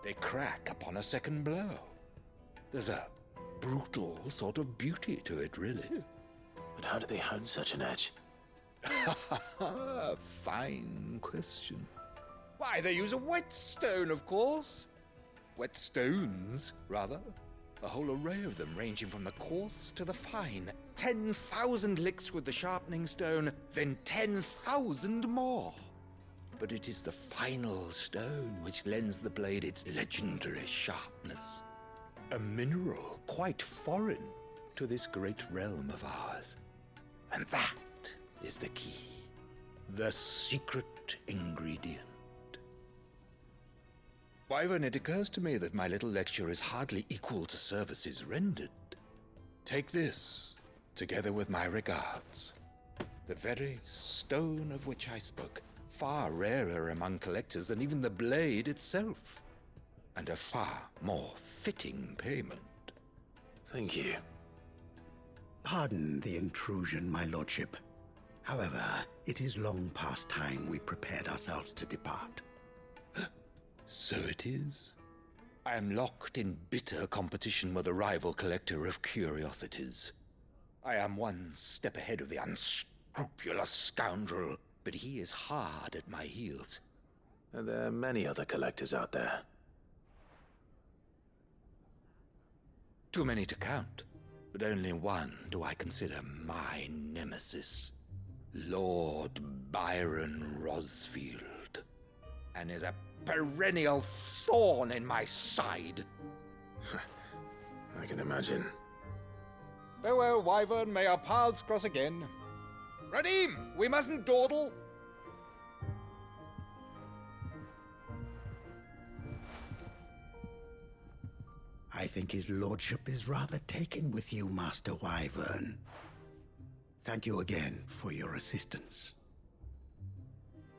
They crack upon a second blow. There's a brutal sort of beauty to it, really. But how do they hone such an edge? Fine question. Why, they use a whetstone, of course. Whetstones, rather. A whole array of them, ranging from the coarse to the fine. 10,000 licks with the sharpening stone, then 10,000 more. But it is the final stone which lends the blade its legendary sharpness. A mineral quite foreign to this great realm of ours. And that is the key. The secret ingredient. Wyvern, it occurs to me that my little lecture is hardly equal to services rendered. Take this, together with my regards. The very stone of which I spoke, far rarer among collectors than even the blade itself, and a far more fitting payment. Thank you. Pardon the intrusion, my lordship. However, it is long past time we prepared ourselves to depart. So it is. I am locked in bitter competition with a rival collector of curiosities. I am one step ahead of the unscrupulous scoundrel, but he is hard at my heels. And there are many other collectors out there. Too many to count, but only one do I consider my nemesis. Lord Byron Rosfield, and is a perennial thorn in my side. I can imagine. Farewell, Wyvern. May our paths cross again. Radim, we mustn't dawdle. I think his lordship is rather taken with you, Master Wyvern. Thank you again for your assistance.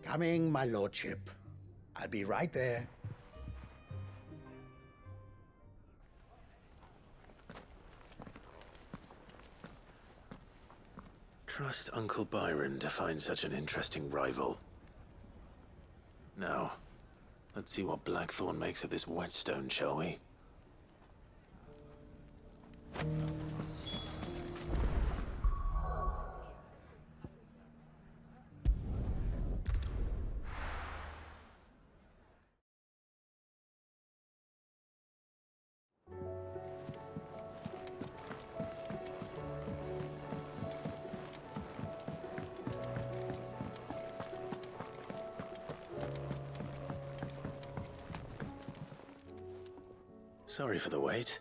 Coming, my lordship. I'll be right there. Trust Uncle Byron to find such an interesting rival. Now, let's see what Blackthorn makes of this whetstone, shall we? Sorry for the wait,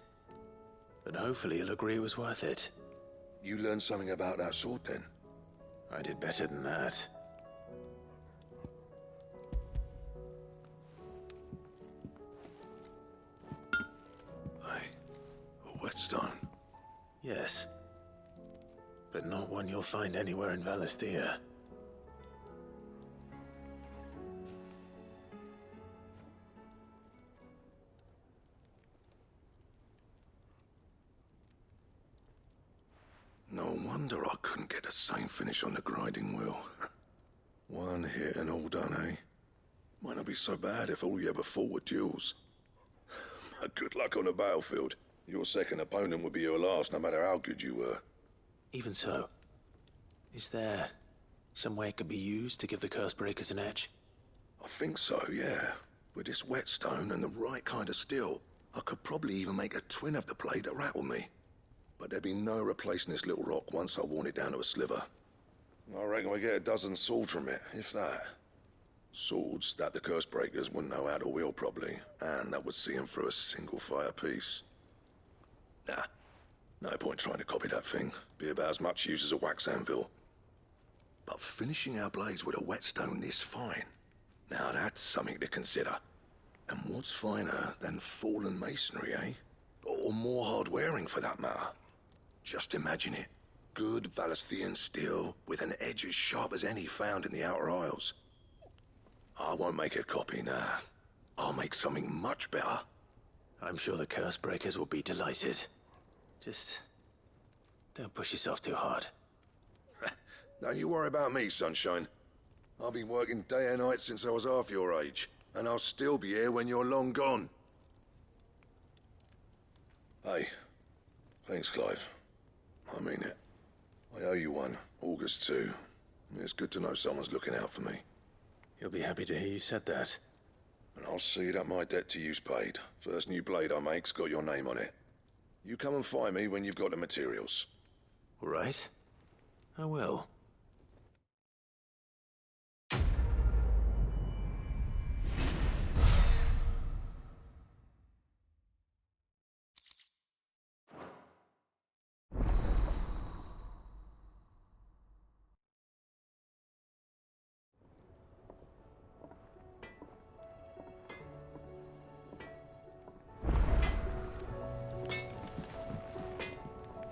but hopefully you'll agree it was worth it. You learned something about that sword, then? I did better than that. A whetstone? Yes, but not one you'll find anywhere in Valisthea. No wonder I couldn't get the same finish on the grinding wheel. One hit and all done, eh? Might not be so bad if all you ever fought were duels. Good luck on the battlefield. Your second opponent would be your last, no matter how good you were. Even so, is there some way it could be used to give the Cursebreakers an edge? I think so, yeah. With this whetstone and the right kind of steel, I could probably even make a twin of the blade that rattled me. But there'd be no replacing this little rock once I worn it down to a sliver. I reckon we get a dozen swords from it, if that. Swords that the Cursebreakers wouldn't know how to wield properly, and that would see them through a single fire piece. Nah, no point trying to copy that thing. Be about as much use as a wax anvil. But finishing our blades with a whetstone this fine, now that's something to consider. And what's finer than fallen masonry, eh? Or more hard-wearing, for that matter. Just imagine it. Good Valisthean steel with an edge as sharp as any found in the Outer Isles. I won't make a copy, nah. I'll make something much better. I'm sure the Cursebreakers will be delighted. Just don't push yourself too hard. Don't you worry about me, sunshine. I've been working day and night since I was half your age, and I'll still be here when you're long gone. Hey, thanks, Clive. I mean it. I owe you one, August too. It's good to know someone's looking out for me. You'll be happy to hear you said that. And I'll see that my debt to you's paid. First new blade I make's got your name on it. You come and find me when you've got the materials. All right. I will.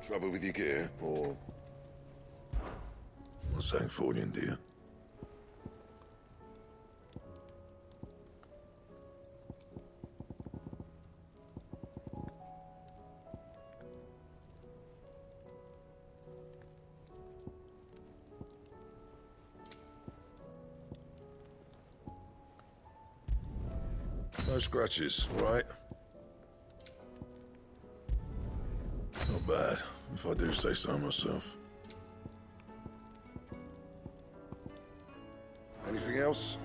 Trouble with your gear, or... What's that for you, dear? No scratches, right? Not bad, if I do say so myself. Anything else?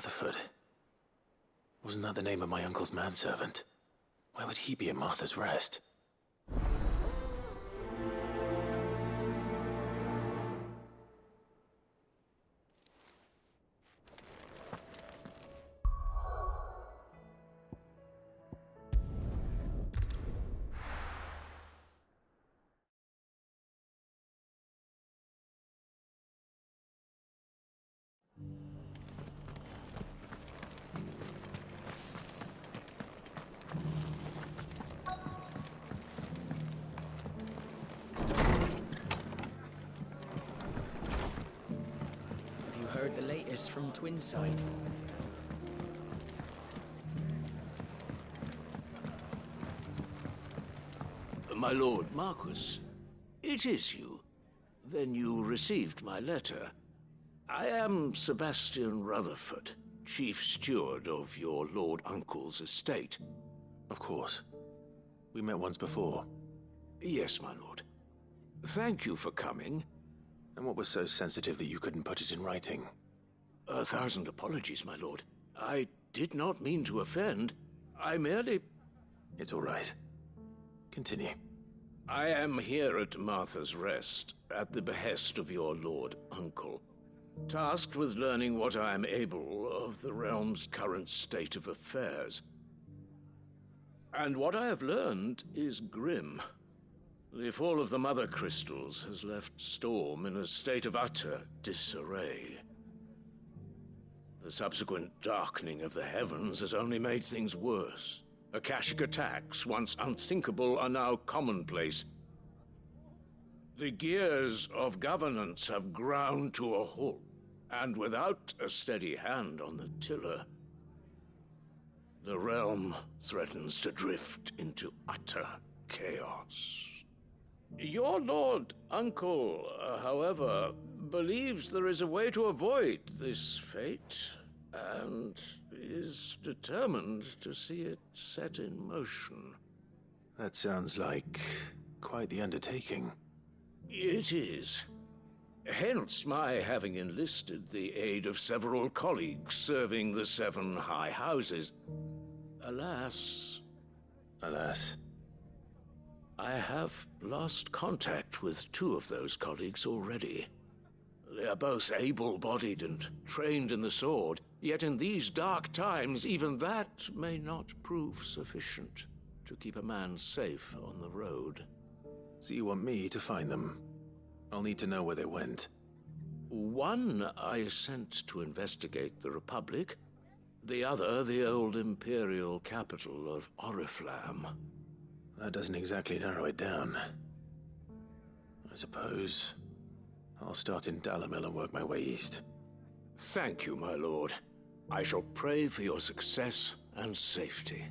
Rutherford. Wasn't that the name of my uncle's manservant? Why would he be at Martha's Rest? The latest from Twinside. My Lord Marquis, it is you. Then you received my letter. I am Sebastian Rutherford, Chief Steward of your Lord Uncle's estate. Of course. We met once before. Yes, my lord. Thank you for coming. And what was so sensitive that you couldn't put it in writing? 1,000 apologies, my lord. I did not mean to offend. I merely... It's all right. Continue. I am here at Martha's Rest, at the behest of your Lord Uncle, tasked with learning what I am able of the realm's current state of affairs. And what I have learned is grim. The fall of the Mother Crystals has left Storm in a state of utter disarray. The subsequent darkening of the heavens has only made things worse. Akashic attacks, once unthinkable, are now commonplace. The gears of governance have ground to a halt, and without a steady hand on the tiller, the realm threatens to drift into utter chaos. Your Lord Uncle, however, believes there is a way to avoid this fate, and is determined to see it set in motion. That sounds like quite the undertaking. It is. Hence my having enlisted the aid of several colleagues serving the 7 high houses. Alas... Alas? I have lost contact with 2 of those colleagues already. They are both able-bodied and trained in the sword, yet in these dark times, even that may not prove sufficient to keep a man safe on the road. So you want me to find them? I'll need to know where they went. One I sent to investigate the Republic, the other the old Imperial capital of Oriflamme. That doesn't exactly narrow it down. I suppose I'll start in Dalamil and work my way east. Thank you, my lord. I shall pray for your success and safety.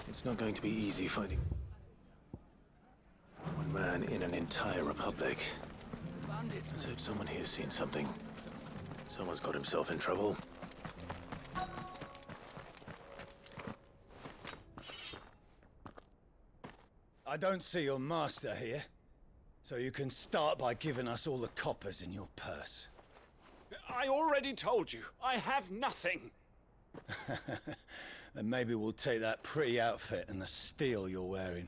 It's not going to be easy finding one man in an entire republic. Let's hope someone here's seen something. Someone's got himself in trouble. I don't see your master here, so you can start by giving us all the coppers in your purse. I already told you, I have nothing. Then maybe we'll take that pretty outfit and the steel you're wearing.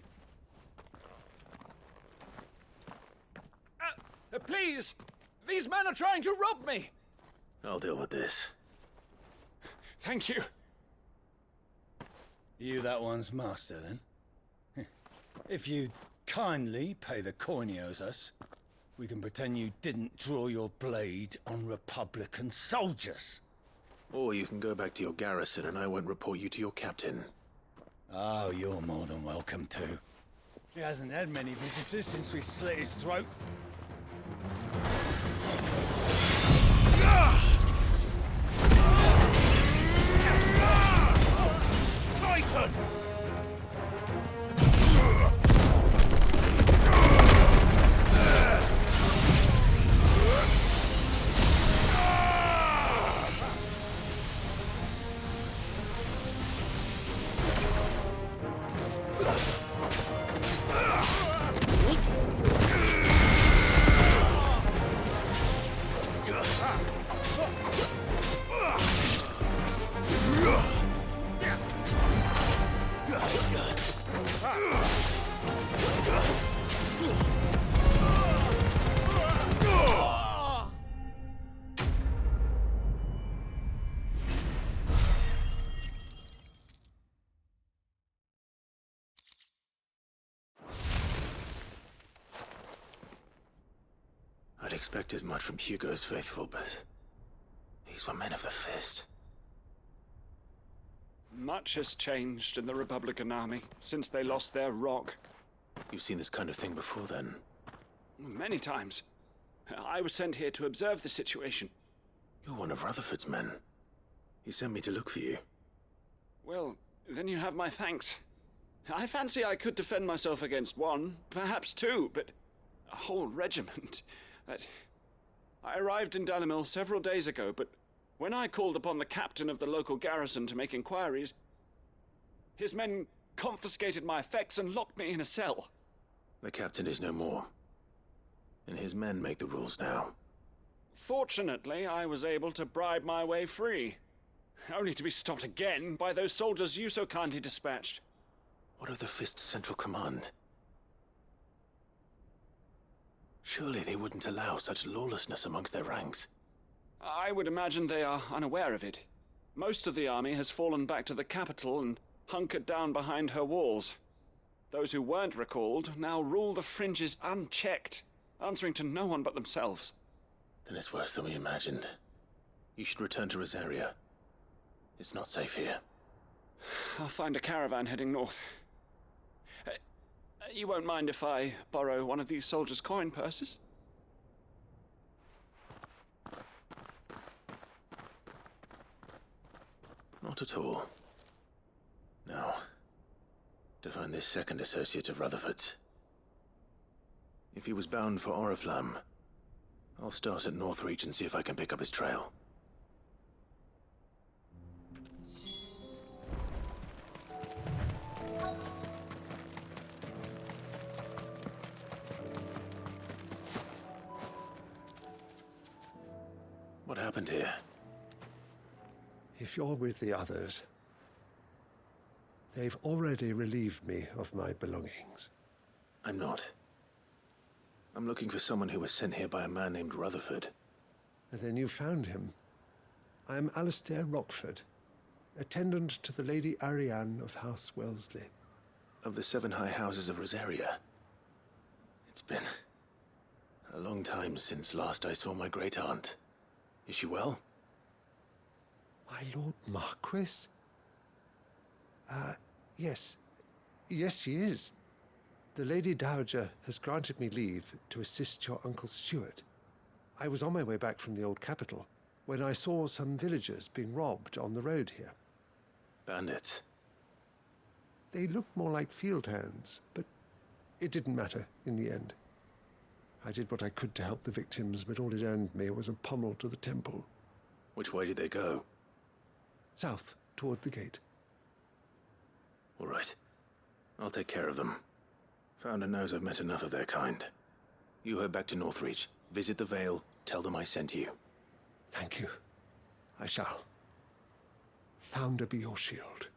Please! These men are trying to rob me! I'll deal with this. Thank you. You that one's master, then? If you'd kindly pay the coin he owes us, we can pretend you didn't draw your blade on Republican soldiers. Or you can go back to your garrison and I won't report you to your captain. Oh, you're more than welcome to. He hasn't had many visitors since we slit his throat. Titan! I'd expect as much from Hugo's faithful, but these were men of the fist. Much has changed in the Republican army since they lost their rock. You've seen this kind of thing before, then? Many times. I was sent here to observe the situation. You're one of Rutherford's men. He sent me to look for you. Well, then you have my thanks. I fancy I could defend myself against one, perhaps two, but a whole regiment. I arrived in Dalimil several days ago, but when I called upon the captain of the local garrison to make inquiries, his men confiscated my effects and locked me in a cell. The captain is no more, and his men make the rules now. Fortunately, I was able to bribe my way free, only to be stopped again by those soldiers you so kindly dispatched. What of the Fist's central command? Surely they wouldn't allow such lawlessness amongst their ranks. I would imagine they are unaware of it. Most of the army has fallen back to the capital and hunkered down behind her walls. Those who weren't recalled now rule the fringes unchecked, answering to no one but themselves. Then it's worse than we imagined. You should return to Rosaria. It's not safe here. I'll find a caravan heading north. You won't mind if I borrow one of these soldiers' coin purses? Not at all. Now, to find this second associate of Rutherford's. If he was bound for Oriflamme, I'll start at Northreach and see if I can pick up his trail. What happened here? If you're with the others, they've already relieved me of my belongings. I'm not. I'm looking for someone who was sent here by a man named Rutherford. And then you found him. I am Alistair Rockford, attendant to the Lady Ariane of House Wellesley. Of the 7 high houses of Rosaria. It's been a long time since last I saw my great-aunt. Is she well? My Lord Marquis? Yes. Yes, she is. The Lady Dowager has granted me leave to assist your Uncle Stuart. I was on my way back from the old capital when I saw some villagers being robbed on the road here. Bandits? They looked more like field hands, but it didn't matter in the end. I did what I could to help the victims, but all it earned me was a pommel to the temple. Which way did they go? South, toward the gate. All right. I'll take care of them. Founder knows I've met enough of their kind. You head back to Northreach, visit the Vale, tell them I sent you. Thank you. I shall. Founder be your shield.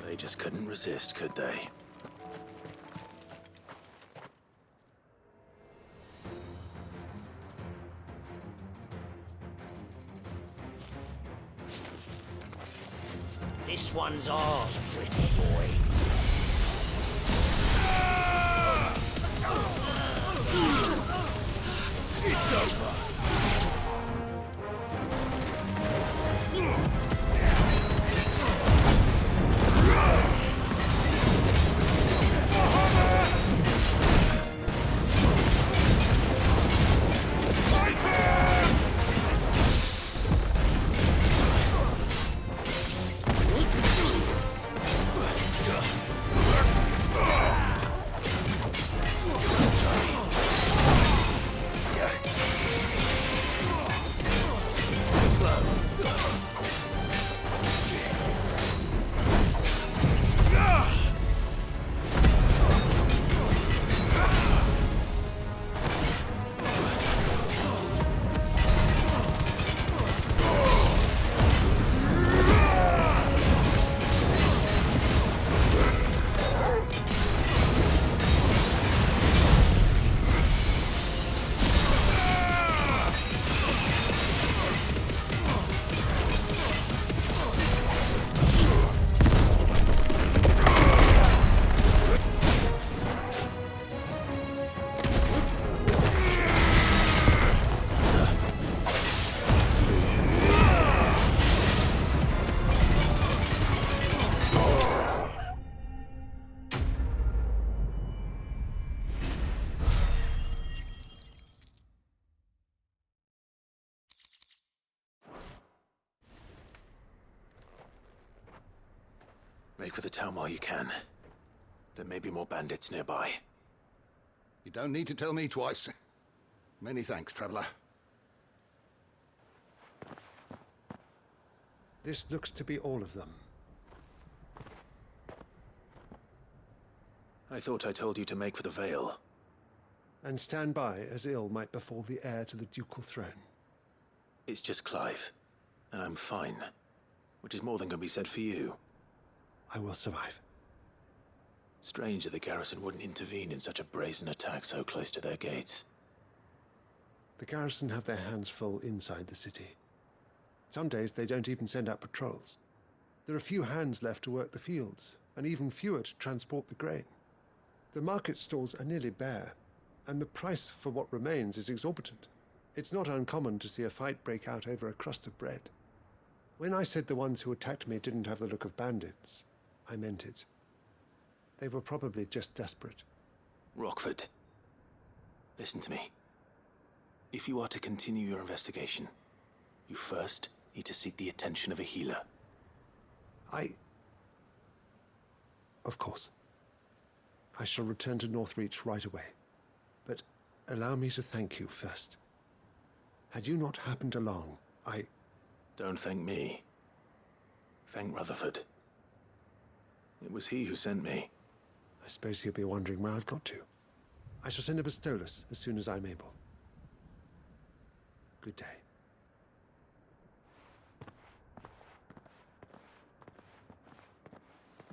They just couldn't resist, could they? This one's ours, pretty boy. It's over. Make for the town while you can. There may be more bandits nearby. You don't need to tell me twice. Many thanks, traveler. This looks to be all of them. I thought I told you to make for the Vale. And stand by as ill might befall the heir to the ducal throne. It's just Clive, and I'm fine. Which is more than can be said for you. I will survive. Strange that the garrison wouldn't intervene in such a brazen attack so close to their gates. The garrison have their hands full inside the city. Some days they don't even send out patrols. There are few hands left to work the fields, and even fewer to transport the grain. The market stalls are nearly bare, and the price for what remains is exorbitant. It's not uncommon to see a fight break out over a crust of bread. When I said the ones who attacked me didn't have the look of bandits, I meant it. They were probably just desperate. Rockford, listen to me. If you are to continue your investigation, you first need to seek the attention of a healer. Of course. I shall return to Northreach right away. But allow me to thank you first. Had you not happened along, Don't thank me. Thank Rutherford. It was he who sent me. I suppose he'll be wondering where I've got to. I shall send a Bistolus as soon as I'm able. Good day.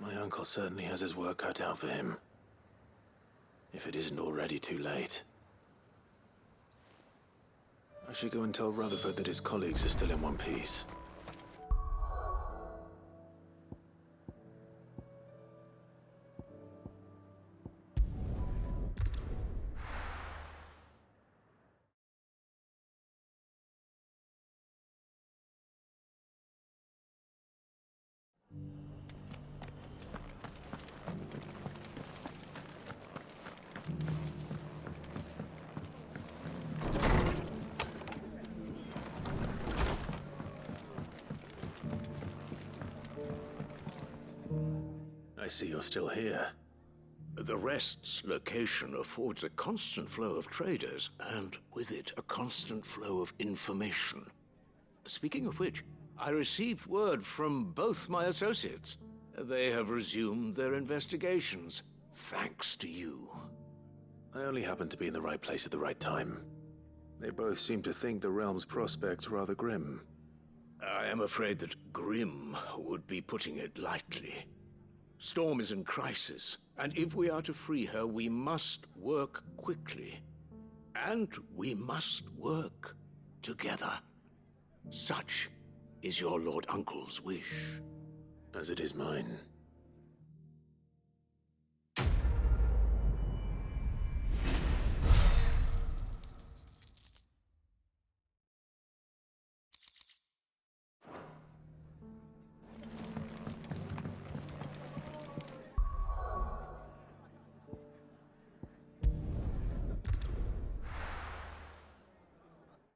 My uncle certainly has his work cut out for him. If it isn't already too late. I should go and tell Rutherford that his colleagues are still in one piece. I see you're still here. The Rest's location affords a constant flow of traders, and with it, a constant flow of information. Speaking of which, I received word from both my associates. They have resumed their investigations, thanks to you. I only happened to be in the right place at the right time. They both seem to think the realm's prospects rather grim. I am afraid that grim would be putting it lightly. Storm is in crisis, and if we are to free her, we must work quickly. And we must work together. Such is your Lord Uncle's wish. As it is mine.